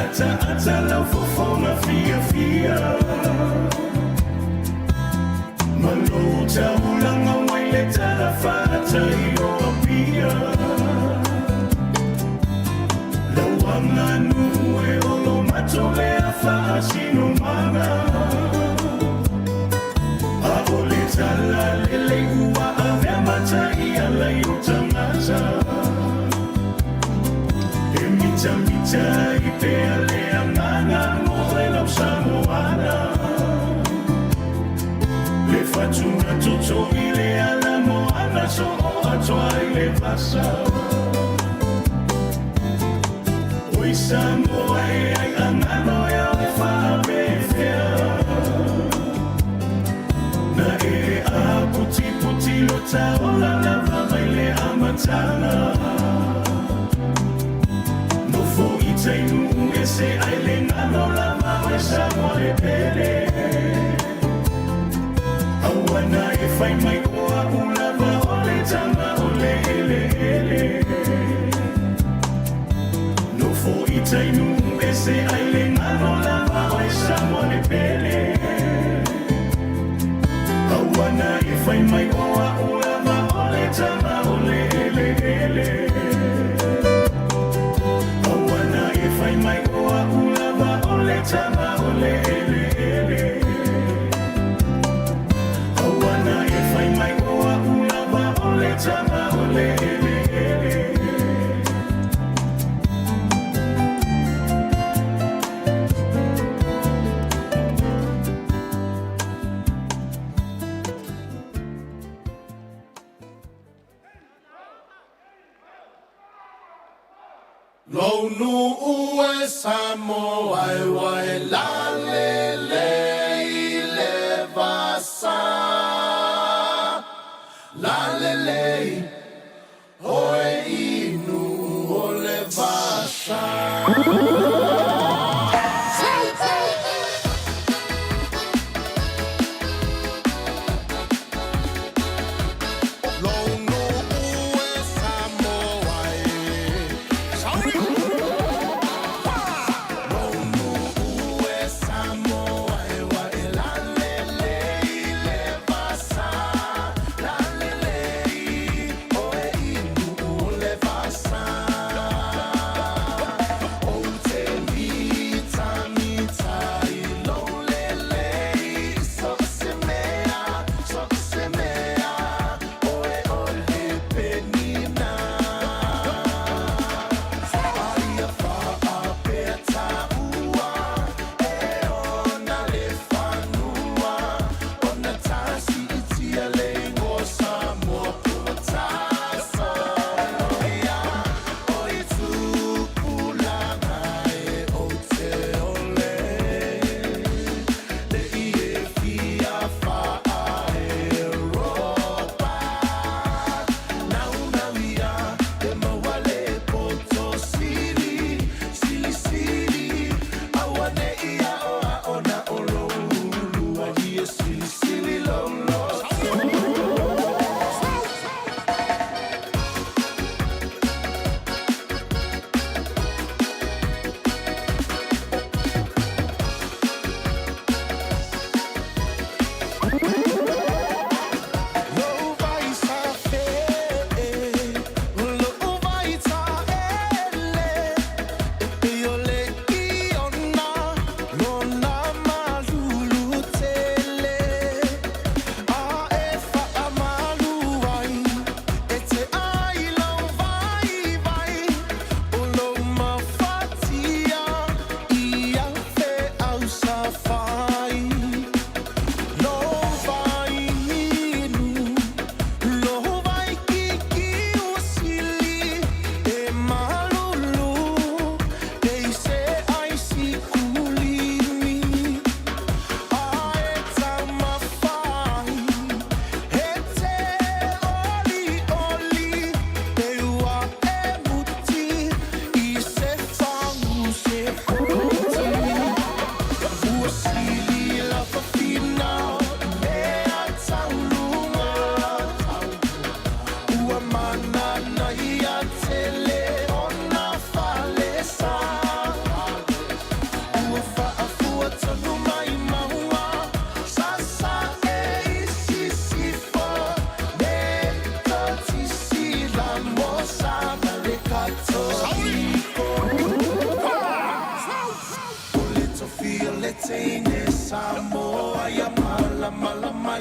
ata lau fofonga fia Malou taulanga waile tala fata io apia Lawanga nue olo matole a faasino mana Abole tala lele ua avea mata ia lai utangata Mita i pe ale angana ngoe lau samoana Le fatuna toto i le ala moana so o atoa i le pasa Oi Samoa e ai angano e au e faa me fea Na e a puti puti lo taola lava mai le amatana Tainu e se ai le ngano la mawe sa moe pele Awana e fai mai oa ulava o le tanga o le ele No fo I tainu e se ai le ngano la mawe sa moe pele Awana e fai mai oa ulava o le tanga o le ele Fai mai oa ulava o le tama o le ele Awana e fai mai oa ulava o le tama o le ele Lo nu ue Samoa e wai la le vasa La le oe inu o le vasa Samoa e wa e la le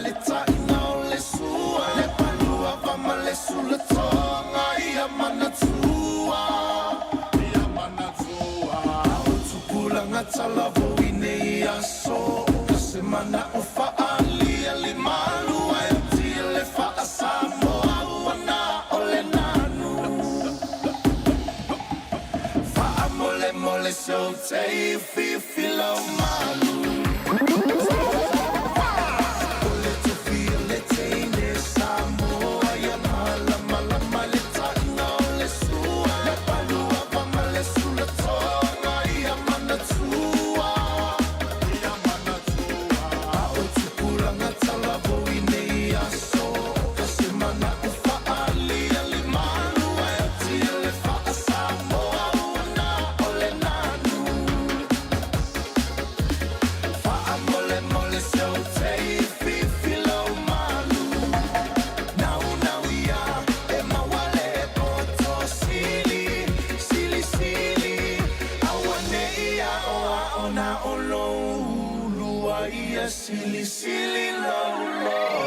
le tainga o le sua le palua vama le sula tonga ia mana tua o tupula ngata lavo ine ia so se mana o faali ali malu ai ti le fa samo wana o le nanu fa mole mole so te fi filo malu Silly, silly, low, low,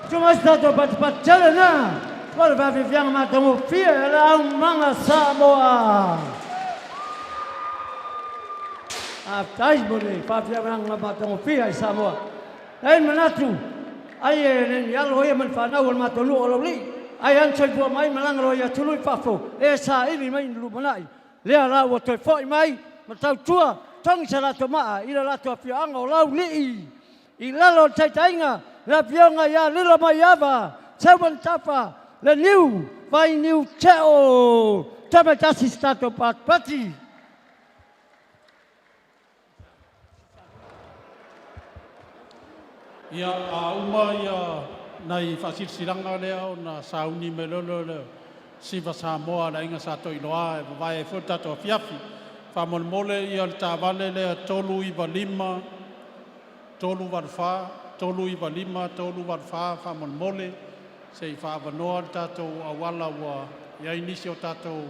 Cuma stato pat na. Qual va viviamo ma tamo fia la manga Samoa. Aftai bole pa viviamo ma tamo fia Samoa. Ai manatu. Ai ne yalo ye man fa na wal ma tolu lo li. Ai an choi bo mai malang ro ya tulu pa fo. E sa ini mai lu manai. Le ala wo toi foi mai ma tau tua tong sala to ma ila la to fia ngo lau li. I lalo tai tainga la pionga ya lilo mayava seven tapa le new vai new cheo tama tasi stato pati ia a uma ia nai fasilsilanga lea na sauni melolo le siva Samoa la inga sa toiloa e vai fo tato fiafi fa molmole ia le tavale le tolu i lima tolu warfa tolu iwa lima, tolu warfa, whamon se i whaavanoa tātou awala wa iai nisi o tātou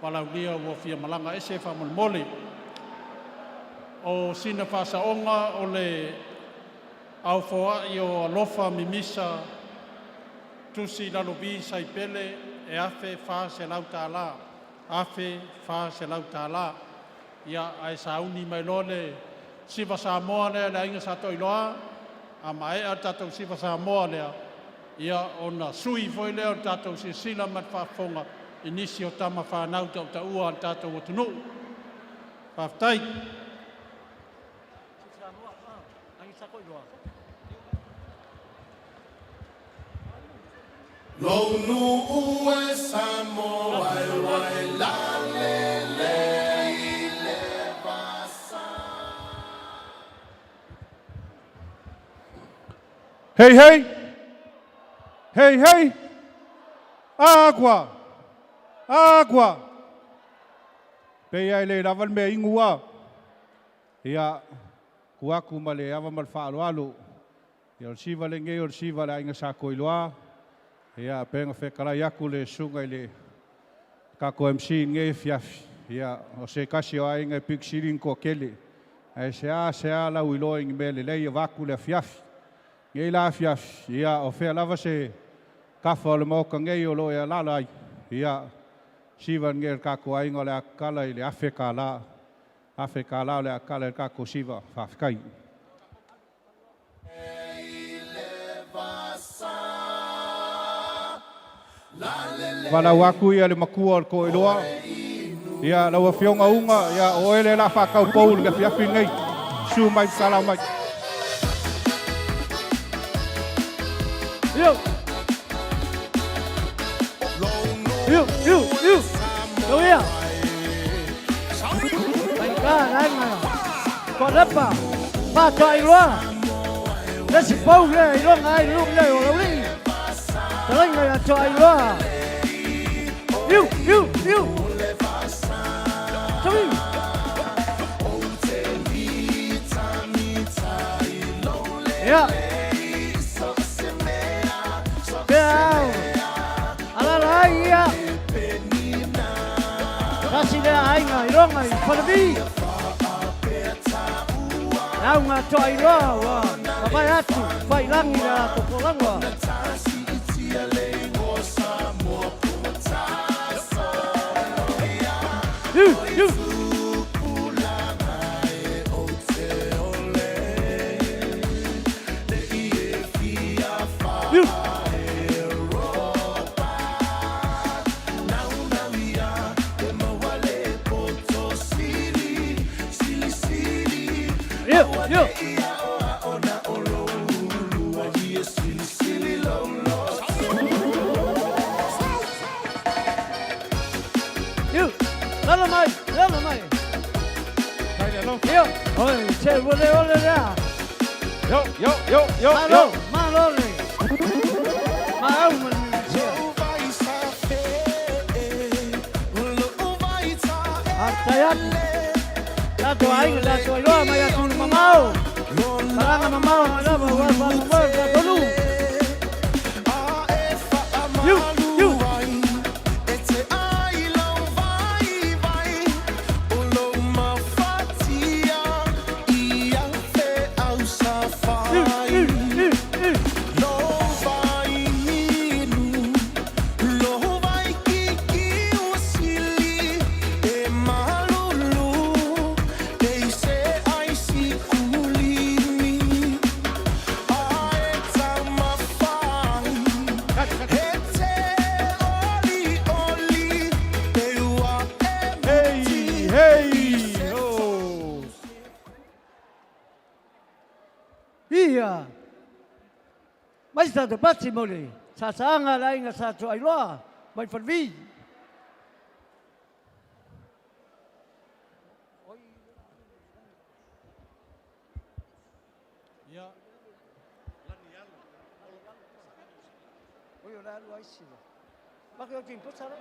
walaulia wa fia malanga ese whamon mole. O sina whasaonga o le au foa i o alofa mimisa tusi lalobi saipele e afe wha se lau tāla. Afe wha se lau tāla. Ia ai sauni mai lole siva Samoa le inga sa toiloa a mai a tātou siwa Samoa lea, ia o na sui foi lea o tātou si sila mat whaafonga, inisi o tama whanau tau ta ua o tātou o tunu. Whaftai. Lonu ue Samoa wai la le le vasa. Hey, hey! Hey, hey! Água! Água! Pei ai le lawan me ingua. Ia, kuaku ma le awa mal whaaloalo. Ia o siva le ngei o siva le ainga sa koiloa. Ia, penga whekarai aku le sungai le kako MC ngei fiafi. Ia, o se kasi o ainga pik sirin ko kele. Ai se a lau iloa ingi me le lei waku le fiafi. Ngei la fiafi. Ia, o whea lava se kafa o le mauka ngei o lo e lalai. Ia, siva ngei kako ainga le akala i le Afrika la. Afrika la le akala le kako siva whafkai. Wala waku ia le makua o ko iloa. Ia laua fionga unga. Ia o ele la whakau pou le fiafi ngei. Su mai sala mai. Yo! Yo! Đâu ia? Anh ca anh mà. Còn lấp à? Ba trời luôn. Nó chỉ bông này nó ngay lúc này rồi đâu đi. Đó là người là trời luôn. Yêu. Sao đi? Yeah. Kêu. Ala ia. Kasi na ai ngai rong ngai panabi. Nau nga toi lo wa. Papai atu, pai langi na to langwa. You. You. Yo. Lala mai. Yo. Oi, che ole ra. Yo. Malo le. Mau man che. Atayat. La tua lo mai atu mamau. Paranga mamau, ala wa la tolu. You. Ia. Mai sta de pati mole. Sa sanga la inga sa tu ai loa. Mai fanvi. Ia. Oi ora lo ai sila. Ma che oggi in cosa la?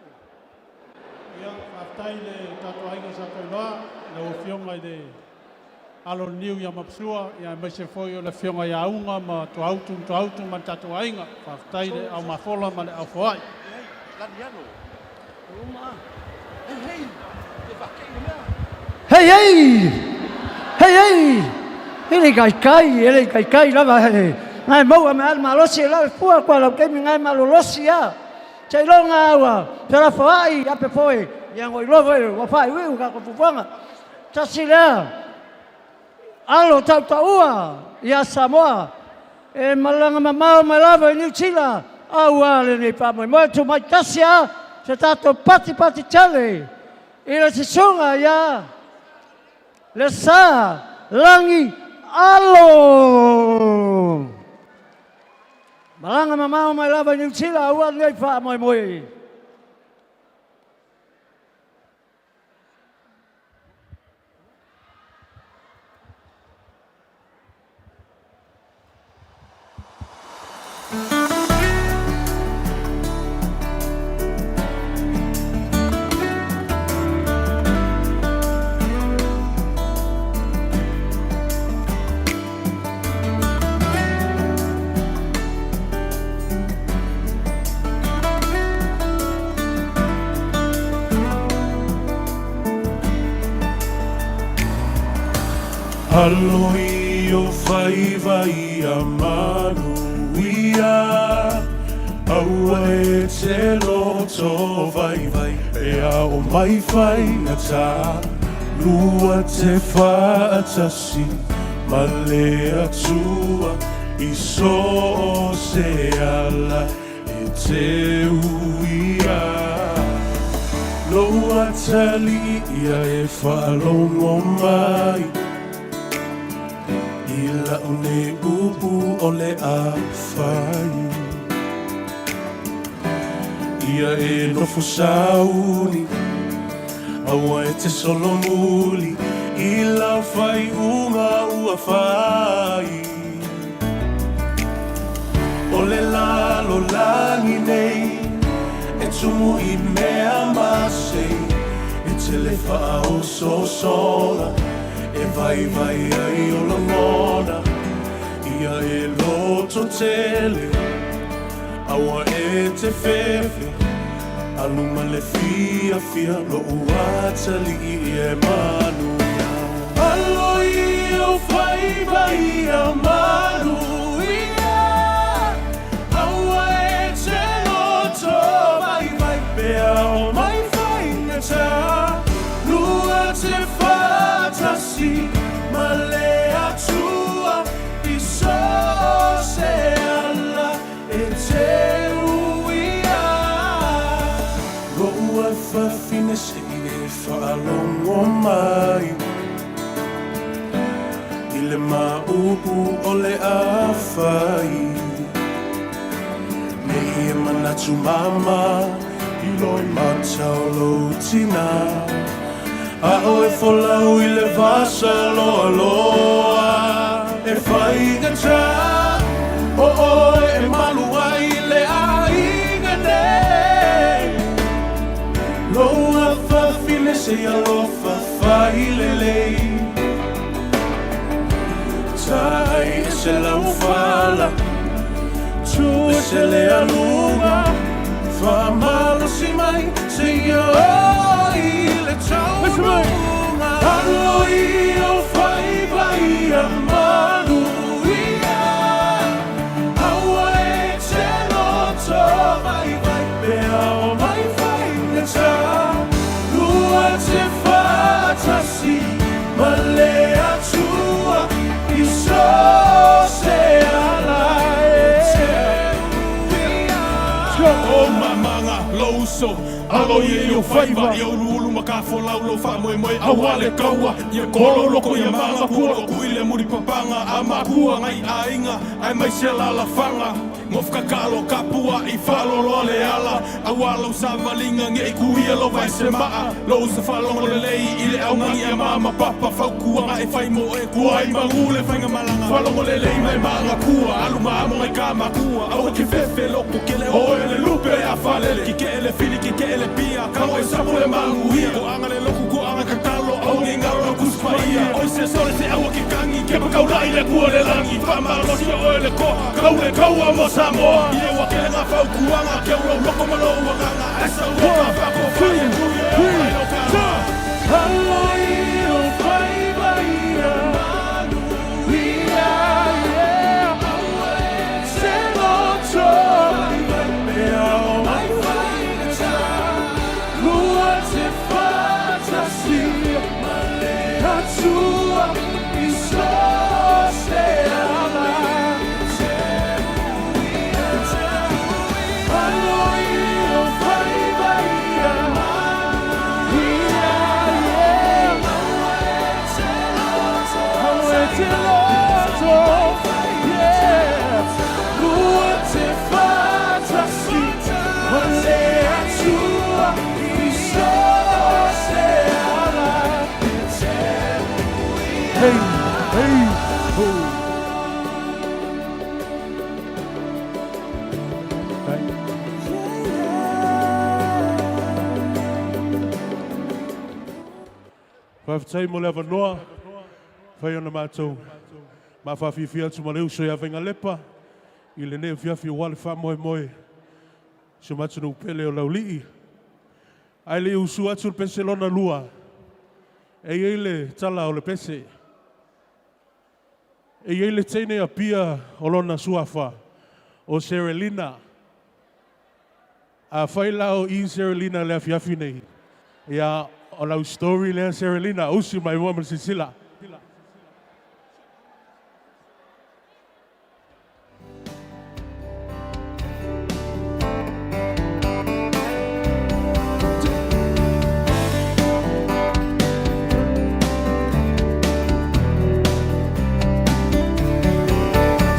Ia, whaftai le tātou ainga sa koiloa, le o fionga i de alo niu ia mapsua, ia mai se foi o le fionga ia unga, ma tuautu ma tātou ainga, whaftai le au mafola ma le au foai. Laniano. Uma. Hey. Te Hey! Ele kai lava he. Ngai mau me alma losi la fua kwa la ke ngai malo losi ya. Chai longa wa. Tara foai ya pe foi. Ya ngoi lovo wa fai wi ka ko fuanga. Tasila. Alo tau ua ya Samoa. e malanga mamau mai lava i New Zealand. Au ale nei pa mai mo tu mai tasia se tato pati chale. Ina se songa ya. Le sa langi alo. Malanga mamau mai lava i New Zealand au ale nei pa mai moi. Aloi o whai vai a manu ia Aua e te loto vai E a o mai whai na tā Lua te whaatasi Ma le atua I so o se ala E te uia Loa tali ia e whalongo mai Ila une upu o le a whai Ia e nofo sauni Aua e te solo muli Ila whai unga ua whai O le lalo langi nei E tumu i mea masei E te le wha o so sola E vai ai o la mona Ia e loto tele Aua e te fefe Aluma le fia lo uatali e manu Aloi o vai a manu Aua e te loto vai Pea o mai whaingata Lua te fatasi Ma le atua I so se ala E te uia Roua whawhine se e whaalongo mai I le maupu o le awhai Me ia manatu mama I loi matau lo tina A o e wholau I le vasa loa loa E whaingata O e malu ai le ainga nei Loa whawhine se alofa whai lelei Tai e se lau whala Tu e se le alunga Whamalo si mai se ia i le taununga Aloi o vai a manu ia Aua e te loto vai Pea o mai whaingata Lua te whatasi Ma le atua I so se ala e te uia O mamanga louso Alo ye yo faiva yo rulu makafo laulo fa moe moe awale kaua ye kolo loko ye manga kua kuile muri papanga ama kua ngai ainga ai mai sela la fanga ngofka kalo kapua I falo lole ala awalo savalinga nge kuia lo vai sema lo se falo le lei ile au ngai ya mama papa fa kua ngai fai mo e kua ai mangule fanga malanga falo le lei mai manga kua alu mamo ngai kama kua au ke fefe loko kele o le lupe a fale ki kele fili ki kele pia Kau e sapo le mangu hia Ko anga le loku ko anga kakalo Au nge ngaro na kuspa ia Oi se sore se awa ki kangi Kepa kau lai le kua le langi Whamaro no sia oe le ko Kau le kaua mo Samoa Ie wa ke nga whau kuanga Ke ura loko malo ua nganga Esa ua ka whako whaia kuia Ai no kama Aloi o whai a manu ia Aua e se loto Mea o mai whaingata Lua te whatasi Ma le atua I so se ala Te Whaftai mo lewa noa. Whai ona mātou. Ma whawhiwhia atu ma leu so ia venga lepa. I le ne whiawhi o wale wha moe moe. So matunu pele o laulii. Ai le usu atu le pese lona lua. E le tala o le pese. E le teine a pia o lona suafa. O Serelina. A whai lao I Serelina le whiawhi nei. Ia o lau story le Serelina. Usi mai mua sisila.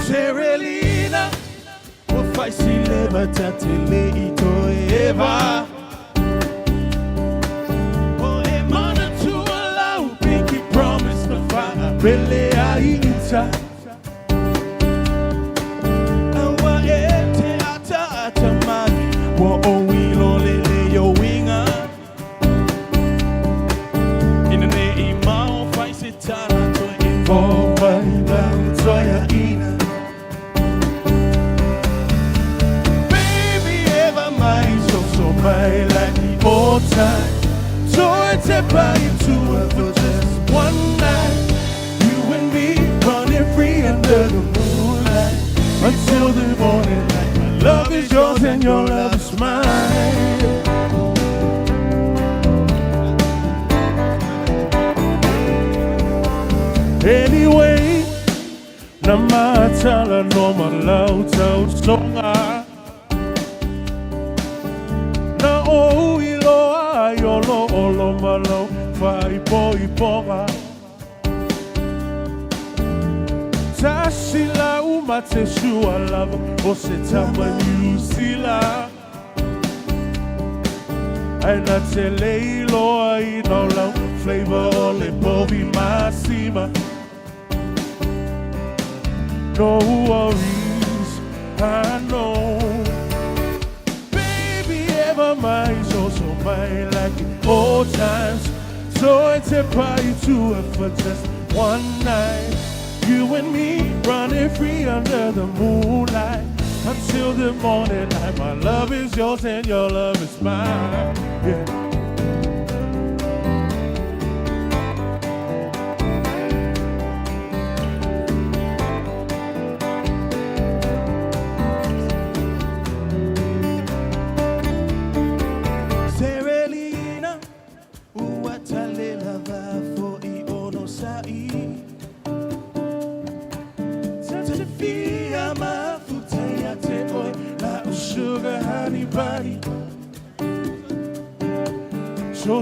Serelina, o fai si leva tatele I toeva. O e mana tua lau, pinky promise na fa rele ainta. Awa e te ata ata mai, wa o wilo lele yo winga. Ina ne I mau fai se tana to e fo vai lau toia ina. Right like the old time. So it's about you two for just one night. You and me running free under the moonlight until the morning light. My love is yours and your love is mine. Anyway, na matala no malauta usonga. O iloa yolo olo malo fai poi poga Tasila umate shua lava o se tama yusila Aina te leiloa ino lau flavor o le povi masima No worries, I know mine, so mine like the old times. So it's about you two for just one night. You and me running free under the moonlight until the morning light. My love is yours and your love is mine. Yeah.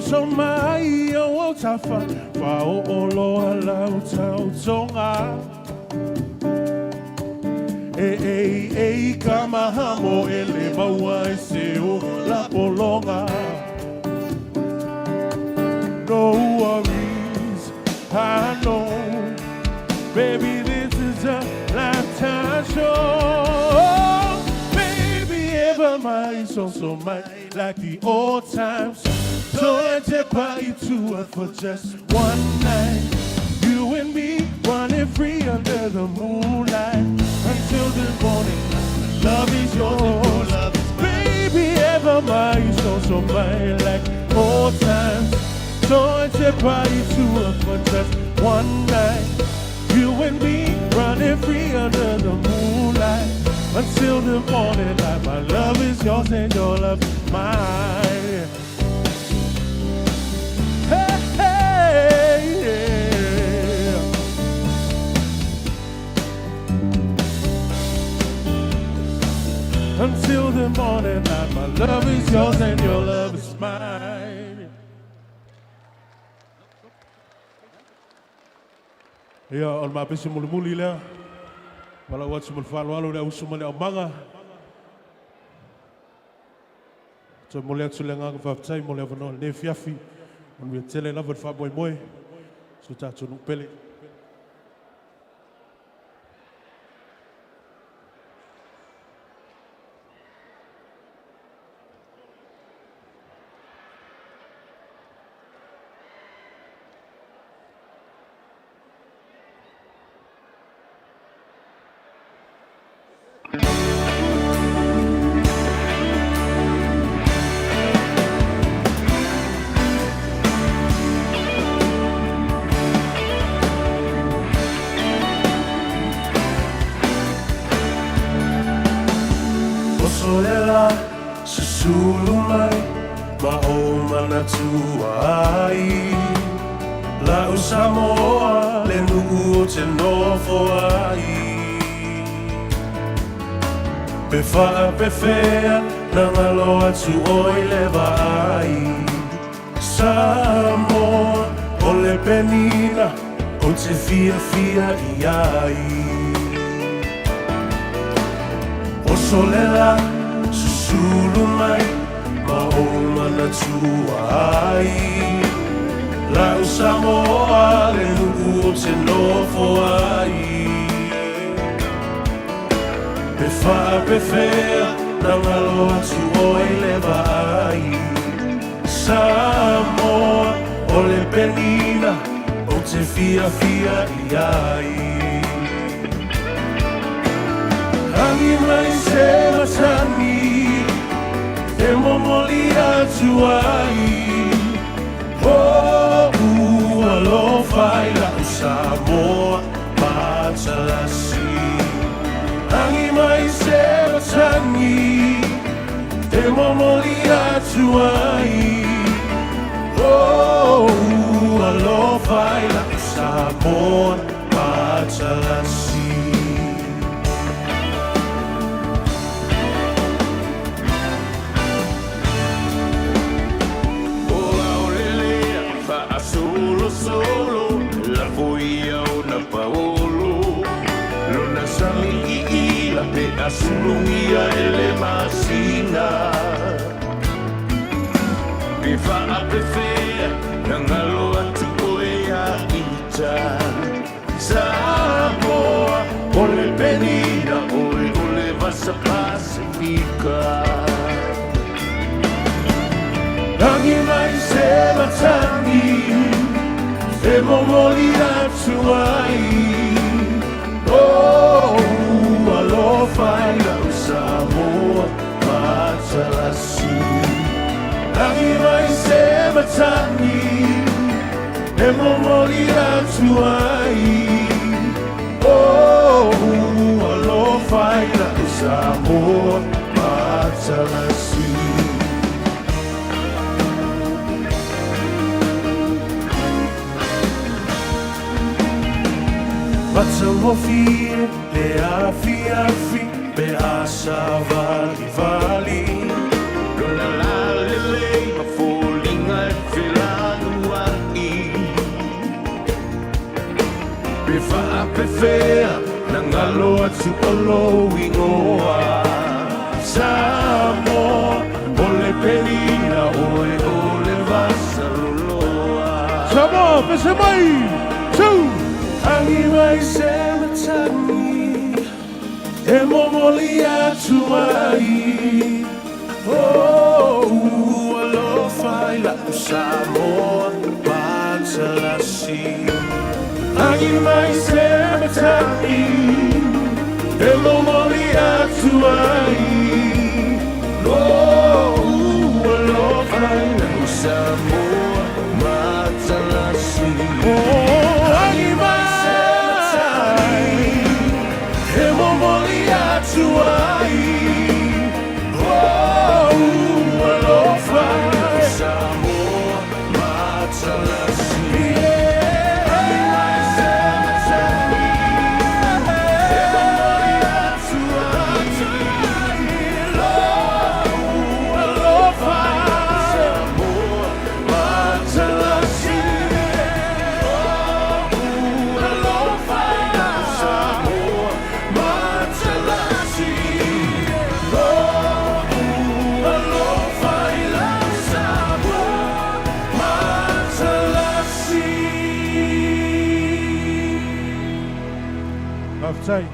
So mai o tafa fa o olo ala o tonga e kama hamo ele maua se o la polonga No worries, I know Baby, this is a lifetime show Baby, ever mine, so mine like the old times So it's about you two for just one night. You and me running free under the moonlight until the morning. Love is yours, love is baby, ever mine, so mine like old times. So it's about you two for just one night. You and me running free under the moonlight until the morning light. My love is yours and your love is mine. Until the morning light, my love is yours and your love is mine. Ia, on ma pese muli lea. Wala watu mulwalo lea usu mane au manga. So mole atu lenga ka whaftai, mole avano ne fiafi. On we tele na wat whaboi moe. So tatu nuk pele. solela susulu mai ma o mana tuai la o Samoa le nu'u o te nofo ai pe fa'a pe fea na ngalo atu oi le vai Samoa o le penina o te fia i ai o solela susulu mai ma o mana tuai la o Samoa le nu'u o te nofo ai pe fa'a pe fea na ngalo atu oi le vai Samoa o le penina o te fia i ai Hangi mai se matani e momoli atu ai o ua lo fai la o Samoa matalasi Hangi mai se matani e momoli atu ai o ua lo fai la o Samoa matalasi Solo la voia ona paolo lona sami I la pe asulungia ele masina pe fa'a pe fea na ngalo atu oea ita Samoa o le penina oi o le vasa Pasifika Rangi mai se matangi e momoli atu ai o alo fai la o Samoa matalasi Rangi mai se matangi e momoli atu ai o alo fai la o Samoa matalasi Matsamofi le afi pe asa vali Lona la lele ma folinga e whelanu ai Pe fa'a pe fea na ngalo atu olo ingoa Samoa o le penina oe o le vasa loloa Samoa, pese mai! Two! Hangi mai se matani e momoli atu ai o alo fai la o Samoa matalasi Hangi mai se matani e momoli atu ai o alo fai la o Samoa matalasi Hangi mai to ai oh alo fai Samoa matalasi Say.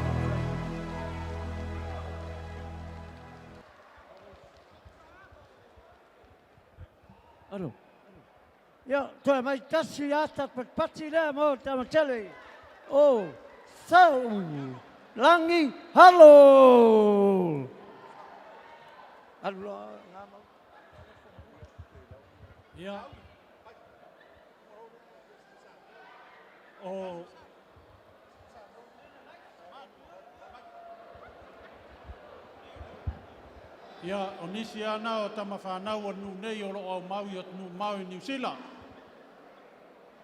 Alo. Ja, toi mai tassi ata per pazzi le mo tamatele. Oh, so langi hallo. Hallo. Ja. Oh. Ia o nisi ana o tama whanau anu nei o loo au maui o tunu maui New Zealand.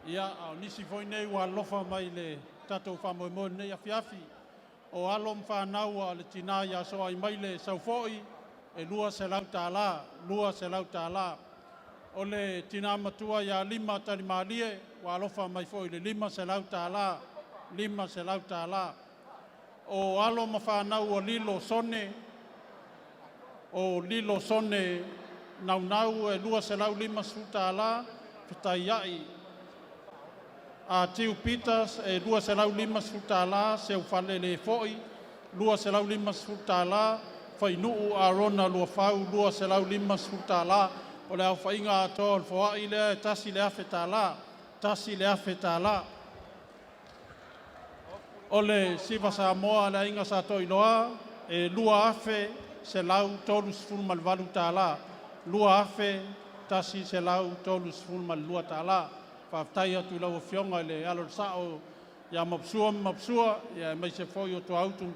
Ia o nisi foi nei ua lofa mai le tatou whamoemoe nei afiafi. O alom whanau a le tina ia so ai mai le saufoi e lua se lau tāla. O le tina matua ia 5 talimalie ua lofa mai foi le 5 se lau tāla. O alom whanau o lilo sone nau e lua se lau 5 sutala fitai ai a Tiu Peters e lua se lau 5 sutala se ufale le foi lua se lau 5 sutala fai nuu a rona lua fau lua se lau 5 sutala o le au fainga ato al foa i le tasi le afetala o le siva Samoa le inga sa to iloa e lua afe se lau tolu sfulu malvalu tāla. Lua afe tasi se lau tolu sfulu malua tāla. Whaftai atu lau fionga le alo sao ia mapsua, ia mai se foi o to autu,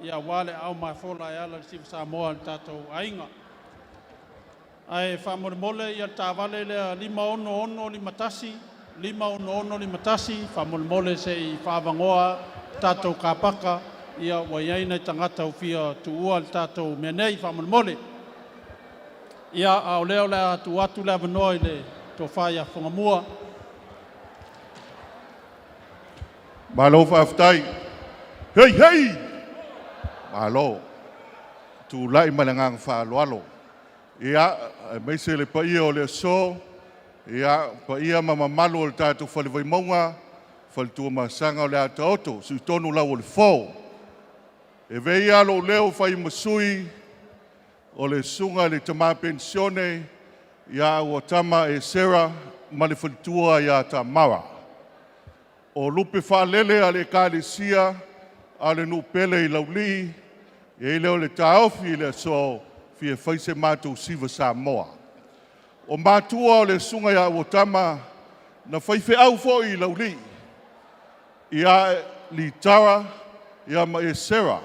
ia wale au mai fola e ala siva Samoa tatou ainga. Ai whamole ia tāwale le 5 tasi, whamole se i whavangoa tatou kāpaka, ia waiaina i tangata ufia tuua le tātou mea nei whamole. Ia au leo le atu le avanoa i le tō whaia whangamua. Malo whaftai. Hei! Malo. Tu lai malangang whaaloalo. Ia, mai se le paia o le so. Ia, paia mamamalo o le tātou whalewai maunga. Whalitua masanga o le ata oto. Sui tonu lau o le fō. E vei alo leo whai masui o le sunga le tama pensione ia ua tama e sera ma le whalitua ia ta mawa. O lupe whaalele a le kālesia a le nupele i lauli e leo le taofi le so fie whaise mātou siva Samoa. O mātua o le sunga ia ua tama na whaife au fo i lauli ia li tara ia ma e sera.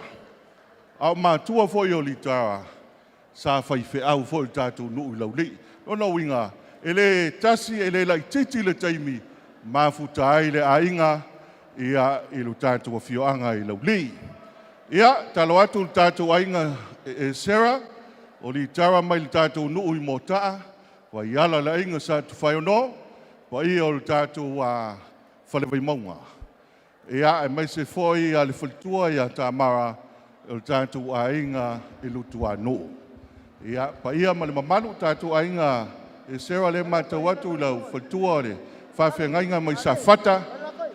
Au mātua fo i o li tara sa whaife au fo i tātou nuu i lauli. Ono winga, ele tasi ele lai titi le taimi mafuta ai le ainga ia ilu tātou a fioanga i lauli. Ia, talo atu le tātou ainga e sera, o li tara mai le tātou nuu i motaa, wa iala le ainga sa tu whaiono, wa ia o le tātou a whalewai maunga. Ia, e mai se foi a le whalitua ia tā mara, o tātou ainga i lutu anō. Ia, pa ia ma le mamalu tātou ainga e sera le mātou atu lau whalitua le whawhengainga mai sa whata,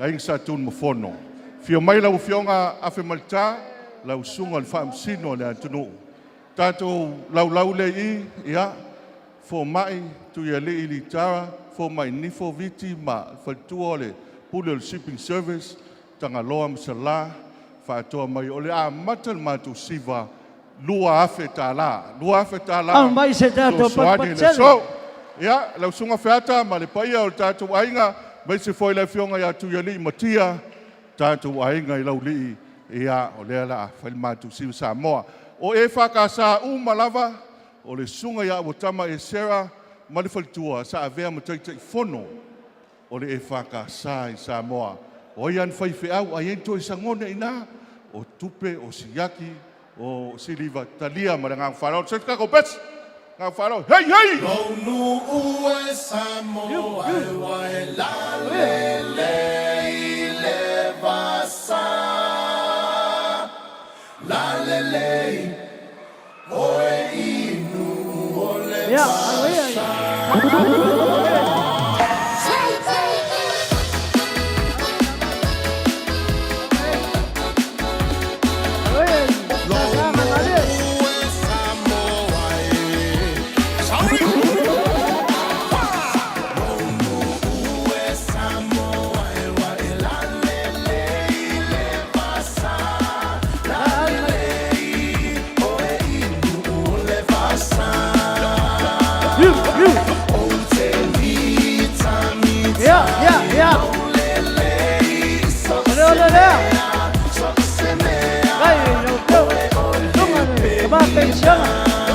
ainga sa tūn mafono. Fio mai lau fionga awhi malta, lau sunga le whaamsino le atunu. Tātou lau le i, ia, fo mai tu ia le i li tara, fo mai nifo viti ma whalitua le pule le shipping service, tanga loa masala, whaatoa mai o le a matal mātou siva, lua afe tāla. Au mai se tātou patpatsele. So, ia, lau sunga whiata, ma le paia o le tātou ainga, mai se foi le fionga ia tu ia li matia, tātou ainga i lau li, ia, o lea la, whaile mātou siva Samoa. O e whakasa malava, o le sunga ia watama e sera, ma le whalitua, sa avea mataitai fono, o le e whakasa i Samoa. O ian whaife au, a iento i sangone ina, o tupe, o siyaki, o siliva talia, ma le ngang whanau. Sete kako pets, ngang whanau, hei! Lonu ue Samoa, e wae la le le vasa. La le oe inu o le vasa. Pensione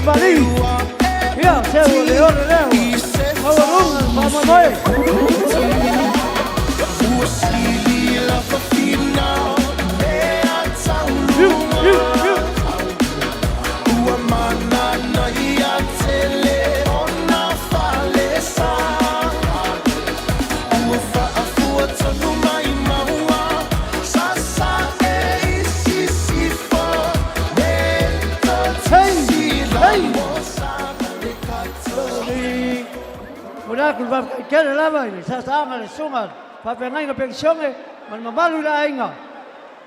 Bali. Ya, sewa leon leo. Mawalunga pamamoy. Kun va kele lava ni sa sanga le sunga pa pe ngai pe songe man mabalu la inga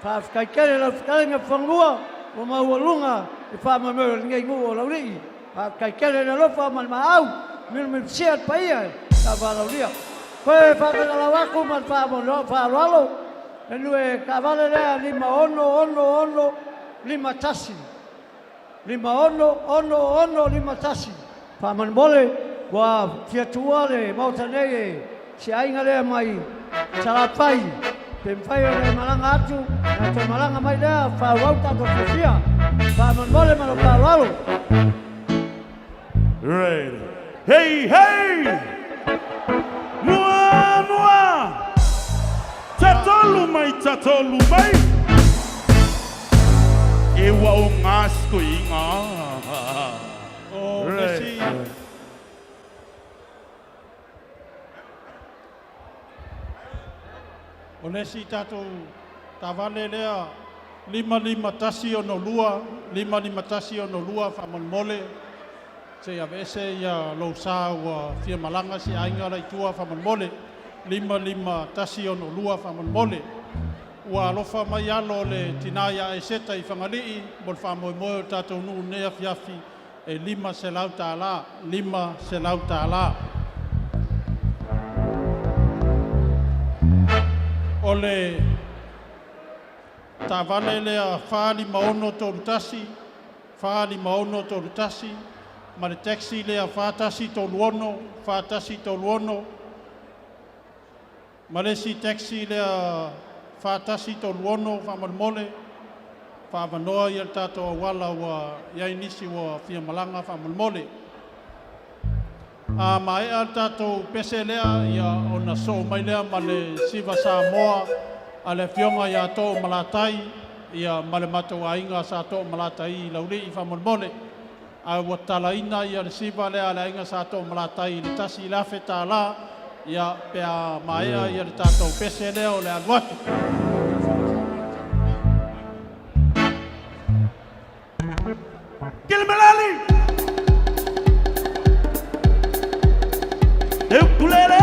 pa kai kele la kalenga fangua o ma walunga e pa ma me ngai ngu la ri pa kai kele na lo pa man ma au mil siat pa ia ta va la ri pe pa la wa ku man pa mo lo pa lo enu e ka vale le lima ono lima tasi lima ono lima tasi pa man mole wa fiatuale mautanei si ainga le mai salapai pempai le malanga atu na to malanga mai da fa wauta to fia fa man mole malo pa lalo right hey mua tatolu mai e wa o ngasco inga Nesi o nesi tatou tavale lea lima tasi o no lua whamanmole se avese ia lo sa ua fia malanga si ainga lai tua whamanmole lima tasi o no lua whamanmole ua alofa mai alo le tinaya e seta i whangalii bol whamoe tatou nuu nea fiafi e lima se lau tāla ole tavale lea whaalima ono tolu tasi ma le taxi lea whātasi tolu ono ma le si taxi lea whātasi tolu ono whamalmole whaavanoa i al tātou awala wa iai nisi wa fia malanga whamalmole a mai al tātou pese lea ia ona so mai lea ma le siva Samoa a le fionga ia tō malatai ia ma le matou ainga sa tō malatai i lauri i whamalmole a ua talaina ia le siva lea le ainga sa tō malatai le tasi i lafe tāla ia pea maea ia le tātou pese lea o le aluatu Kilmalali Ukulele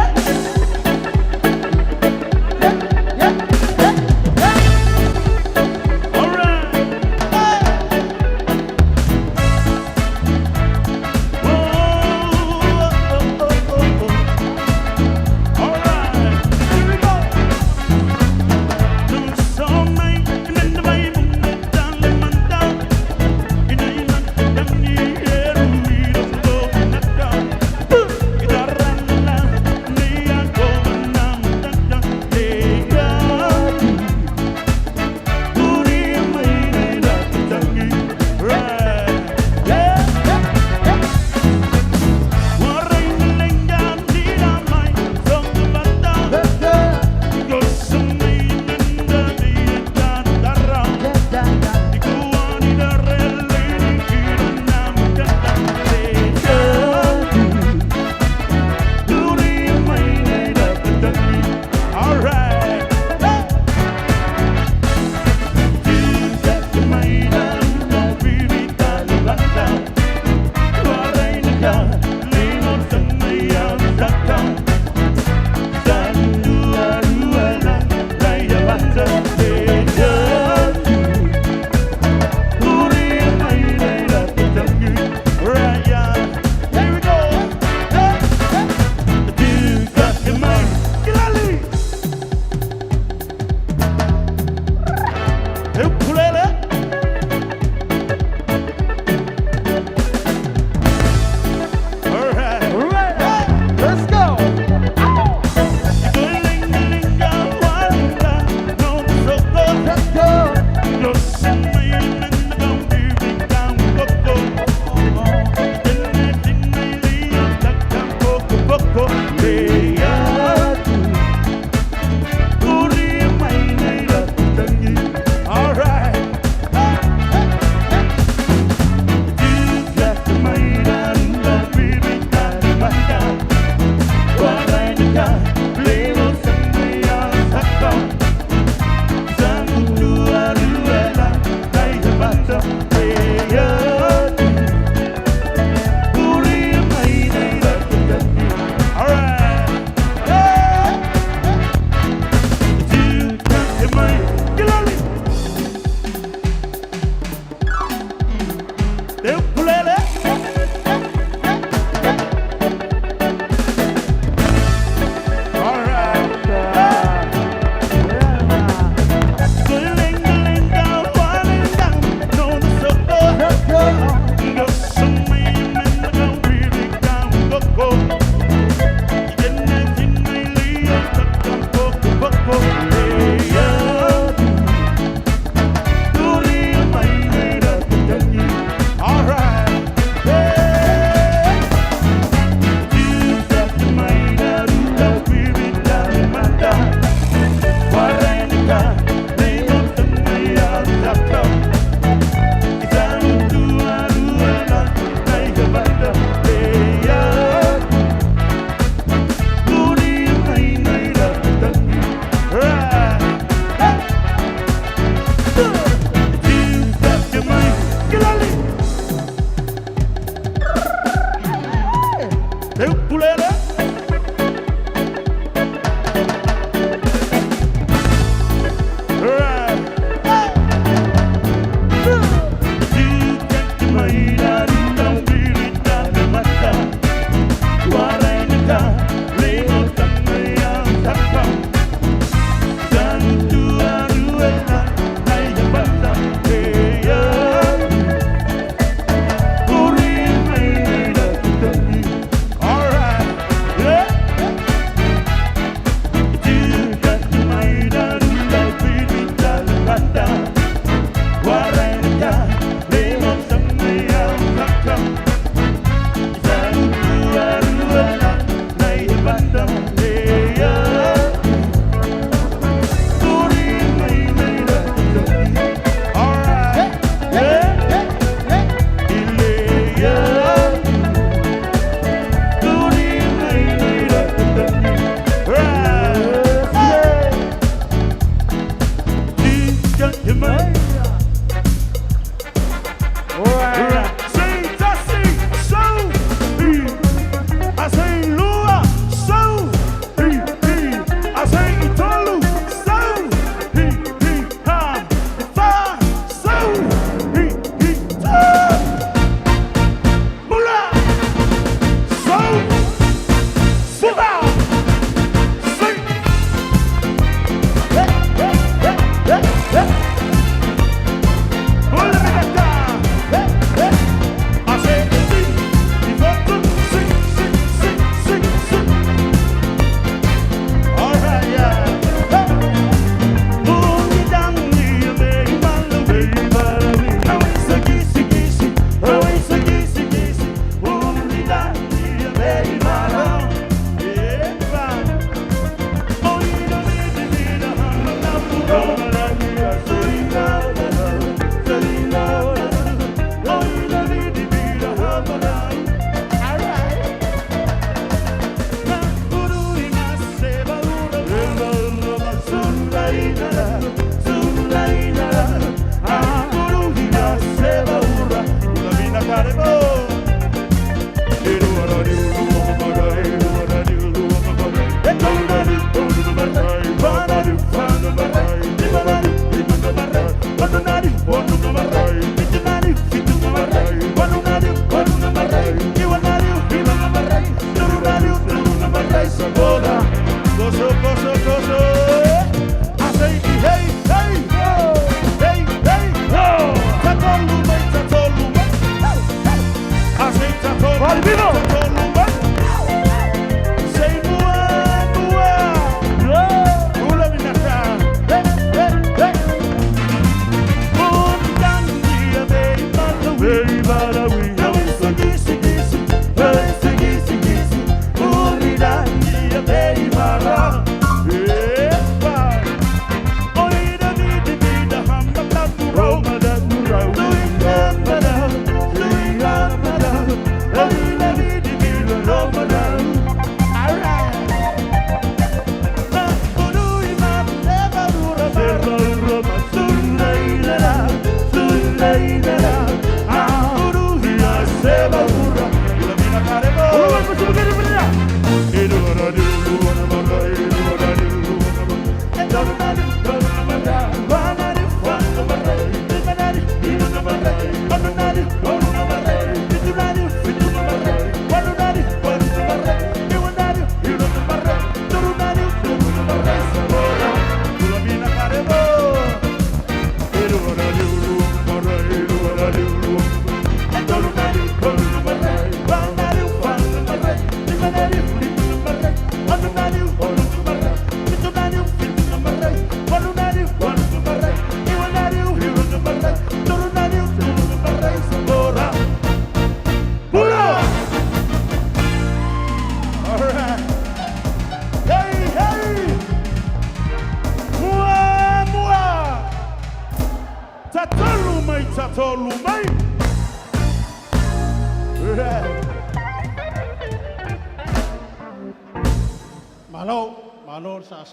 Malo sa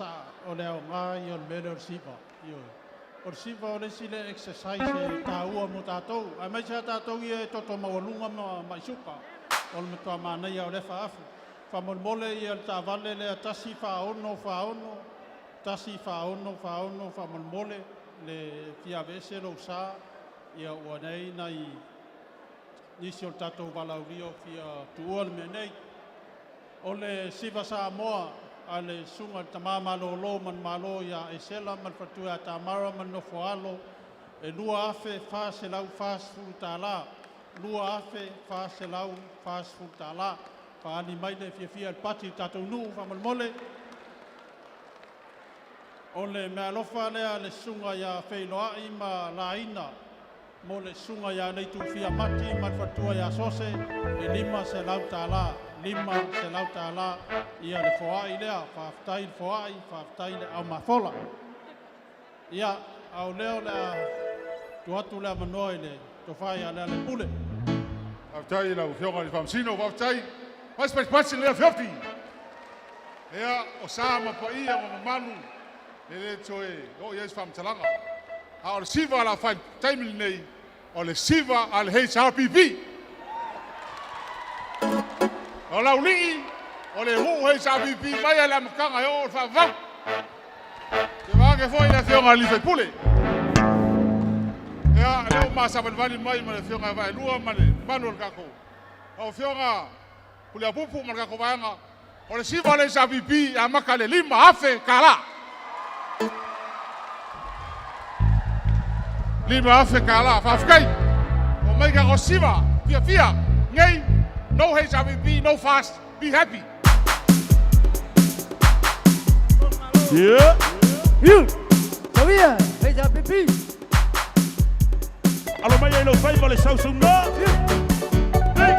o leo ngai o mele o sipa. O sipa o le sile exercise taua mo tātou. Ai mai sa tātou i e toto mawalunga mai suka. O le metoa mānei au le whaafu. Whamolmole i al tāwale le tasi whaono. Tasi whaono, whamolmole le fia vese lo sa. Ia ua nei nai nisi o tātou walaurio fia tuua le menei. O le siva sa moa ale sunga tamama lo man malo ya esela man fatua tamara man no foalo e lua afe fa se lau fast food tala lua afe fa se lau fast food tala fa ani mai le fia al pati tatu nu fa mole ole me alofa le ale sunga ya feiloa ima laina mo le sunga ya nei tu fia mati man fatua ya sose e lima se lau tala lima se lau tāla ia le foai lea, whaftai foai, whaftai le au mafola. Ia, au leo lea, tuatu lea manoa le, to whai a lea le pule. Whaftai lau whionga ni whamsino, whaftai, pasi lea whiopti. Ea, o sāma pa ia o manu, le toe, o ies whamtalanga. A o le siva la whai taimili nei, o le siva a le HRPP. O lau lii, o le hu hei sa pipi mai ala makanga o fa va. Te wake foi na whionga li fai pule. Ea, leo masa manvali mai ma le whionga vai lua ma le manual kako. O whionga pule a pupu ma kako vaianga. O le siva le sa pipi a maka le lima afe kala. Lima afe kala, fa afkai. O mai kako siva, fia, ngei. No HRVP, no fast, be happy. Yeah. You. Sabia, HRVP. Alo mai ai lo fai vale sausu no. Hey.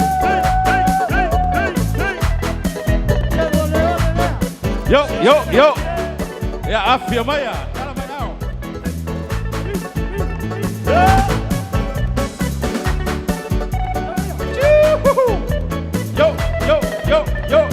Yo. Ya afia maya. Kala mai nao. Yo. Yo.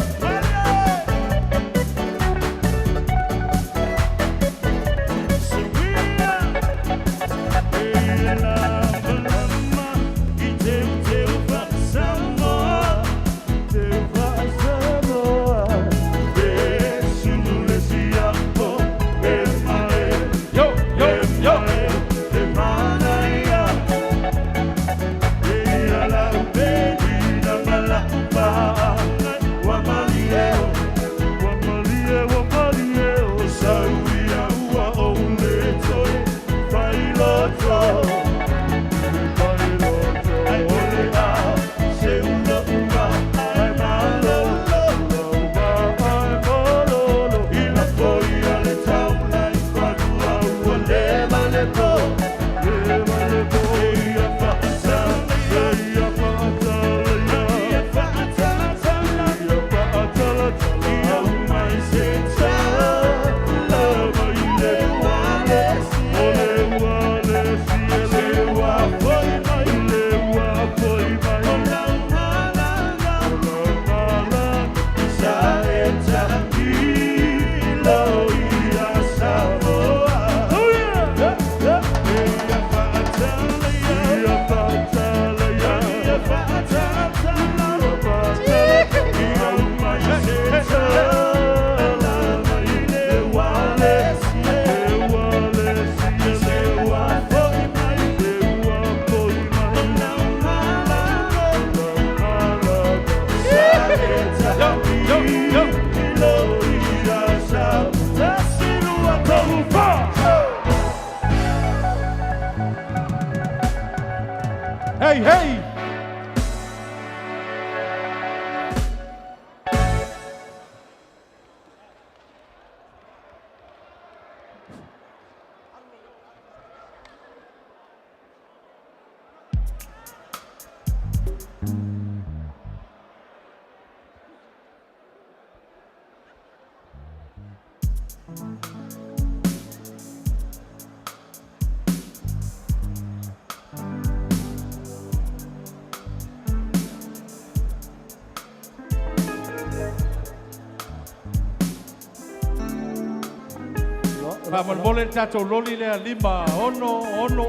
Whaman mole tato loli lea lima ono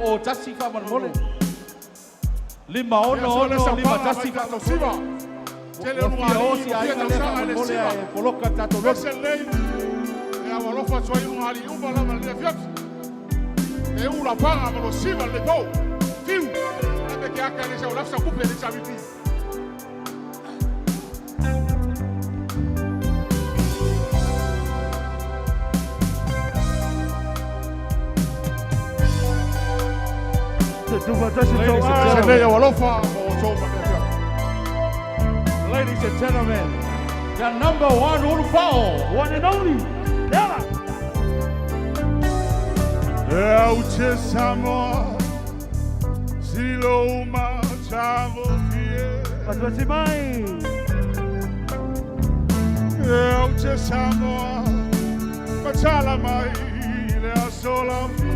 o tasi whaman mole. Lima ono lima tasi whaman mole. Tele o Fia osi a inga lea whaman mole e poloka tato loli. Ese lei, e a walofa tsua inu hali umba lama lea fiatu. E ura panga malo siva le pou. Fiu, ebe ke aka nesa o lafsa kupe nesa vipi. Ladies and gentlemen, the number one Urupao, one and only, Dela. Euche Samoa, Siloma, Chavo, Fie. Patuasi mai. Euche Samoa, Machala mai, Lea Sola Fie.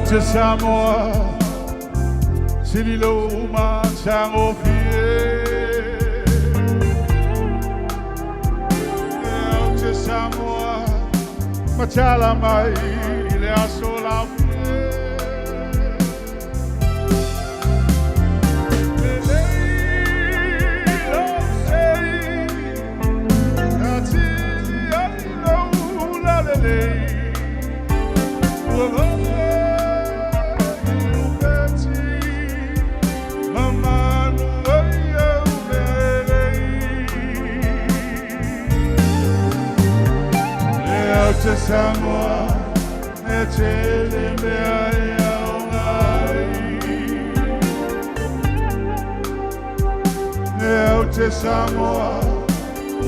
Te Samoa, Sililo Machango Fie. Te Samoa, Machala mai, Lea Sola Fie. Te Samoa, e tele mea e aongai. E te Samoa,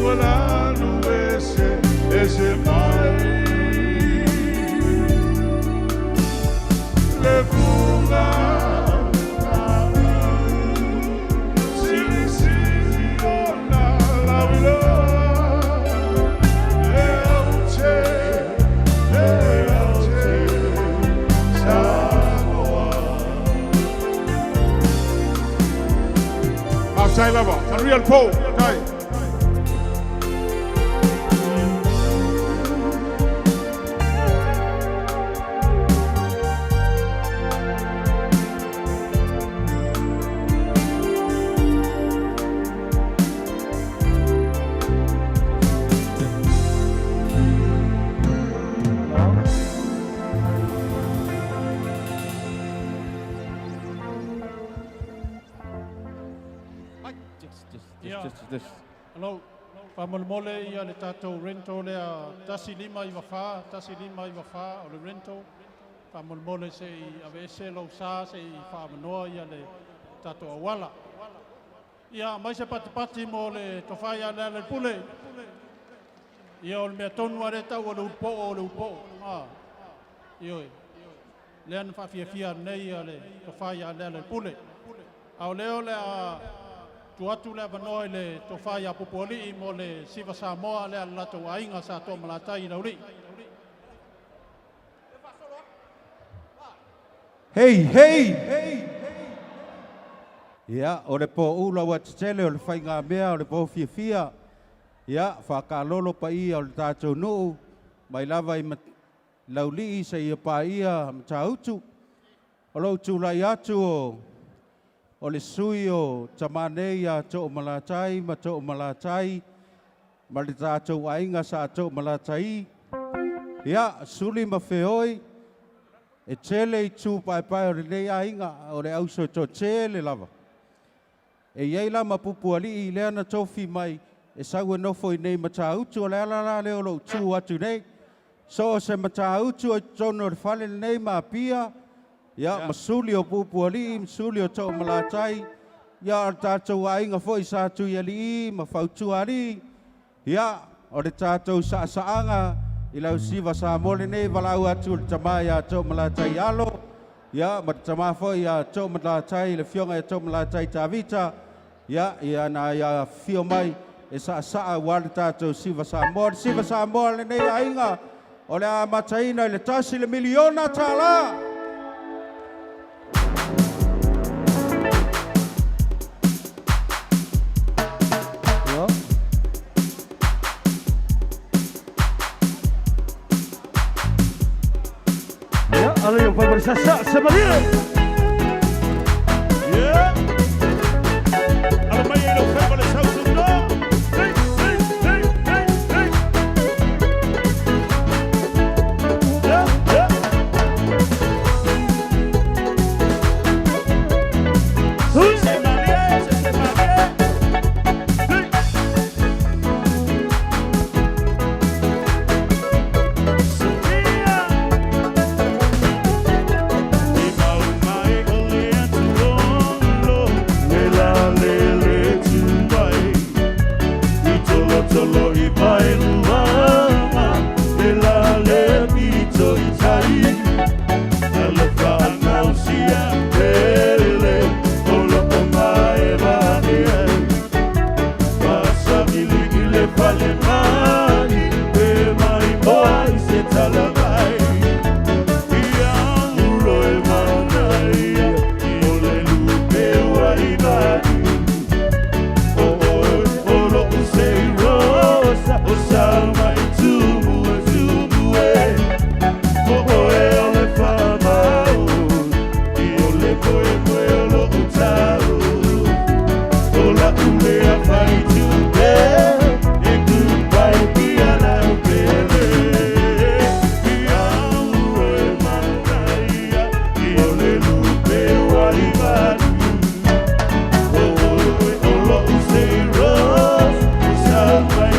wala nu ese mai. Le funga, sili ona la wila. Outside lover, a real Poe, guy. Hello, whamalmole ia le tātou rento lea tasi lima i wawha, o le rento. Whamalmole se i awe ese lau sā, se i whamanoa ia le tātou awala. Ia mai se pati mo le towhai a lea le pule. Ia o le mea tonu are tau o le upo. Ioi. Lea na whawhiawhia nei a le tofai a lea le pule. Au leo le a tuatu le vanoi le tofai a Pupuali mo le Siva Samoa lea le lato ainga sa tō malatai i rauri. Hei! Ia, o le po ula wa tele o le whai ngā mea o le po fia. Ia, whakalolo pa ia o le tātou nuu. Mai lava i lauli i sa ia pa ia mta utu. O lau tūlai atu o le sui o tamanei a tō malatai, ma tō malatai. Ma le tātou ainga sa tō malatai. Ia, suli ma whioi. E tele i tū pai o le nei ainga o le auso tō tele lava. E iei la Pupuali i lea na tofi mai e sau e nofo i nei mata utu o le alala leo lo tū atu nei. So o se mata utu o tono le whale nei ma pia. Ia masuli o Pupuali, masuli o tō malatai. Ia o tātou ainga fo i sātu i ali i ma whautu ali. Ia o le tātou saanga i lau Siva Samoa nei walau atu le tamai a tō malatai alo. Ia ma tamā fo i a tō malatai le fionga e tō malatai Tavita. Ia na ia fio mai e saa wale tātou Siva Samoa. Siva Samoa le nei ainga o le a mataina i le tasi le miliona tāla. Allez, on va voir ça, c'est pas bien. Yeah. Alors, moi, il a fait pour les sauces du Nord. Hey. Yeah. C'est malien. Tolo i pai luanga, e la le mito i tai. Ele whanau sia pele, o loko mai vane ai. Pasa mili i le pale mani, e mai moi se tala mai. Ia uro e manai, i o le lupe wa i vani. O salma i tumu e o e le whamau i o le koe o lo utau o la ule a whai tupe e kupai ki ana upele i au e manaia i o le lupe wai vanu o lo usei ros o salma i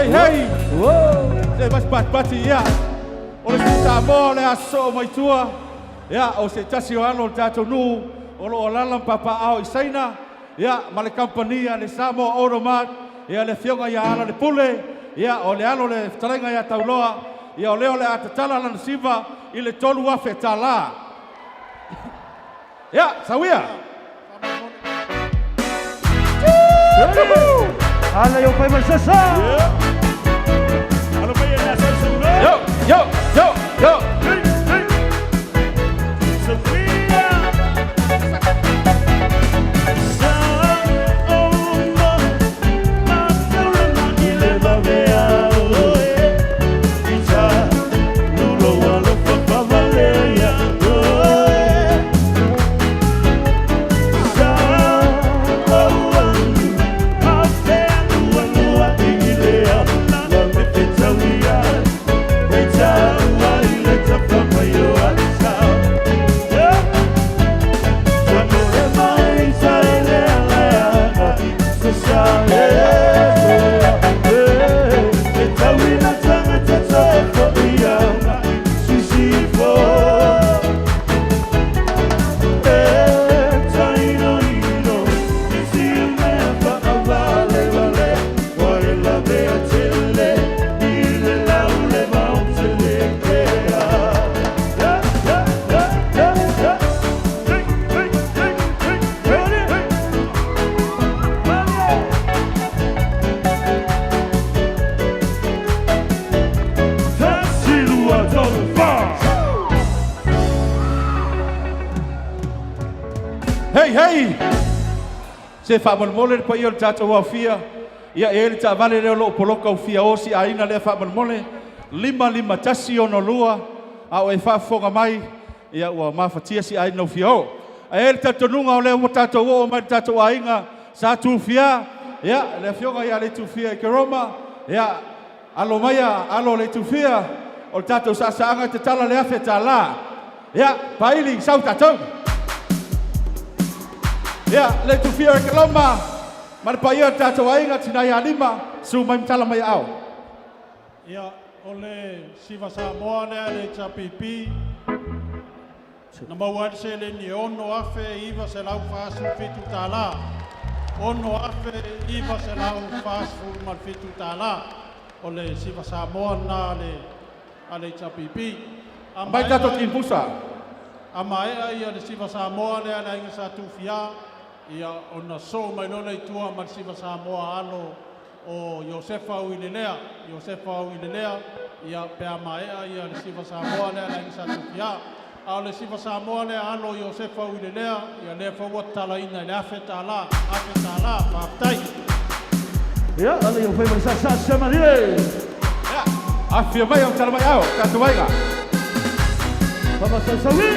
Hey! Whoa! Se mas pat ia. O le Samoa le aso mai tua. Ia o se tasi o ano tātou nu. O lo olalam papa au i saina. Ia ma le kampania le Samoa Oromat. Ia le fionga ia ala le pule. Ia o le alo le talenga ia tauloa. Ia o leo le atatala lana Siva i le tolu afe tala. Ia, sawia. Allez, on fait mal ça. Alors, voyez la sauce. Yo. Sophia. Se whaamole pa i o tātou au fia. Ia e le tāwale leo lo poloka au fia o si aina lea whaamole. Lima tasi ono lua. A o e whaafonga mai. Ia ua mawhatia si aina au fia o. A e le tatonunga o leo mo tātou o mai tātou ainga. Sa tū fia. Ia le fionga ia le tū fia i ke Roma. Ia alo maia alo le tū fia. O tātou sa saanga te tala le afe tā la. Ia paili sau tātou. Ia le tū fia i ke Roma. Mana pa ia tātou ainga tina ia lima. Su mai mtala mai au. Ia o le siva Samoa lea le tapipi. Na mauan se le ni ono afe iwa se lau whaasu fitu tā la. Ono afe iwa se lau whaasu mal fitu tā la. O le siva Samoa na le tapipi. Mai tātou kin pusa. A mai ia le siva Samoa lea le inga sa tūwhia. Ia o na so mai lona i tua mal siva Samoa alo o Iosefa Uilelea. Iosefa Uilelea. Ia pea maea ia le siva Samoa lea le inga sa tūwhia. A le siva Samoa lea alo Iosefa Uilelea. Ia lea whaua talaina le afe tā la. Afe tā la, whaatai. Ia, ala i o whaimari sa semanile. Ia, awhia mai au tala mai au, tātou waiga. Papa sa sawi.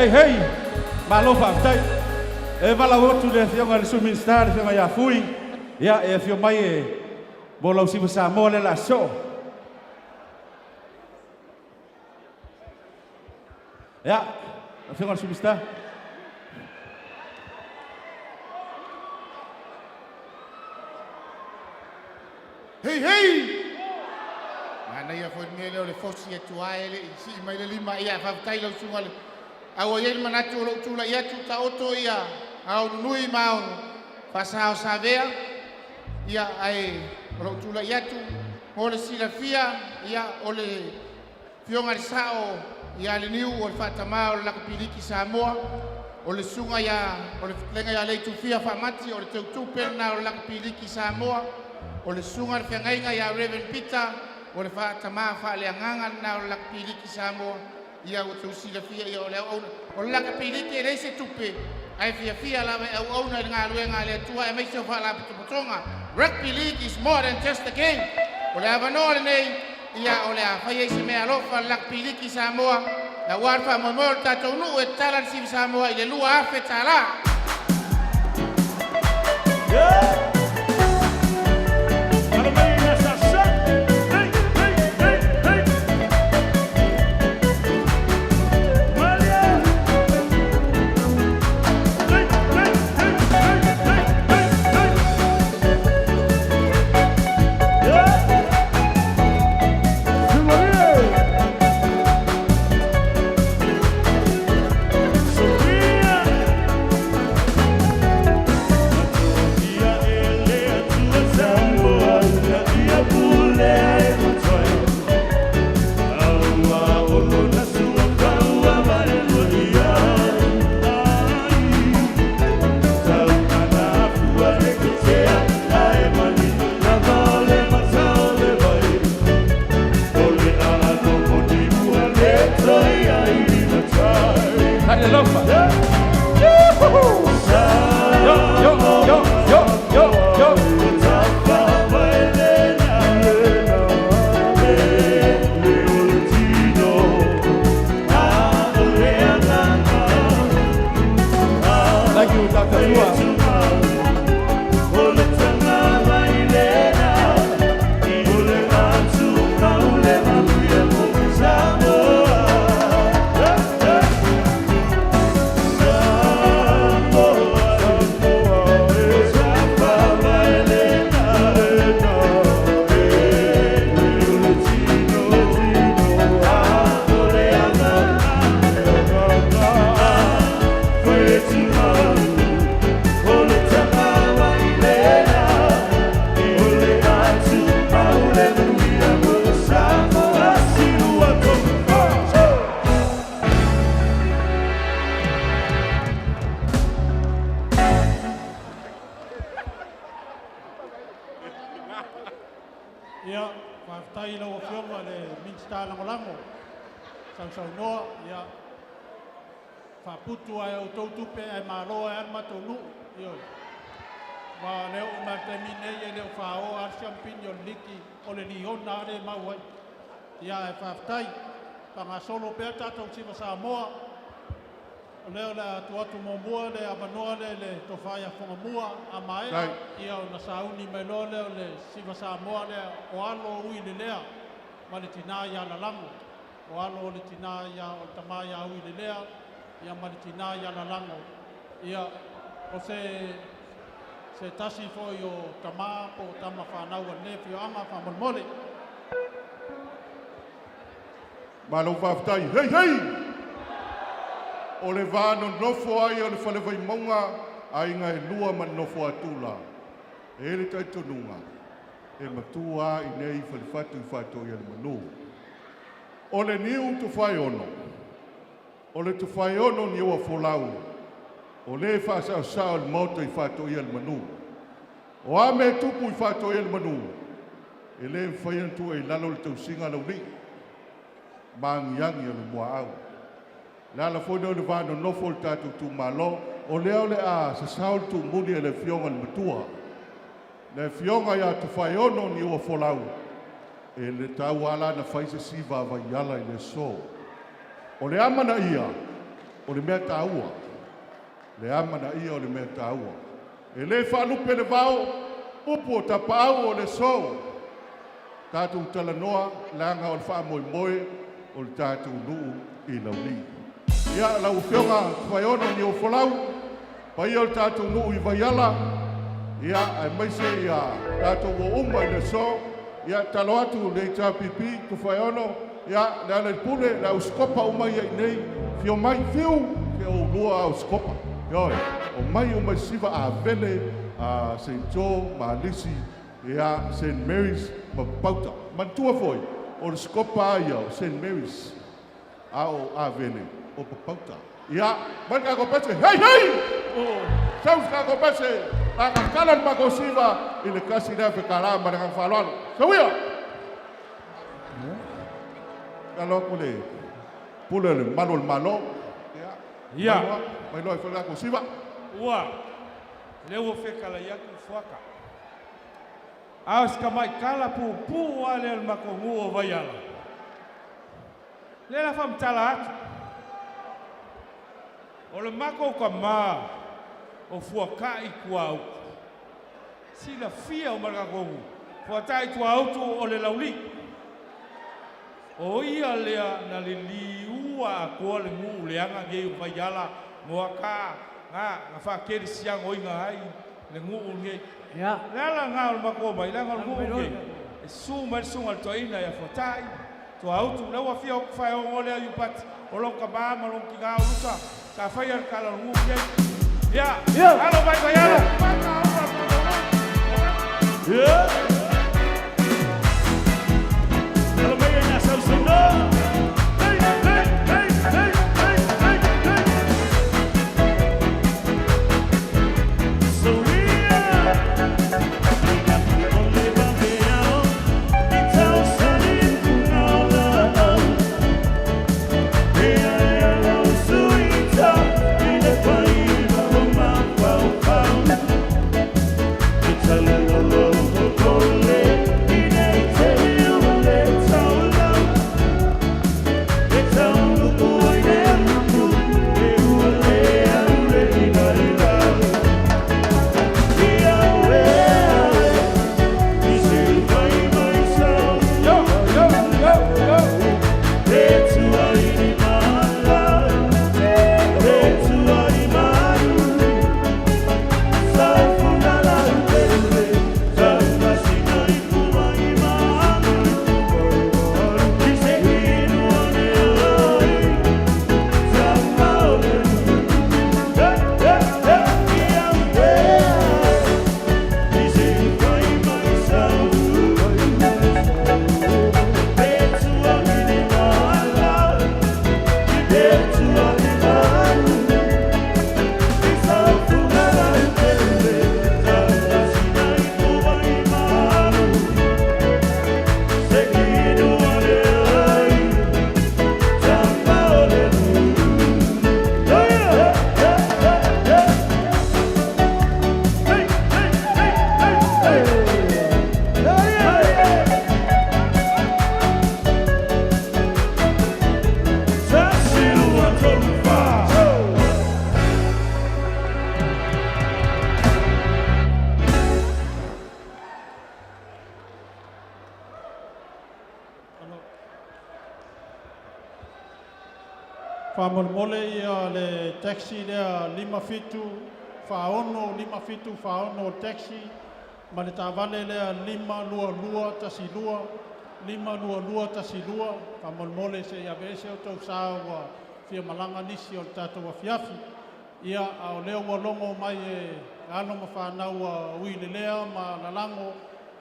Hei, malo whaatai. E wala wotu le whionga le suministar, le whionga ia fui. Ia, e whio mai e bolau siva Samoa le la so. Ia, le whionga le suministar. Hei! Ana ia foi mele o le fosi e tuaele, i si mai le lima ia whaatai lau sunga le. Awa yel manatu o lo tula ia tu ta oto ia. Au nui mau pasao savea. Ia ai o lo tula ia tu. O le silafia ia o le fionga le sao ia le niu o le whatamā o le lakapiriki Samoa. O le sunga ia, o le lenga ia leitu fia whamati o le tautupe na o le lakapiriki Samoa. O le sunga le whiangainga ia Reverend Peter. O le whatamā whaaleanganga na o le lakapiriki Samoa. Ia o tau sila fia ia o leo auna. O laka piliki e reise tupe. Ai fia lawa e au auna ngā luenga le tua e meisio whala putopotonga. Rugby league is more than just a game. O le avanoa le nei. Ia o le a whai eise mea lofa laka piliki Samoa. La warfa moimor tatou nuu e talan sivi Samoa i le lua afe tala. Yeah! Ia, whaftai lau a whionga le minsta langolango. Sau noa, ia, whaputu ai au tautupe ai māloa ai matonu. Ia, wa leo umartemine e leo whao arsiam pinyo liki o le lihona are mauai. Ia e whaftai, panga solo pea tātou siva Samoa. O leo le atu mōmua le avanoa le tofaya whangamua a maera. Ia o na sauni mai lo leo le siva Samoa le o alo ui le lea. Ma le tina ia la lango. O alo le tina ia o tamaya ui le lea. Ia ma le tina ia la lango. Ia o se tasi fo i o tama po tama whanau a nefi o ama whamolmole. Malo whaftai, hei hei! O le vāno nofo ai o le whalewai maunga ai ngai lua man nofo atula. E le taitonunga, e matua i nei whalewhatu i whato i al manu. O le niu tu whai ono, o le tu whai ono ni ua wholau, o le whaasau sao le moto i whato i al manu. O a me tupu i whato i al manu, e le whaiantu e lalo le tausinga lau ni, mangiangi o le mua au. Lala foi no levando no volta tu malo o leo le a se saul tu muni le fionga le matua le fionga ya tu fai ono ni o folau e le tau ala na fai se siva va yala i le so o le amana ia o le mea taua le amana ia o le mea taua e le whalupe le vau upu o tapau o le so tātou talanoa langa o le wha moe moe o le tātou nuu i lauli. Ia lau whionga whai ono ni o wholau, pai o tātou nuu i vaiala, ia ai maise ia tātou o umma i le so, ia talo atu le tāpipi tu whai ono, ia le ala i pule, le au skopa umma i nei, whio mai whiu, ke o lua au skopa. Ioi, o mai umma siva a vele, a St. Joe, ma Lisi, ia St. Mary's, ma pauta. Mantua foi, o le skopa ia o St. Mary's, a o a vele. O papauta. Ia, mai ka ko pese, hei hei! Saus ka ko pese, ka kalan ma ko siva, i le kasi na fe kala ma nga falalo. Sawia. Kalau kule, pule le malo. Ia. Mai lo fe ko siva. Ua. Leo fe kala ya ku fuaka. Aus ka mai kala pu ale ma ko ngu o vaiala. Le la fam talat. O le mako ka mā o fuakai kua au. Sila fia o marakakongu. Fuatai tua autu o le lauli. O ia lea na le liua a kua le ngu leanga ngei o vaiala moa ka ngā whakeri siang o inga hai le ngu ngei. Lala ngā o le mako mai langa o ngu ngei. E su mai sunga le toina ia fuatai. Tua autu lewa fia o kwhai o ngolea yupati. O longa bā ma longa ngā o lusa. Ka fai al kala ngu ngei. Ya. Halo mai vaiala. Yeah. Halo mai na sausuna. Hey hey hey hey hey hey hey. So we are. Only bambeano. It's all sunny now. Hey, Whamole ia le taxi lea 5 whaono, 5 whaono taxi. Ma le tāwale lea 5 tasi lua. 5 tasi lua. Whamole se ia vese o tau sāua fia malanga nisi o tātou a fiafi. Ia au leo walongo mai e ano ma whanau ui le lea ma lalango.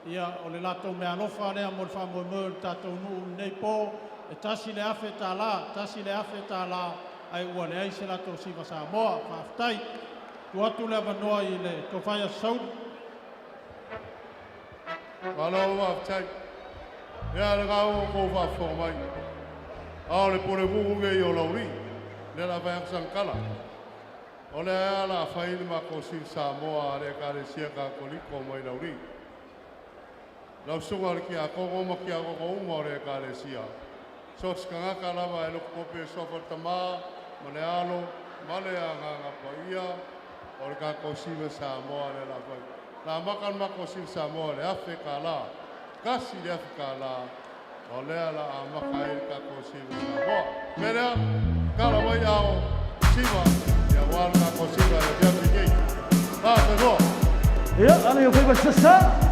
Ia o le lato me alofa lea mo le whamoe mo le tātou nuu nei pō. E tasi le afe tā la, ai ua le ai se lato siva Samoa, whaftai. Tu atu le avanoa i le tōwhaia Saudi. Alo whaftai. Ea le ngau kou whafo mai. Ao le pore vuhunge i o lauri. Le la vai aksankala. O le ea la whaini ma ko siva Samoa le kare siaka koliko mai lauri. Lau sunga le ki a kongo ma ki a kongo uma le kare siaka. So skangaka lava e loko pope sofa tama, ma le alo, ma le anga paia, o le kako siva Samoa le la vai. La makan mako siva Samoa le afe ka la, kasi le afe ka la, o le ala a maka e kako siva Samoa. Melea, kala mai ao siva, ia wala kako siva le afe kei. La te roa. Ia, ala eu fui para sasa.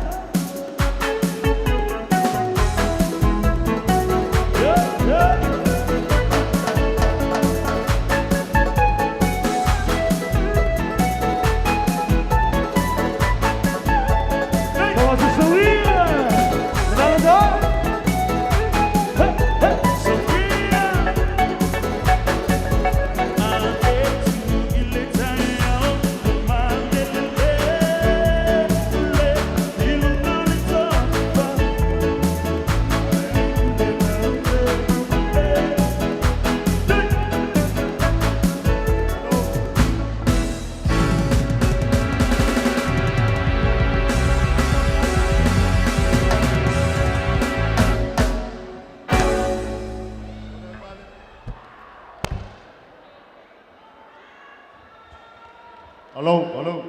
Alo.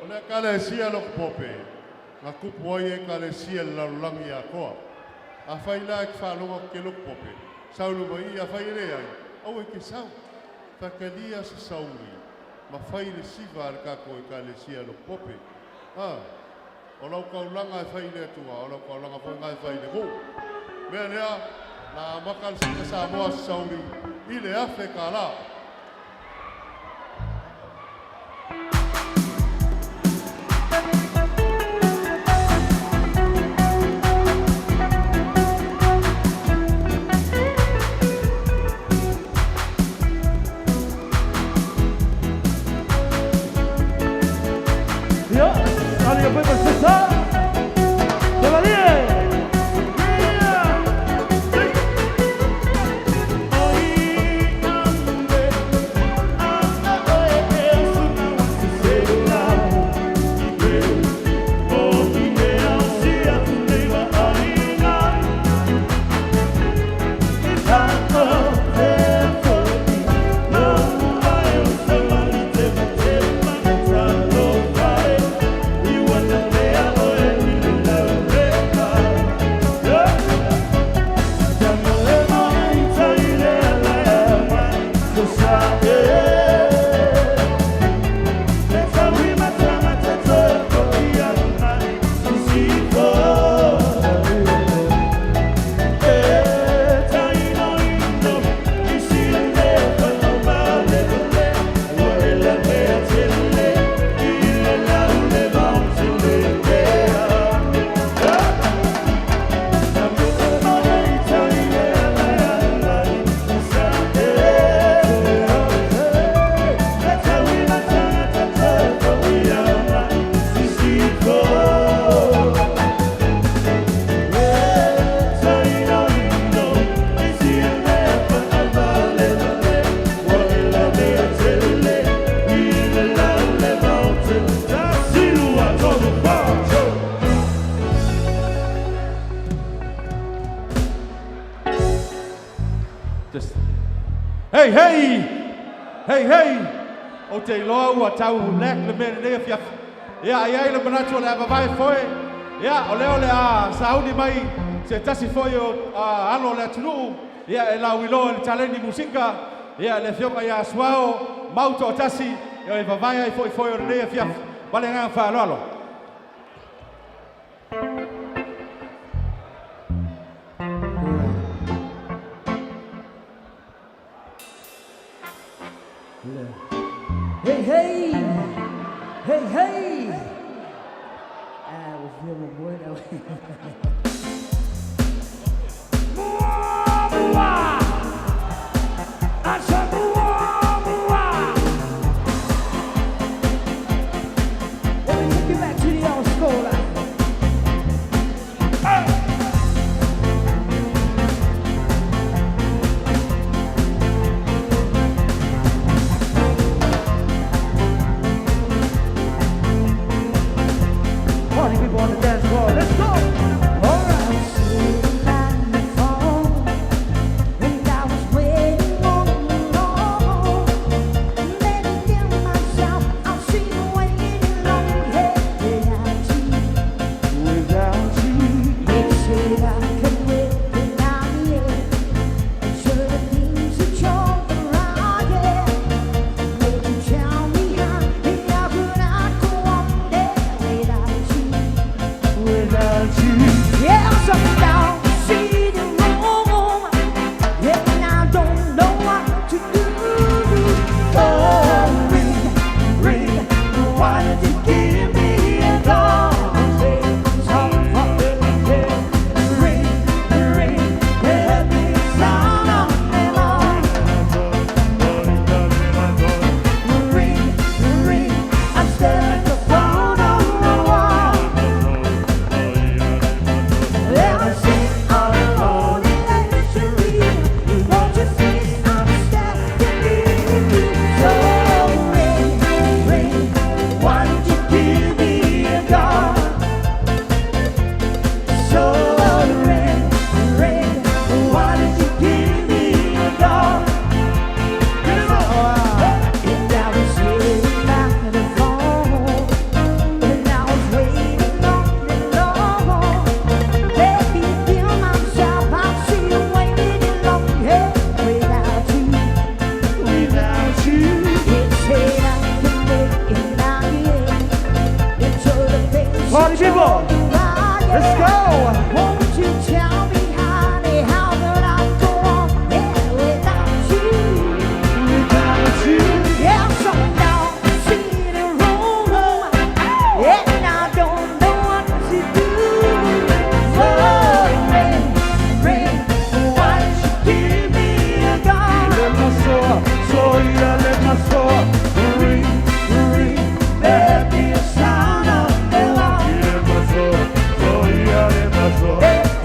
Ona kale sia lo pope. Nga kupu ai kale sia la langi a koa. A fai la ek fa lo ke lo pope. Saulu mai a fai le ai. Au ke sau. Ta kalia sa sauli. Ma fai le siva al ka ko kale sia lo pope. Ah. Ola ka langa fai le tua, ola ka langa fai le go. Me lea na makal sa Samoa sauli. Ile afe kala. Allez, on peut passer ça. Ça va aller. Hey, o te loa ua tau lek le mene nea fiaf. Ia, ai le manatu le avavai foe. Ia, o leo le a sauni mai se tasi foe o ano le atunu. Ia, e lau iloa le taleni musika. Ia le fionga ia suao, mauto tasi, e vavai ai foi o rea fiaf. Vale nga fa lolo. Hey, hey! Hey, hey! Vou ver uma boa, não. Let me take you back to the old school. Party people on the dance floor, let's go! All right.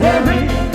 Every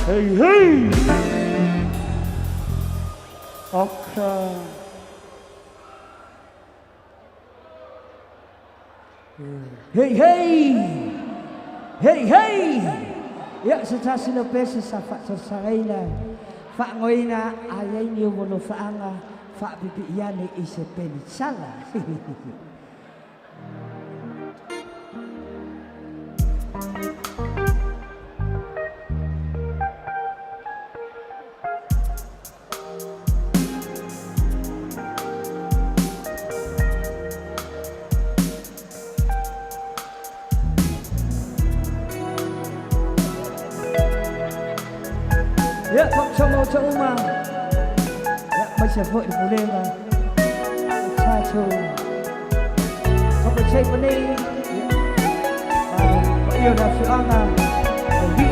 Hey, hey! Okay. Hey, hey! Hey, hey! Ya, setasi Lopez sa saray na. Fa ngoy na ayay niyo mo no faanga. Fa bibiyan ni ise penitsala. Ya, pagcamo sa uma. Ya, may sabot di problema. Chacho. Kapag say pa ni. Iyo na fianga. Ogi.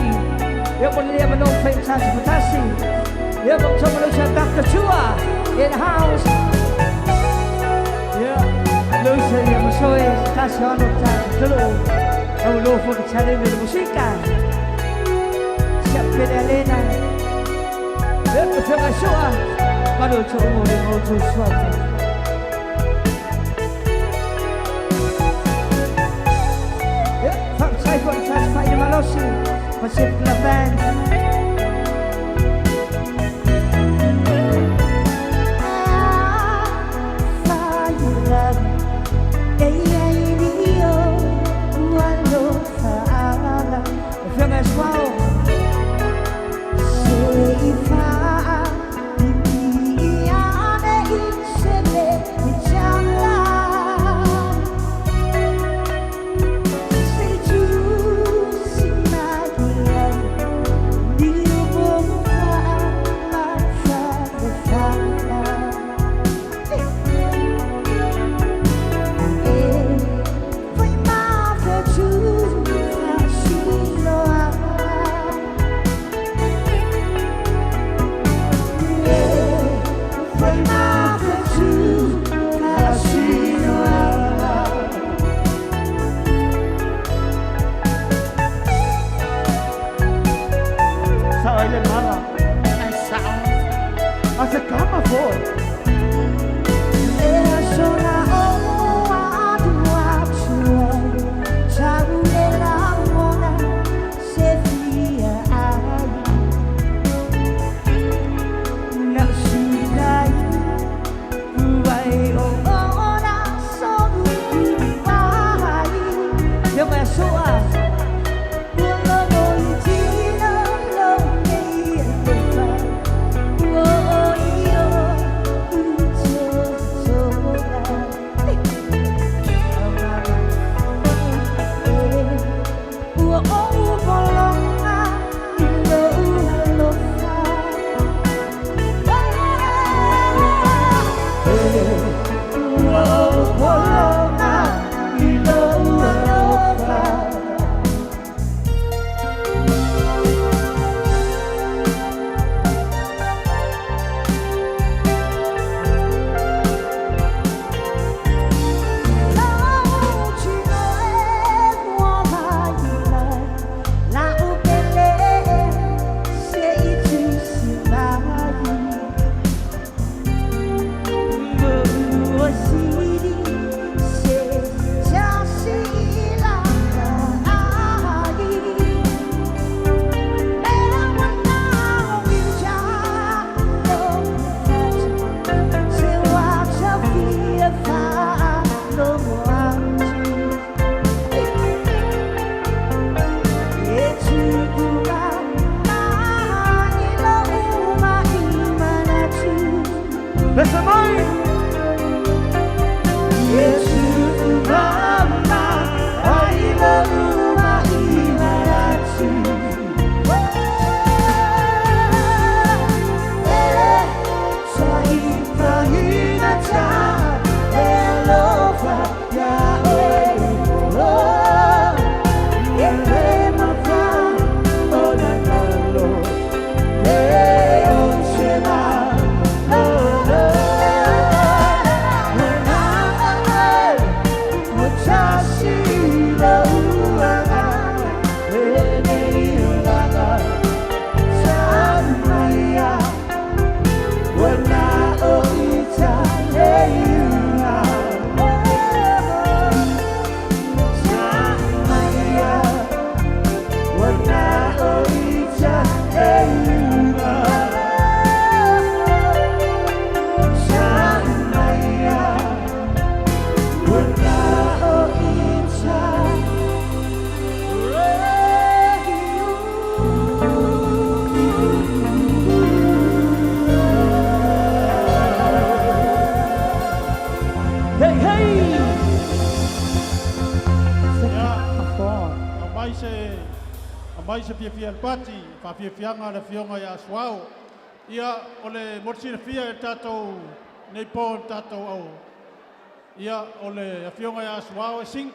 Ya, pag niya manong fame sa patasi. Ya, pagcamo na siya Dr. Chua in the house. Ya, Lucy ya masoy kasi ano ta tulo. Ang lofo ng challenge ng musika. Siya pinalena. Betul syua, kalau cuma dengan sesuatu. Ya, fak saya pun saya di Malaysia, pasif Kelaban. ai se fia pati fa fianga le fionga ya swao ia ole morsi fia tato nei po tato au ia ole fionga ya swao 5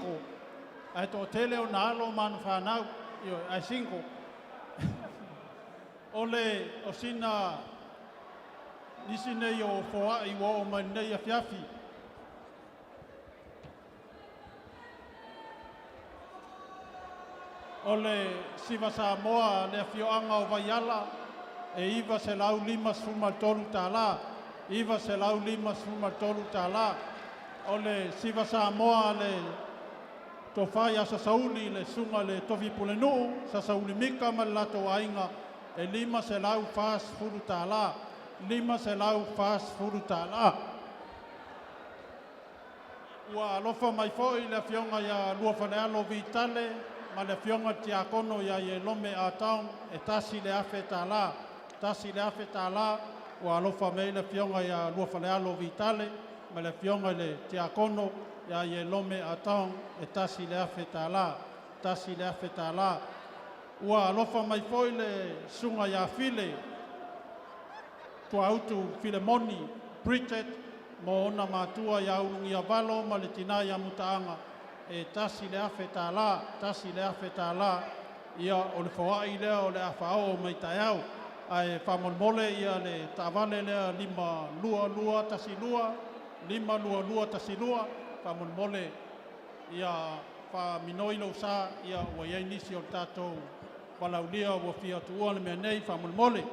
ai to tele o nalo man fa nau io ai 5 ole o sina nisi nei o foa i wo mai nei a fiafi ole siva Samoa le fioanga o vaiala e iva se lau 5 sfuma tolu tala iva se lau 5 sfuma tolu tala ole siva Samoa le tofai asa sauli le sunga le tofi pulenu sa sauli mika malato ainga e 5 se lau fas furu tala 5 se lau fas furu tala ua lofa mai foi le fionga ia lua fanealo vitale ma le fionga tia kono ia ye lome a taun e tasi le afe tala ua alofa mei le fionga ia lua fanealo vitale ma le fionga le tia kono ia ye lome a taun e tasi le afe tala ua alofa mai foi le sunga ia file tua autu Filemoni Bridget mo ona matua ia ulungi avalo ma le tina ia mutaanga e tasi le afe tala ia o le whawai lea o le awhao mai taiau ai whamolmole ia le tavale lea 5 lua tasi lua whamolmole ia whaminoilo sa ia ua iei nisi o le tātou walaulia ua fia tuua le mea nei whamolmole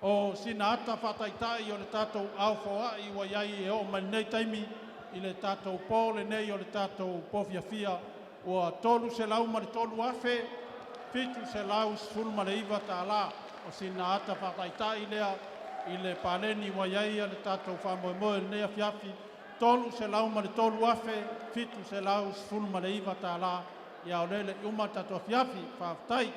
o sina ata whataitai o le tātou au whawai ua iei e o mai nei taimi i le tātou pō le nei o le tātou pōwhiawhia ua tolu se lau ma le tolu afe, fitu se lau sfulu ma le iwa tāla o sina ata whataitai lea i le pāleni ua iaia le tātou whamoemoe le nea fiafi, tolu se lau ma le tolu afe, fitu se lau sfulu ma le iwa tāla ia o lele uma tātou fiafi whaafutai.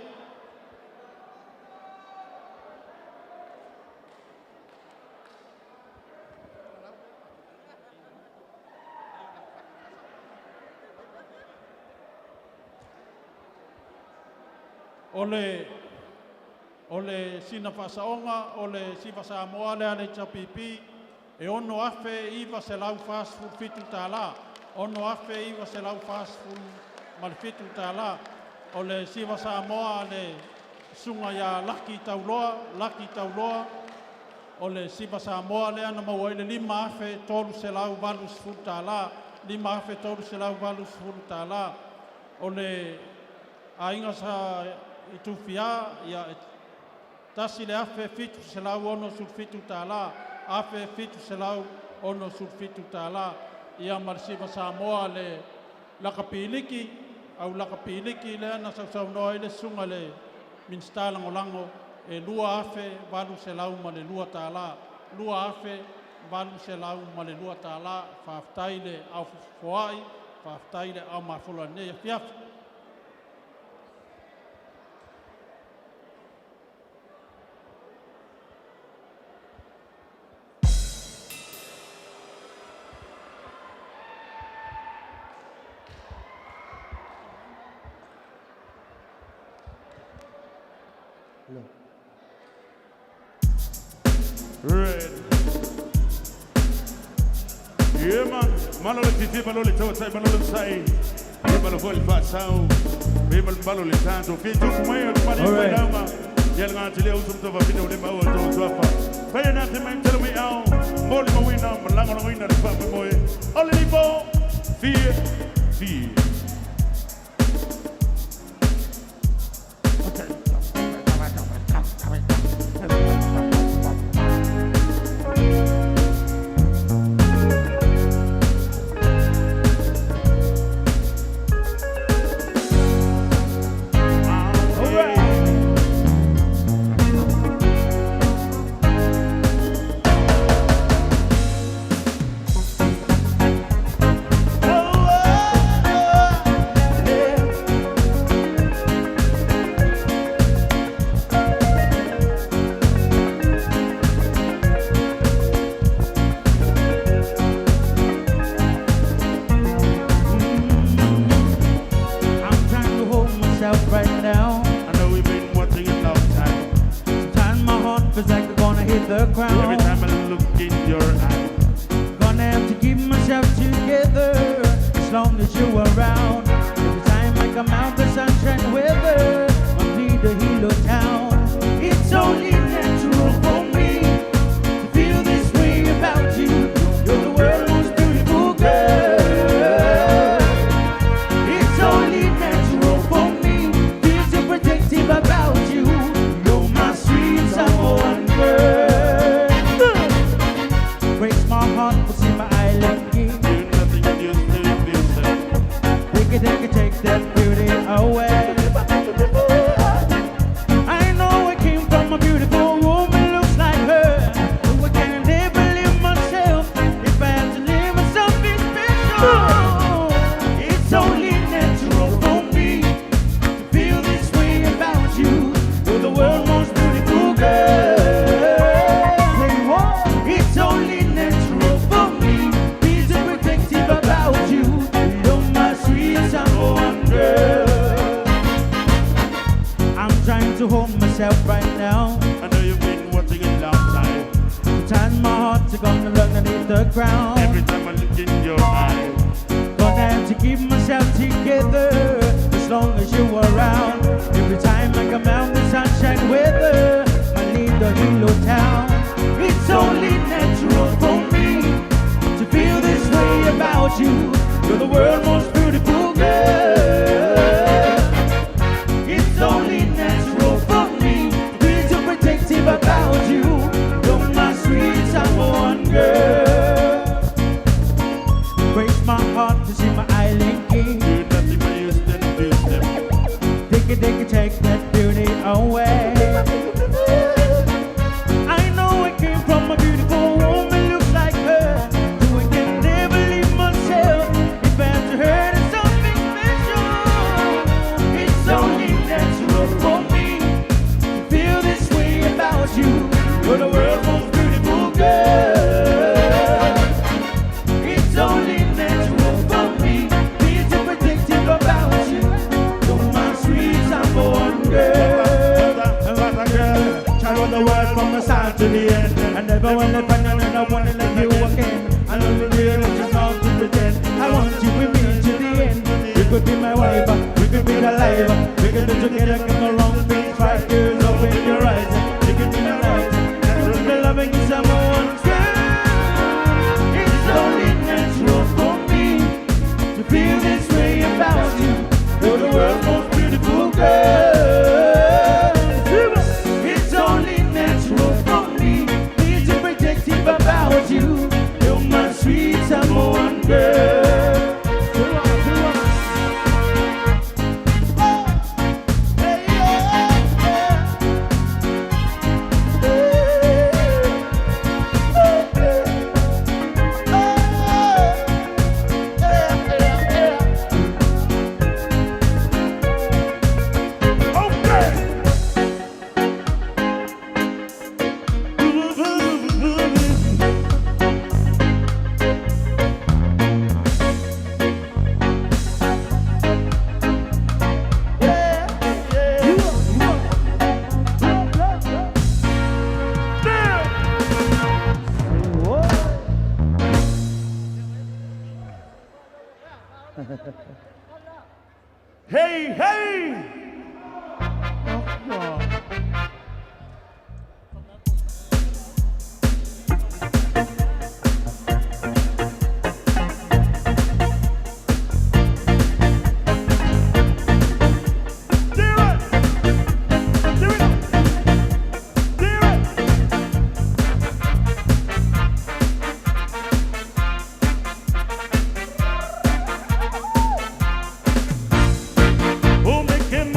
Ole sina whasaonga, ole siva Samoa lea le tapipi, e ono afe iwa se lau fast food fitu tāla. Ono afe iwa se lau fast food mal fitu tāla. Ole siva Samoa le sunga ya laki tauloa. Ole siva Samoa lea na maua ile 5 afe tolu se lau valus food tāla. 5 afe tolu se lau valus food tāla. Ole ainga sa i tufia ia tasi le afe fitu se lau ono sulfitu tāla, afe fitu se lau ono sulfitu tāla, ia marsiva Samoa le lakapiliki, au lakapiliki le ana sau noa ile sunga le minsta langolango, e 2 afe valu se lau ma le 2 tāla, 2 afe valu se lau ma le 2 tāla, whaaftai le au fufuai, whaaftai le au mafula nea fiafi. Red. Yeah, man. Malo le tifi, malo le tawasai, malo le sai. Malo foi le fasau. Malo le tanto. Fitu kumayo, kumari kumailama. Yel ngati le usum tova fina ule maua to swafa. Faya nati maintelo mi au. Moli mawina, malango na wina le fapa moe. Ole libo. Fear. Oh, feels like I'm gonna hit the ground. Every time I look in your eyes, gonna have to keep myself together as long as you're around. Every time I come out the sunshine weather, I need a hero town. It's only natural for me to feel this way about you. You're the world's most beautiful girl. It's only natural for me to feel so protective about you. You're my sweet someone girl. Breaks my heart to see my island king. They can take that beauty away. I know I came from a beautiful woman, looks like her. But I can't ever live myself if I have to live with something special. It's only natural for me to feel this way about you. You're the world's most beautiful girl. Say what? It's only natural for me. Be so protective about you. You're my sweet someone girl. I'm trying to hold myself right now. I know you've been watching a long time. Sometimes my heart's gonna learn underneath the ground. Every time I look in your eyes, gonna have to keep myself together as long as you're around. Every time I come out the sunshine weather, I leave the hero town. It's only natural for me to feel this way about you. You're the world's most beautiful girl. It's only natural for me to be so protective about you. You're my sweet someone girl. Breaks my heart to see my island king. do nothing but use them, abuse them. They can take that beauty away. I know I came from a beautiful woman, looks like her. So I can never leave myself if I have to hurt her something special. It's only natural for me to feel this way about you. You're the world's most beautiful girl. It's only natural for me to be so protective about you. You're my sweet someone girl. I wrote the word from the start to the end. I never wanna find another one like you again. I know the real is just not to pretend. I want you with me to the end. You could be my wife, we could be alive. We could be together, come along, be 5 years, open your eyes. You could be my life, and the loving is someone girl. It's only natural for me to feel this way about you. You're the world's most beautiful girl. It's only natural for me, be so protective about you. You're my sweet someone girl. Hey, hey! Oh, make him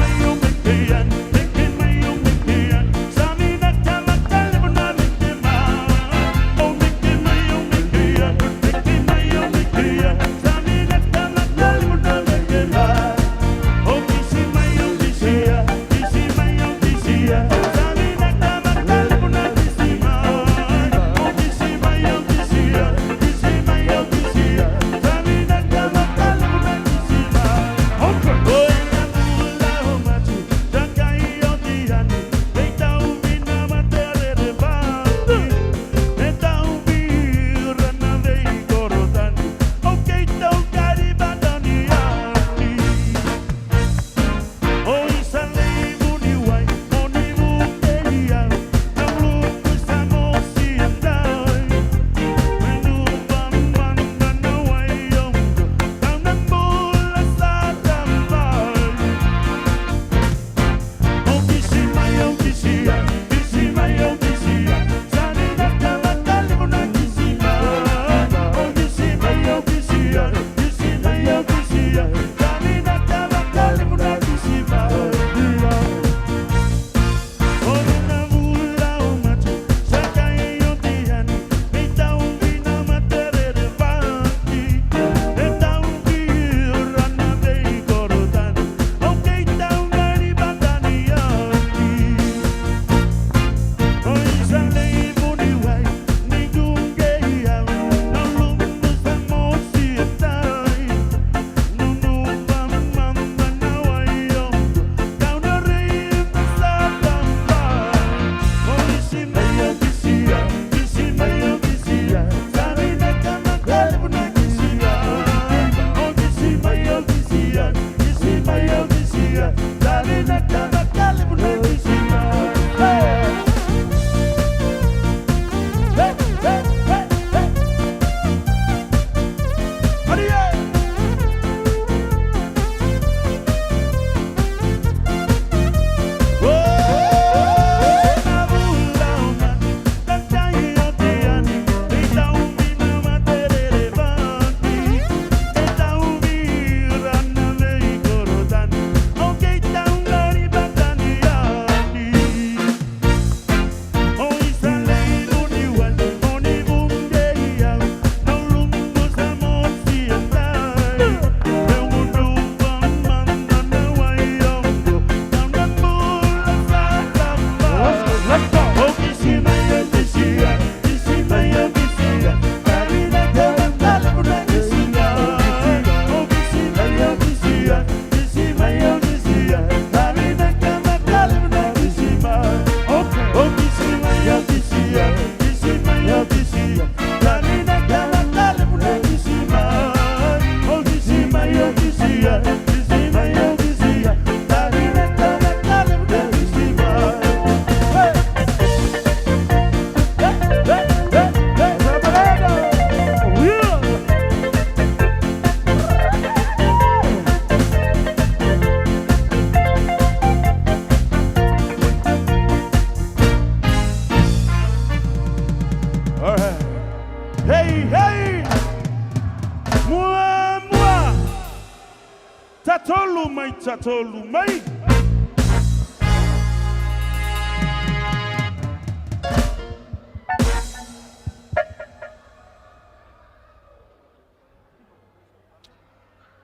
tatou lumai.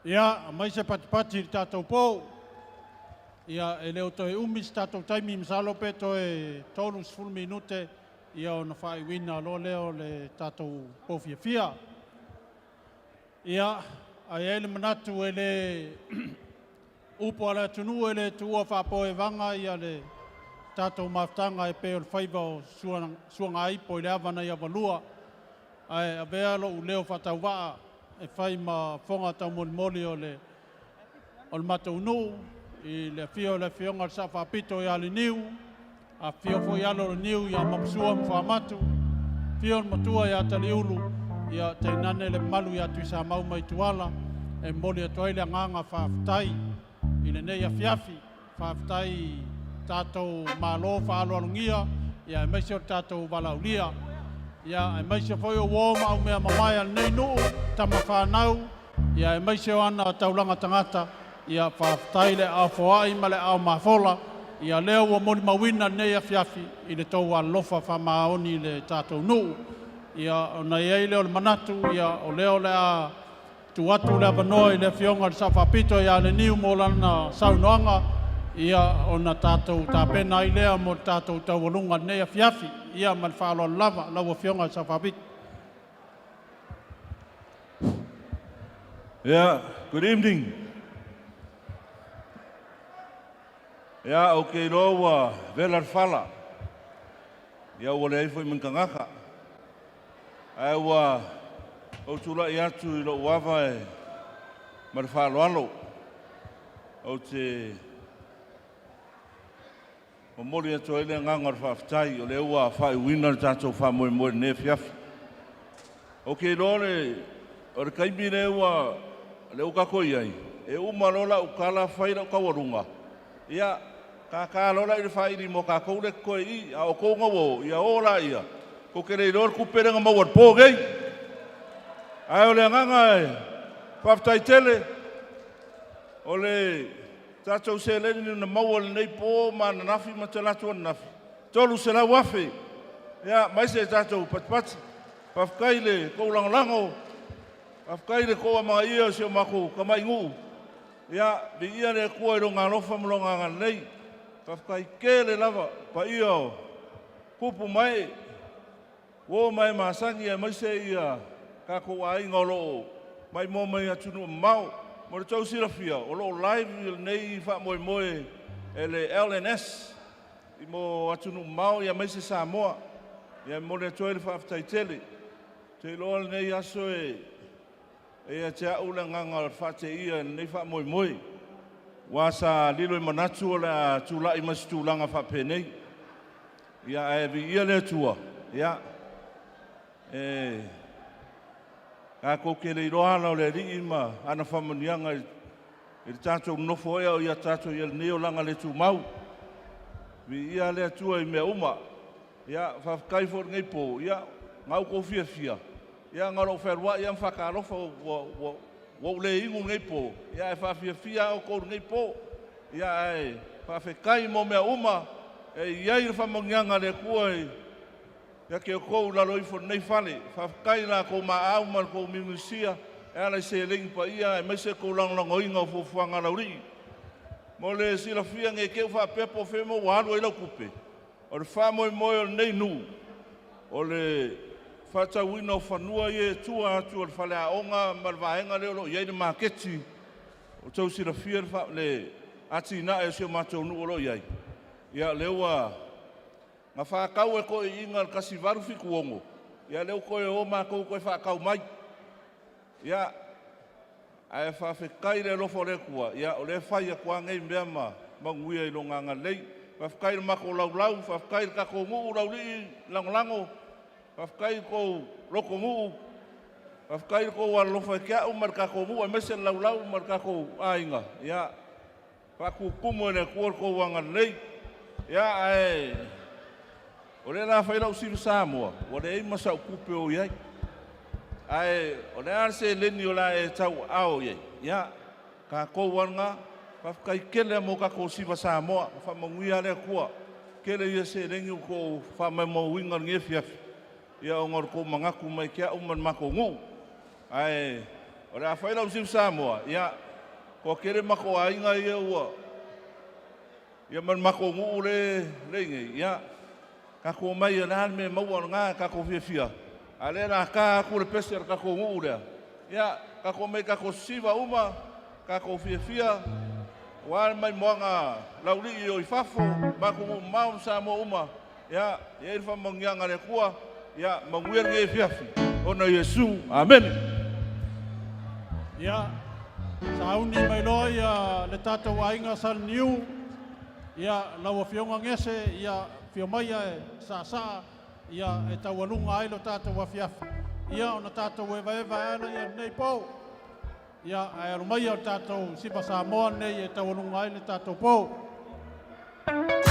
Ia, mai se patipati tātou pō. Ia, e leo toi umis tātou taimi msalo pe toi tolu sfulu minute. Ia o na whai wina lo leo le tātou pōwhia whia. Ia, ai ele manatu e le upo ala tunu e le tua whapo e vanga ia le tātou maftanga e peo le whaiva o suanga ipo i le awana ia walua. Ai, a vea lo u leo whatau waa. E whai ma whonga tau moli o le matou nu, i le whio le whionga le sa whapito i ali niu, a whio fo i alo le niu i a mamsua mwhamatu, whio le matua i a tali ulu, i a te nane le malu i atu i sa mau mai tuala, e moli atu aile nganga whaftai, i le nei a whiafi, whaftai tātou malo whaalo alungia, i a meisi o tātou walaulia, ia e maise foi o woma au mea mamai al nei nuu tama whanau ia e maise o ana taulanga tangata ia whaftaile au whaai ma le au mafola ia leo o moni mawina nei a fiafi i le tau a lofa whamaoni le tātou nuu ia o nei ei leo le manatu ia o leo le a tuatu le avanoa i le fionga le sa whapito ia le niu mo lana saunoanga ia o na tātou tāpena i lea mo tātou taualunga nei a fiafi ia man whaalo lava lawa fionga sa whapit. Yeah, good evening. Yeah, okay, loa velar fala. Yeah, wale ai foi mangangaka. Ai wa o tula i atu i lo wava e mar whaalo alo. O te o mori atu ele ngangar whaftai o le ua whai wina tātou whamoe moe ne fiafi. Ok, lore, o re kaimi le ua le uka koi ai. E umalola ukala whaira ukawarunga. Ia, ka lola i le whairi mo ka koure koe i, a o kounga wo, ia ora ia. Ko kere i lor kuperenga mawar pōgei. Ai o le nganga e, whaftai tele, o le tātou se leni na maua le nei pō ma na nafi ma te latu ana nafi. Tolu se lau afe. Ia, mai se tātou patipati. Whafkai le kou langolango. Whafkai le kou a mga ia se o mako kamai ngu. Ia, li ia le kua i ronga lofa mlonga ngā nei. Whafkai ke le lava pa ia o kupu mai. Wo mai maasangi e mai se ia kako a inga o loo. Mai mō mai atunu mau. Mo le tau sirafia, o loo live nei wha moe moe e le LNS i mo atunu mau ia meise Samoa ia mo le atoe le whaaftai tele te loa nei aso e a te au le nganga le whaate ia nei wha moe moe wasa lilo i manatu o le a tūla i masi tūlanga whape nei ia e vi ia le atua ia ka ko ke le roa la le ri ma ana famanianga i tātou nofo ea o ia tātou ia neo langa le tū mau. Vi ia le atua i mea uma. Ia whafkai for ngai pō. Ia ngau ko fia fia. Ia ngaro wherwa ia mwhakarofa o le ingu ngai pō. Ia e whafia fia o kou ngai pō. Ia e whawhekai mo mea uma. E iai le famanianga le kua i ia ke o kou lalo i for nei whale, whafkai la kou maa au mar kou mimisia, e ala i se lengi pa ia, e meise kou langlango inga o fufuanga lauri. Mo le sila fia nge keu whapepo whemo waru e lau kupe. O le whamoe moe o nei nu. O le whatawina o whanua i e tua atu o le whale a onga, mar vahenga leo lo, iai le maketi. O tau sila fia le ati na e sio matou nu o lo iai. Ia leua nga whakau e koe inga kasi varu fiku ongo. Ia leo koe o mākou koe whakau mai. Ia, ae whawhekai le lofo le kua. Ia, o le whai a kua ngei mea ma manguia i longa ngā lei. Whawhekai le mako lau, whawhekai le kako nguu lau li langolango. Whawhekai kou loko nguu. Whawhekai le kou alofa e kia umar kako nguu. E mese lau umar kako ainga. Ia, whakukumu e le kua kou ngā lei. Ia, ae... O le la whailau siru Samoa, o le ei masau kupe o iai. Ai, o le arse leni o la e tau ao iai. Ia, ka kou wanga, Whafkai kele mo kako siwa Samoa, whamanguia lea kua. Kele ia se rengi ko whamai mo wingar ngefiafi. Ia o ngor ko mangaku mai kia uman mako ngu. Ai, ore a whailau siwa Samoa, ia ko kele mako ainga ia ua. Ia man mako ngu le reingi, ia kako mai ia nahal me maua ngā kako fiafia. A le na ka aku le peser kako ngu lea. Ia kako mai kako siwa uma, kako fiafia. Wal mai moanga lauli i fafo mako mau Samoa uma ya ia fa mangianga le kua ya manguer nge fiafi ona Yesu amen ya sauni mai loa ya le tata wainga sal niu ya lawa fionga ngese ya fio mai sa ya e tawalunga ai lo tata wa fiafi ya ona tata we vai ana ya nei po ya ai rumai o tatou sipa Samoa nei e tawalunga ai le tatou po. Yeah.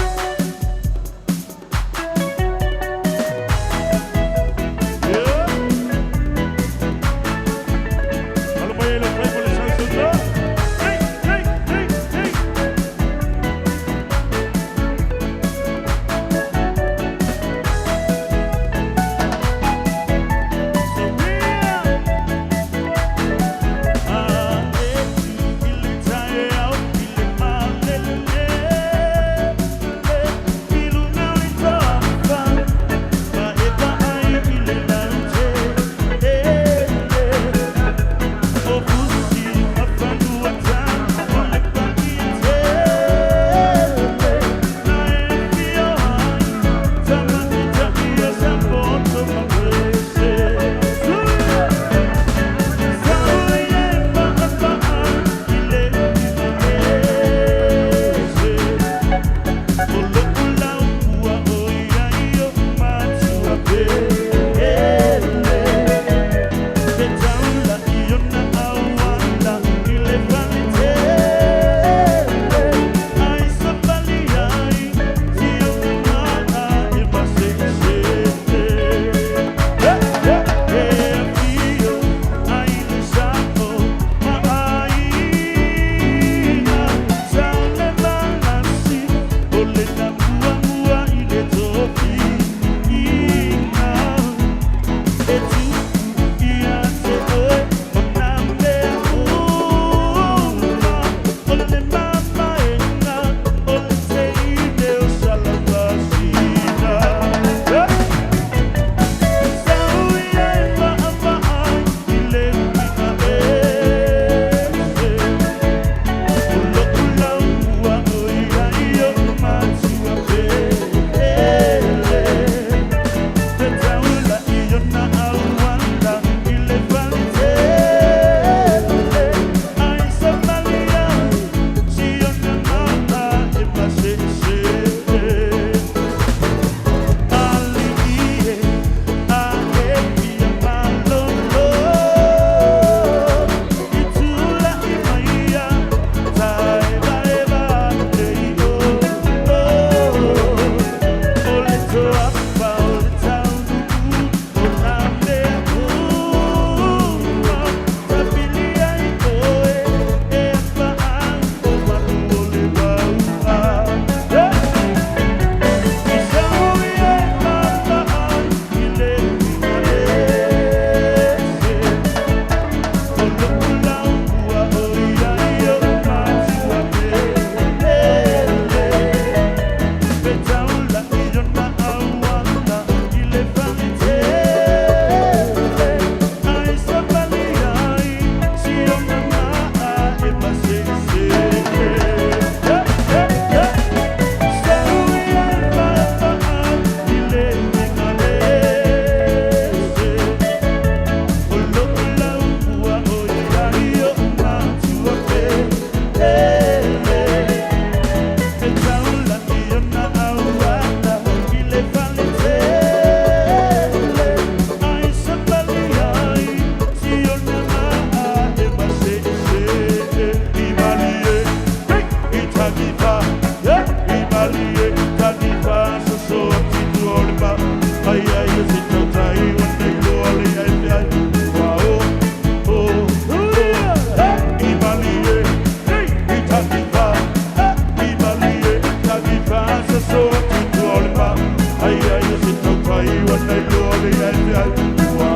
Ai ai o se tau pai wana i loa le ai te ai ua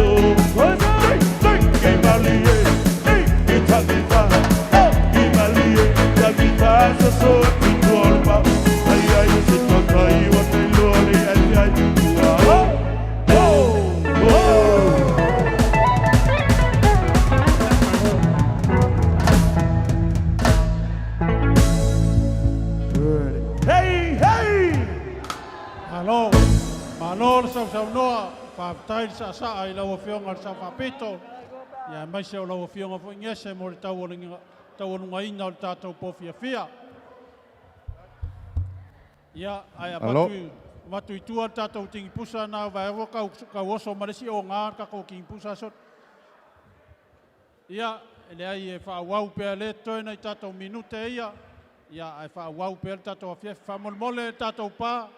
o tai kei mali e i tali ta i mali e tali ta sa so i tuol pa ai ai o se tau pai wana i loa le ai te ai ua Hey, hey! Malo, malo sa noa, whaptai sa ai lau whionga sa whapito. Ia mai se o lau whionga fo ngese mo le tau anunga ina o le tātou pōwhia whia. Ia, ai a matu i tua tātou tingi pusa nā vai kau oso maresi o ngā kako kingi pusa sot. Ia, ele ai e whaawau pēr le toina i tātou minute ia. Ia, ai whaawau pēr tātou a whief, whamolmole tātou pā.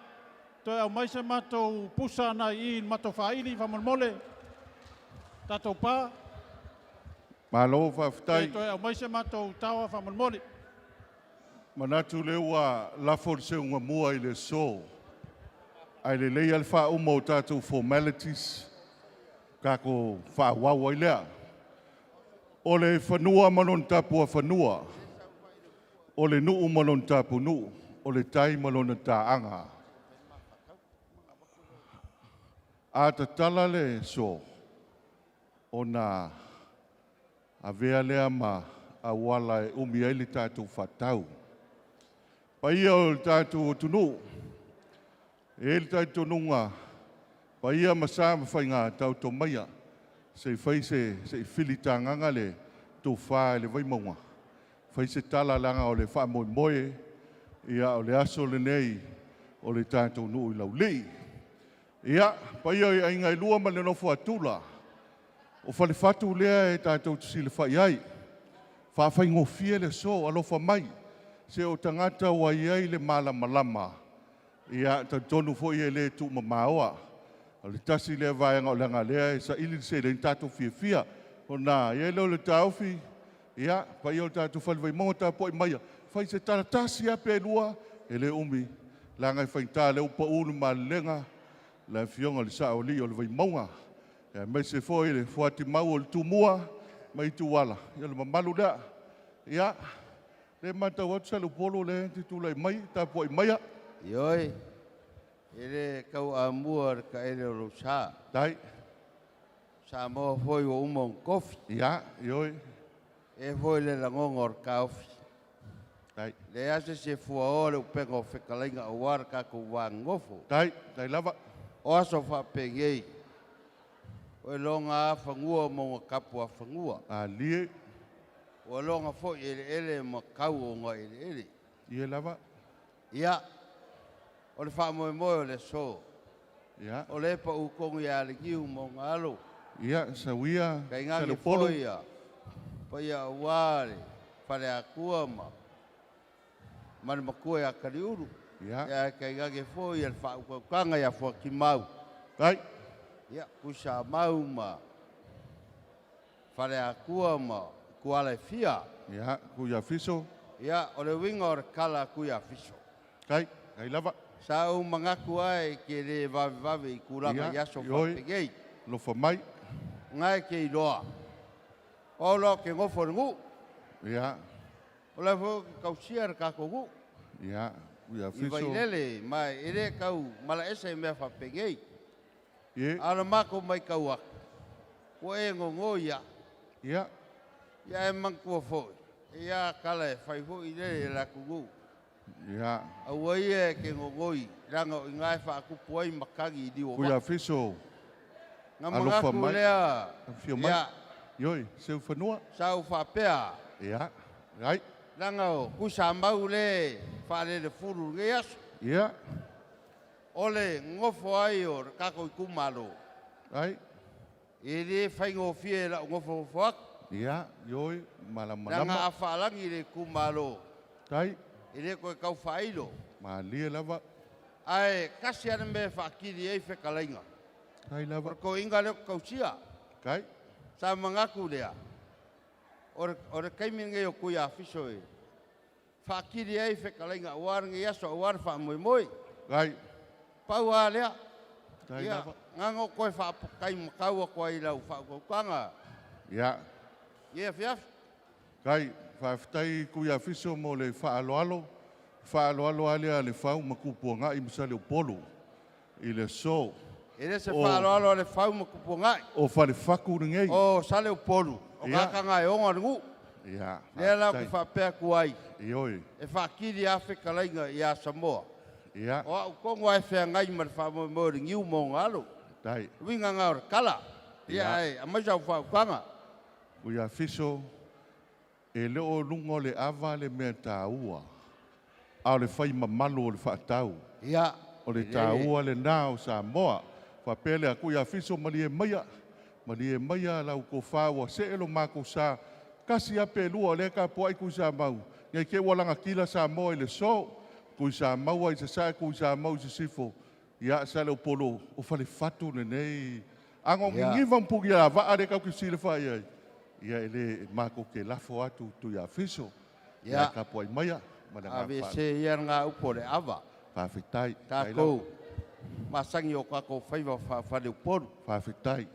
Toi au mai se mātou pusa nā i mātou whaili, whamolmole. Tātou pā. Malo whaftai. Toi au mai se mātou tawa whamolmole. Manatu lewa lafo se unga mua i le so. Ai le lei al wha umo tātou formalities. Kako wha wawa i lea. O le whanua manon tapu a whanua. O le nuu manon tapu nuu. O le tai manon ta anga. A ta tala le so. O na a vea lea ma a wala e umi ai le tātou whatau. Paia o le tātou tunu. E le tātou nunga. Paia masa mawhai ngā tātou maia. Se whai se whili tānganga le tō whā le vai maunga. Whai se tala langa o le wha moe moe. Ia o le aso le nei o le tātou nuu i lau lei. Ia, paia i ainga i lua ma le nofo atula. O whale whatu lea e tātou tusi le whai ai. Whawhai ngofia le so alofa mai. Se o tangata wa iai le malama lama. Ia tonu fo i le tu mamaoa. O le tasi le vaianga o langa lea e sa ili se le tātou fia. O nā, ia leo le taufi. Ia, pa i o tātou whalwai monga tā po i maia. Whai se tala tasi a pe lua. E le umi. Langa i whaintā le upa unu ma lenga. La fionga le sa o li o le vai monga. Ia, mai se fo i le fuati mau o le tumua. Mai tu wala. Ia le mamalu lea. Ia. Le mata watu sa lupolo le titula i mai, ta po i maia. Ioi, ele kau amua ka ele o sa. Dai. Sa mo foi o umon kofi. Ia, ioi. E foi le langongor kaufi. Dai. Le ase se fua ore o pengo whekalainga o war ka ko wangofo. Dai, dai lava. O aso whapengei. O longa whangua mo kapua whangua. A lie. O longa fo ele ma kau o nga ele. Ia lava. Ia. O le wha moe moe o le so. Ia. O le pa ukongi a le kiu mo ngalo. Ia, sa wia. Kai ngangi foia. Paia wale. Pare a kuama. Mane makua a kariuru. Ia. Ia kai ngangi foia le wha ukanga ia fua ki mau. Dai. Ia, kusa mau ma. Pare a kuama. Kuala fia. Ia, kuia fiso. Ia, o le winga o le kala kuia fiso. Kai, kai lava. Sa u mangaku ai ke le vavi i kuranga yaso whapegei. Lofa mai. Ngai ke i loa. O lo ke ngofo ngu. Ia. O le fo kausia re kako ngu. Ia, kuia fiso. I vailele, mai ere kau mala ese mea whapegei. Ie. Ana mako mai kau ak. Ko e ngongo ia. Ia. Ia e mangkua foi. Ia kala e whai foi le la kugu. Ia. Au ai e ke ngongoi. Ranga o ngai whaakupu ai makagi i diwa. Kuia fiso. Ngā mangaku lea. Fio mai. Ioi, seu whanua. Sau whapea. Ia. Rai. Ranga o kusa mau le whare le furu nge aso. Ia. Ole ngofo ai o kako i kumaro. Rai. E le whaingo fie la ngofo whak. Ia, ioi, malama. Ranga a whaalangi le kumaro. Tai. E le koe kau whailo. Ma lia lava. Ai, kasi ane me whaakiri ei whekalainga. Tai lava. Ko inga leo kausia. Kai. Sa mangaku lea. Ore kaiminga o kuia fiso e. Whaakiri ei whekalainga. Oar nge yaso, oar wha moi moi. Kai. Paua lea. Ia, ngango koe whaapokai makaua koe i lau whaakukanga. Ia. Ia fiaf. Kai, whaafitai kuia fiso mo le whaaloalo. Whaaloalo alea le whau makupua ngai misale o polo. I le so. Ele se whaaloalo le whau makupua ngai. O whale whaku ringei. O sale o polo. O kakanga e onga ringu. Ia. Lea lau ku whapea kuai. Ioi. E whakiri Afrika lainga i a Samoa. Ia. O au kongo ai whea ngai ma le whamoe ringiu mo ngalo. Dai. Winga ngā ora kala. Ia e, a maisa u whaukanga. Kuia fiso. E leo lungo le ava le mea tāua. Ao le whai mamalo o le whaatau. Ia. O le tāua le nao Samoa. Whapele a kuia fiso mali e maia. Mali e maia lau ko whaua se elo mako sa. Kasi a pe lua le ka po ai ku sa mau. Ngai ke walanga kila Samoa i le so. Ku sa mau ai sa ku sa mau se sifo. Ia sa le polo o fale fatu le nei. Ango ngiva mpugi a va are ka ku sile fa ia. Ia ele mako ke lafo atu tu ia fiso. Ia ka po ai maia. Ave se ia ngā upo le ava. Whawhitai. Tākou. Masangi o kako whaiva whawhale uporu. Whawhitai.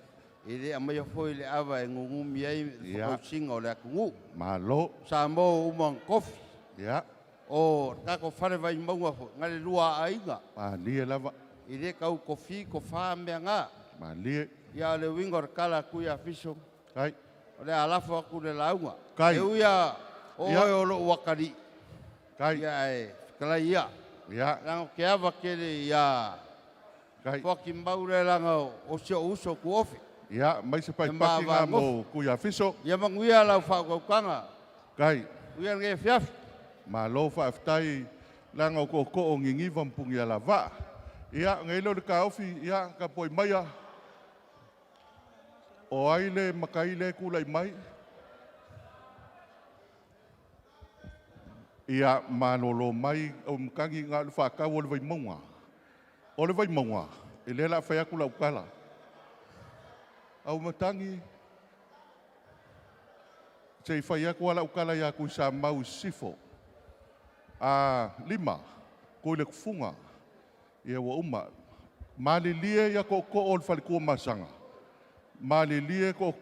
E le a mai foi le ava e ngungumi ai whakausinga o le akungu. Malo. Sa mo umang kofi. Ia. O kako whare vai maunga fo. Ngale lua ainga. Mali e lava. I le kau kofi ko wha mea ngā. Mali e. Ia le wingor kala kuia fiso. Kai. O le alafa aku le launga. Kai. E uia o o lo wakari. Kai. Ia e. Kala ia. Ia. Lango ke ava kele ia. Kai. Whaki maure langa o sio uso ku ofi. Ia, mai se pai paki ngā mo kuia fiso. Ia manguia lau whakaukanga. Kai. Uia nge fiaf. Ma lo whaafitai langa o ko o ngingi vampungi ala va. Ia, ngai lo le ka ofi, ia, ka poi maia. O aile makaile kulai mai. Ia, ma lo mai o mkangi ngā le whakau o le vai maunga. O le vai maunga. E le la whai aku lau kala. Au matangi. Sei whai aku ala ukala ia kui sa mau sifo. A lima. Kui le kufunga. Ia wa uma. Mali lie ia ko o le whalikua masanga. Mali lie ko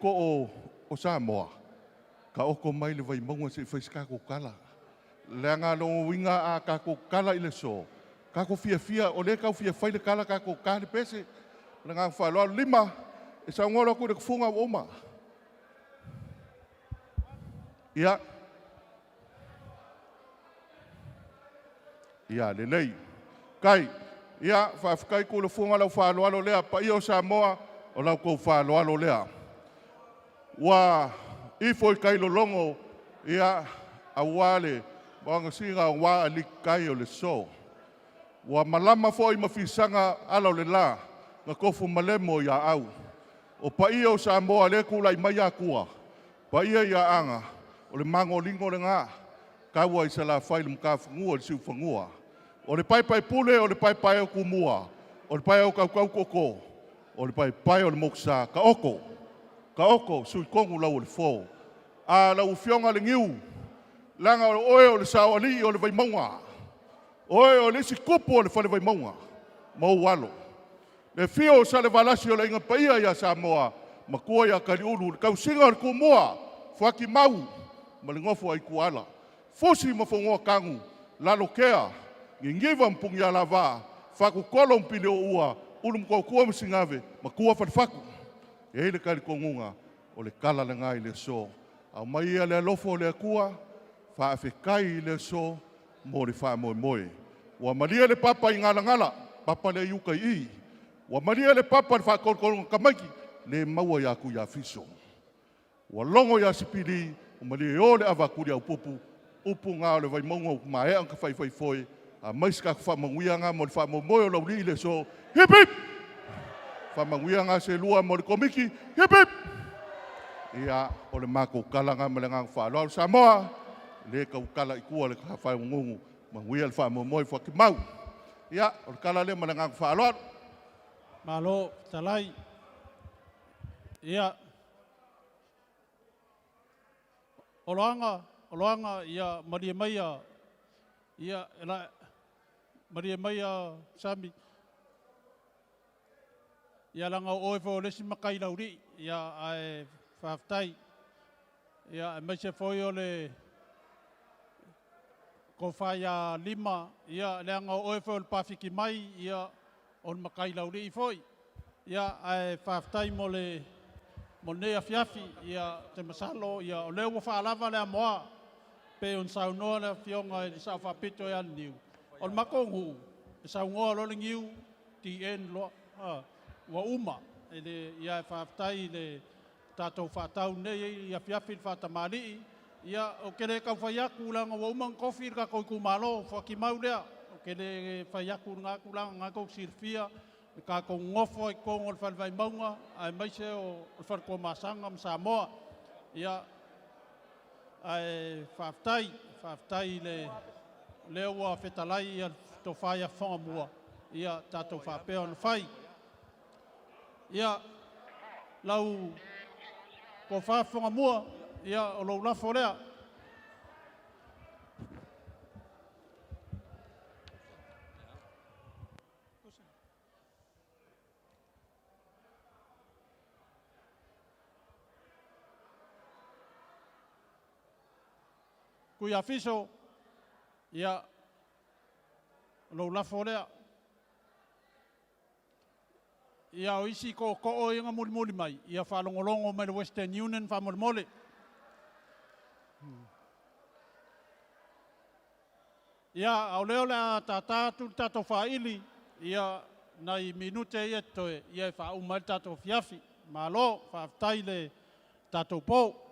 o Samoa. Ka oko mai le vai maunga sei whaiskako kala. Leanga lo winga a kako kala ile so. Kako fia o le kau fia le kala kako kale pese. Lenga whaloa lima. E sa ngora ku le kufunga o oma. Ia. Ia le lei. Kai. Ia whaafikai ku le funga lau whaloalo lea pa i o Samoa o lau kou whaloalo lea. Wa ifo i kai lolongo ia awale. Wanga singa wa ali kai o le so. Wa malama fo i mafisanga ala o le la. Nga kofu malemo ia au. O pa ia o Samoa le kulai mai a kua. Pa ia ia anga. O le mango lingo le ngā. Kaua i sa la whai le mga whangua le siu whangua. O le pai pule o le pai o kumua. O le pai o kau koko. O le pai o le moksa. Ka oko. Sui kongu lau o le fo. A lau fionga le ngiu. Langa o le sawali o le vai maunga. Oe o le si kupu o le whale vai maunga. Mau walo. Le fio sa le valasi o le inga paia ia Samoa. Makua ia kari ulu. Kau singa o le kumua. Whaki mau. Ma le ngofu ai kuala. Fosi mafongoa kangu. Lalo kea. Ngingiva mpungi ala vaa. Whaku kolo mpile o ua. Ulu mkua kua msingave. Makua whaku. E hele kari kongunga. O le kala le ngai le so. Au mai ia le alofo le akua. Whaafekai le so. Mo le wha moe. Wa maria le papa i ngala. Papa le yuka i. Wa maria le papa le whakolkolonga kamaiki. Le maua ya ku ya fiso. Wa longo ya sipili. O maria o le avakuri au pupu. Upu ngā le vai maunga o kumae ang ka whai foi. A maiska ka whamanguia ngā mo le whamomoe o lauri le so. Hip hip! Whamanguia ngā se lua mo le komiki. Hip hip! Ia o le mako kalanga mo le ngā whaaloa Samoa. Le ka ukala ikua le ka whai ngungu. Manguia le whamomoe whakimau. Ia o le kala le mo le ngā whaaloa. Malo, talai. Ia. Oloanga ia Maria Maia. Ia ela Maria Maia Sami. ia langa oe fo lesi makai lauri ia ai whaftai ia mai se foi o le ko whaia lima ia leanga oe fo le pawhiki mai ia on makai lauri i foi ia ai whaftai mo le mo nea fiafi ia te masalo ia o leo whaalava lea moa pe on saunoa le fionga i sa whapito e aniu on makongu e saungoa lo le ngiu ti en lo wa uma ele ia whaftai le tātou whātau nei ia fiafi whātamari ia o kere kau whaiaku langa wa uma kofi ka koi kumalo whaki mau lea o kere whaiaku ngā kulanga ngā kou sirfia ka ko ngofo i kongo le whalwai maunga ai maise o le whalko masanga msa moa ia ai whaftai le ua whetalai ia to whaia whonga mua ia tātou whapea on whai ia lau ko whawhonga mua ia o lau lafo lea kui a fiso ia lo lafo lea ia o isi ko o inga muli mai ia whalongolongo mai le Western Union whamole ia au leo lea tātou whaili ia nai minute ia toe ia e whaau mai tātou fiafi ma lo whaftai le tātou pō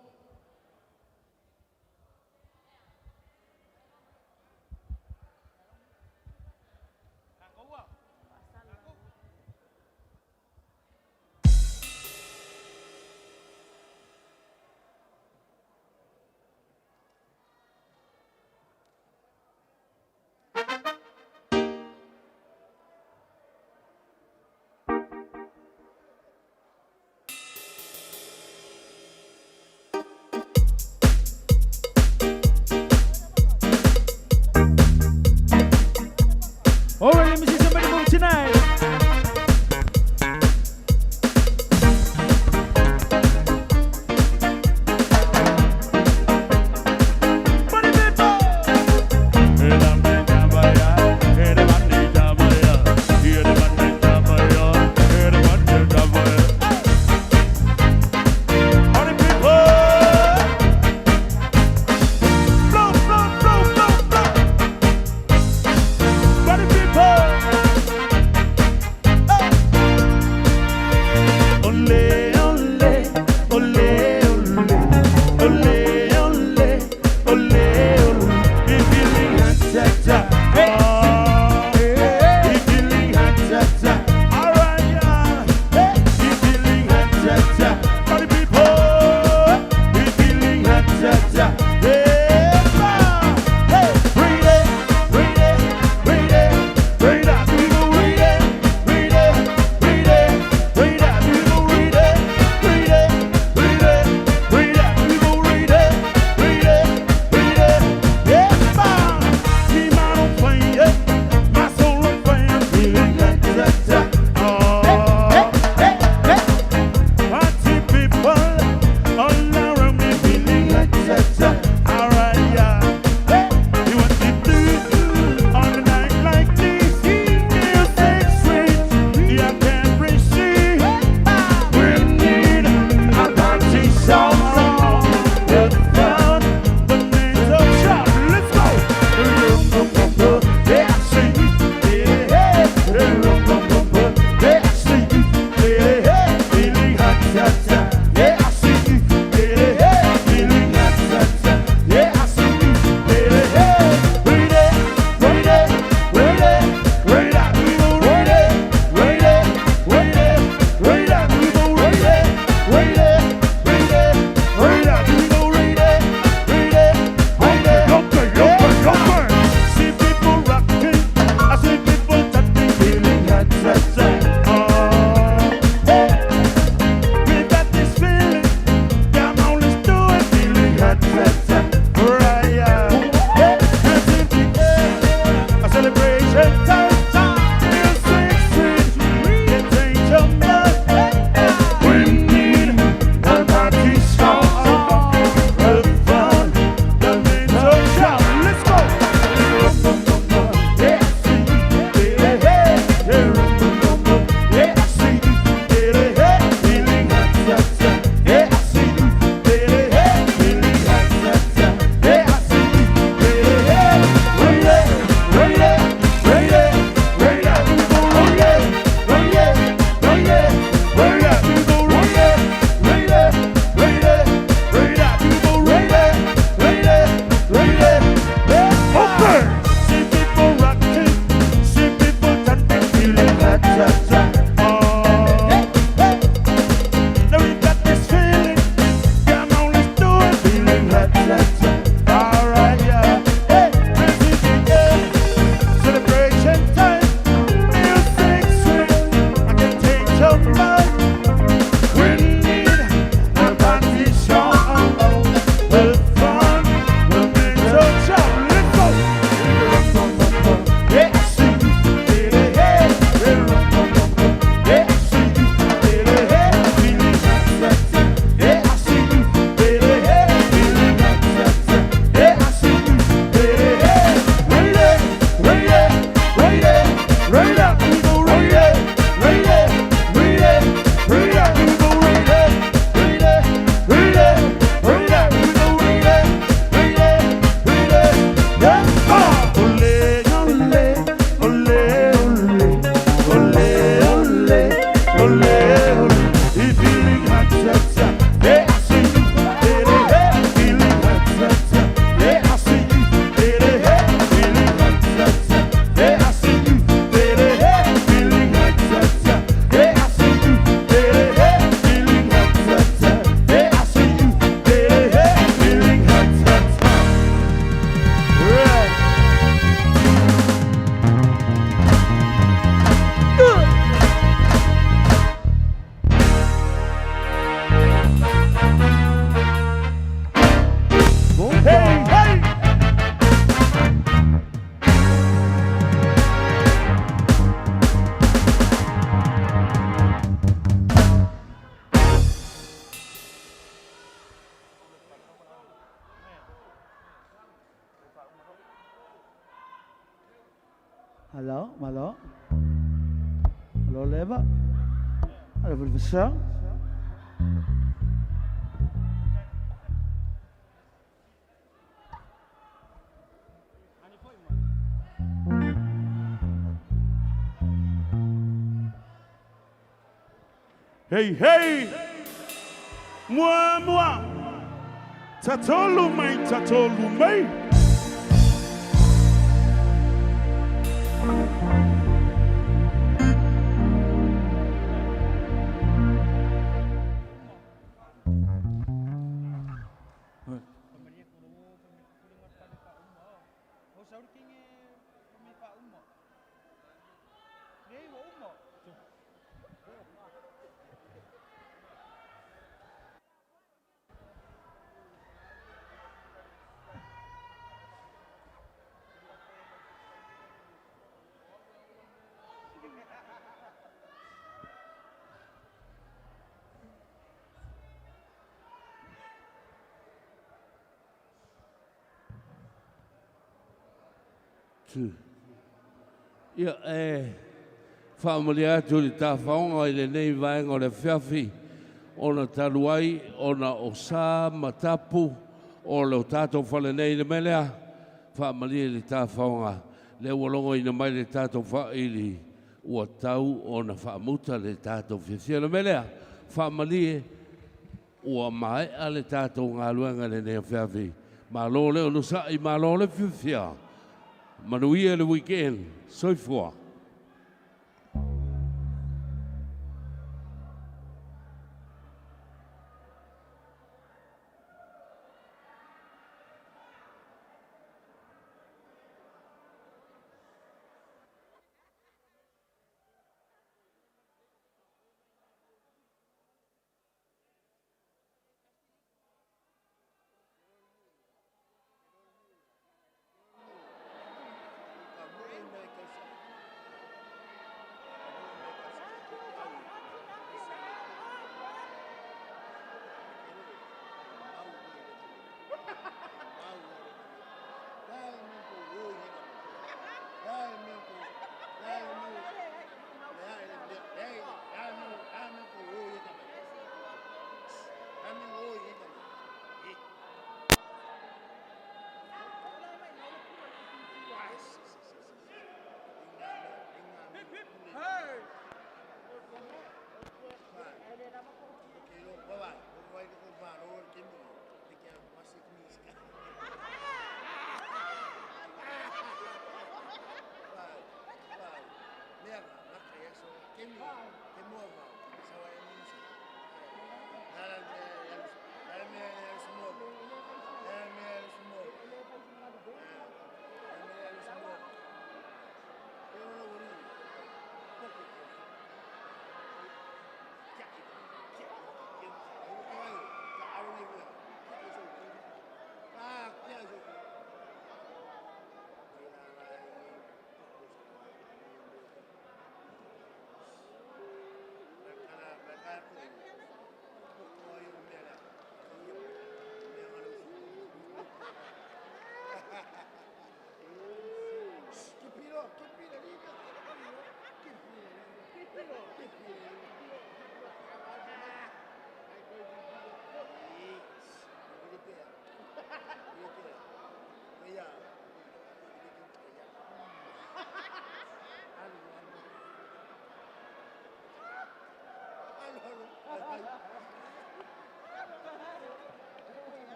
Malo, malo. Malo leva. Ada professor. Hey, hey! Moi! Tatolu mai! Ia whaamalia atu li tā whaonga i le nei vaenga o le whiawhi o na taruai o na o sā matapu o le o tātou whale nei le melea whaamalia li tā whaonga le walongo i na mai le tātou whaili ua tau o na whaamuta le tātou whiawhia le melea whaamalia ua mai a le tātou ngā luenga le nei whiawhi ma lo le o nusa i ma lo le whiawhia Manuia le weekend, soifua.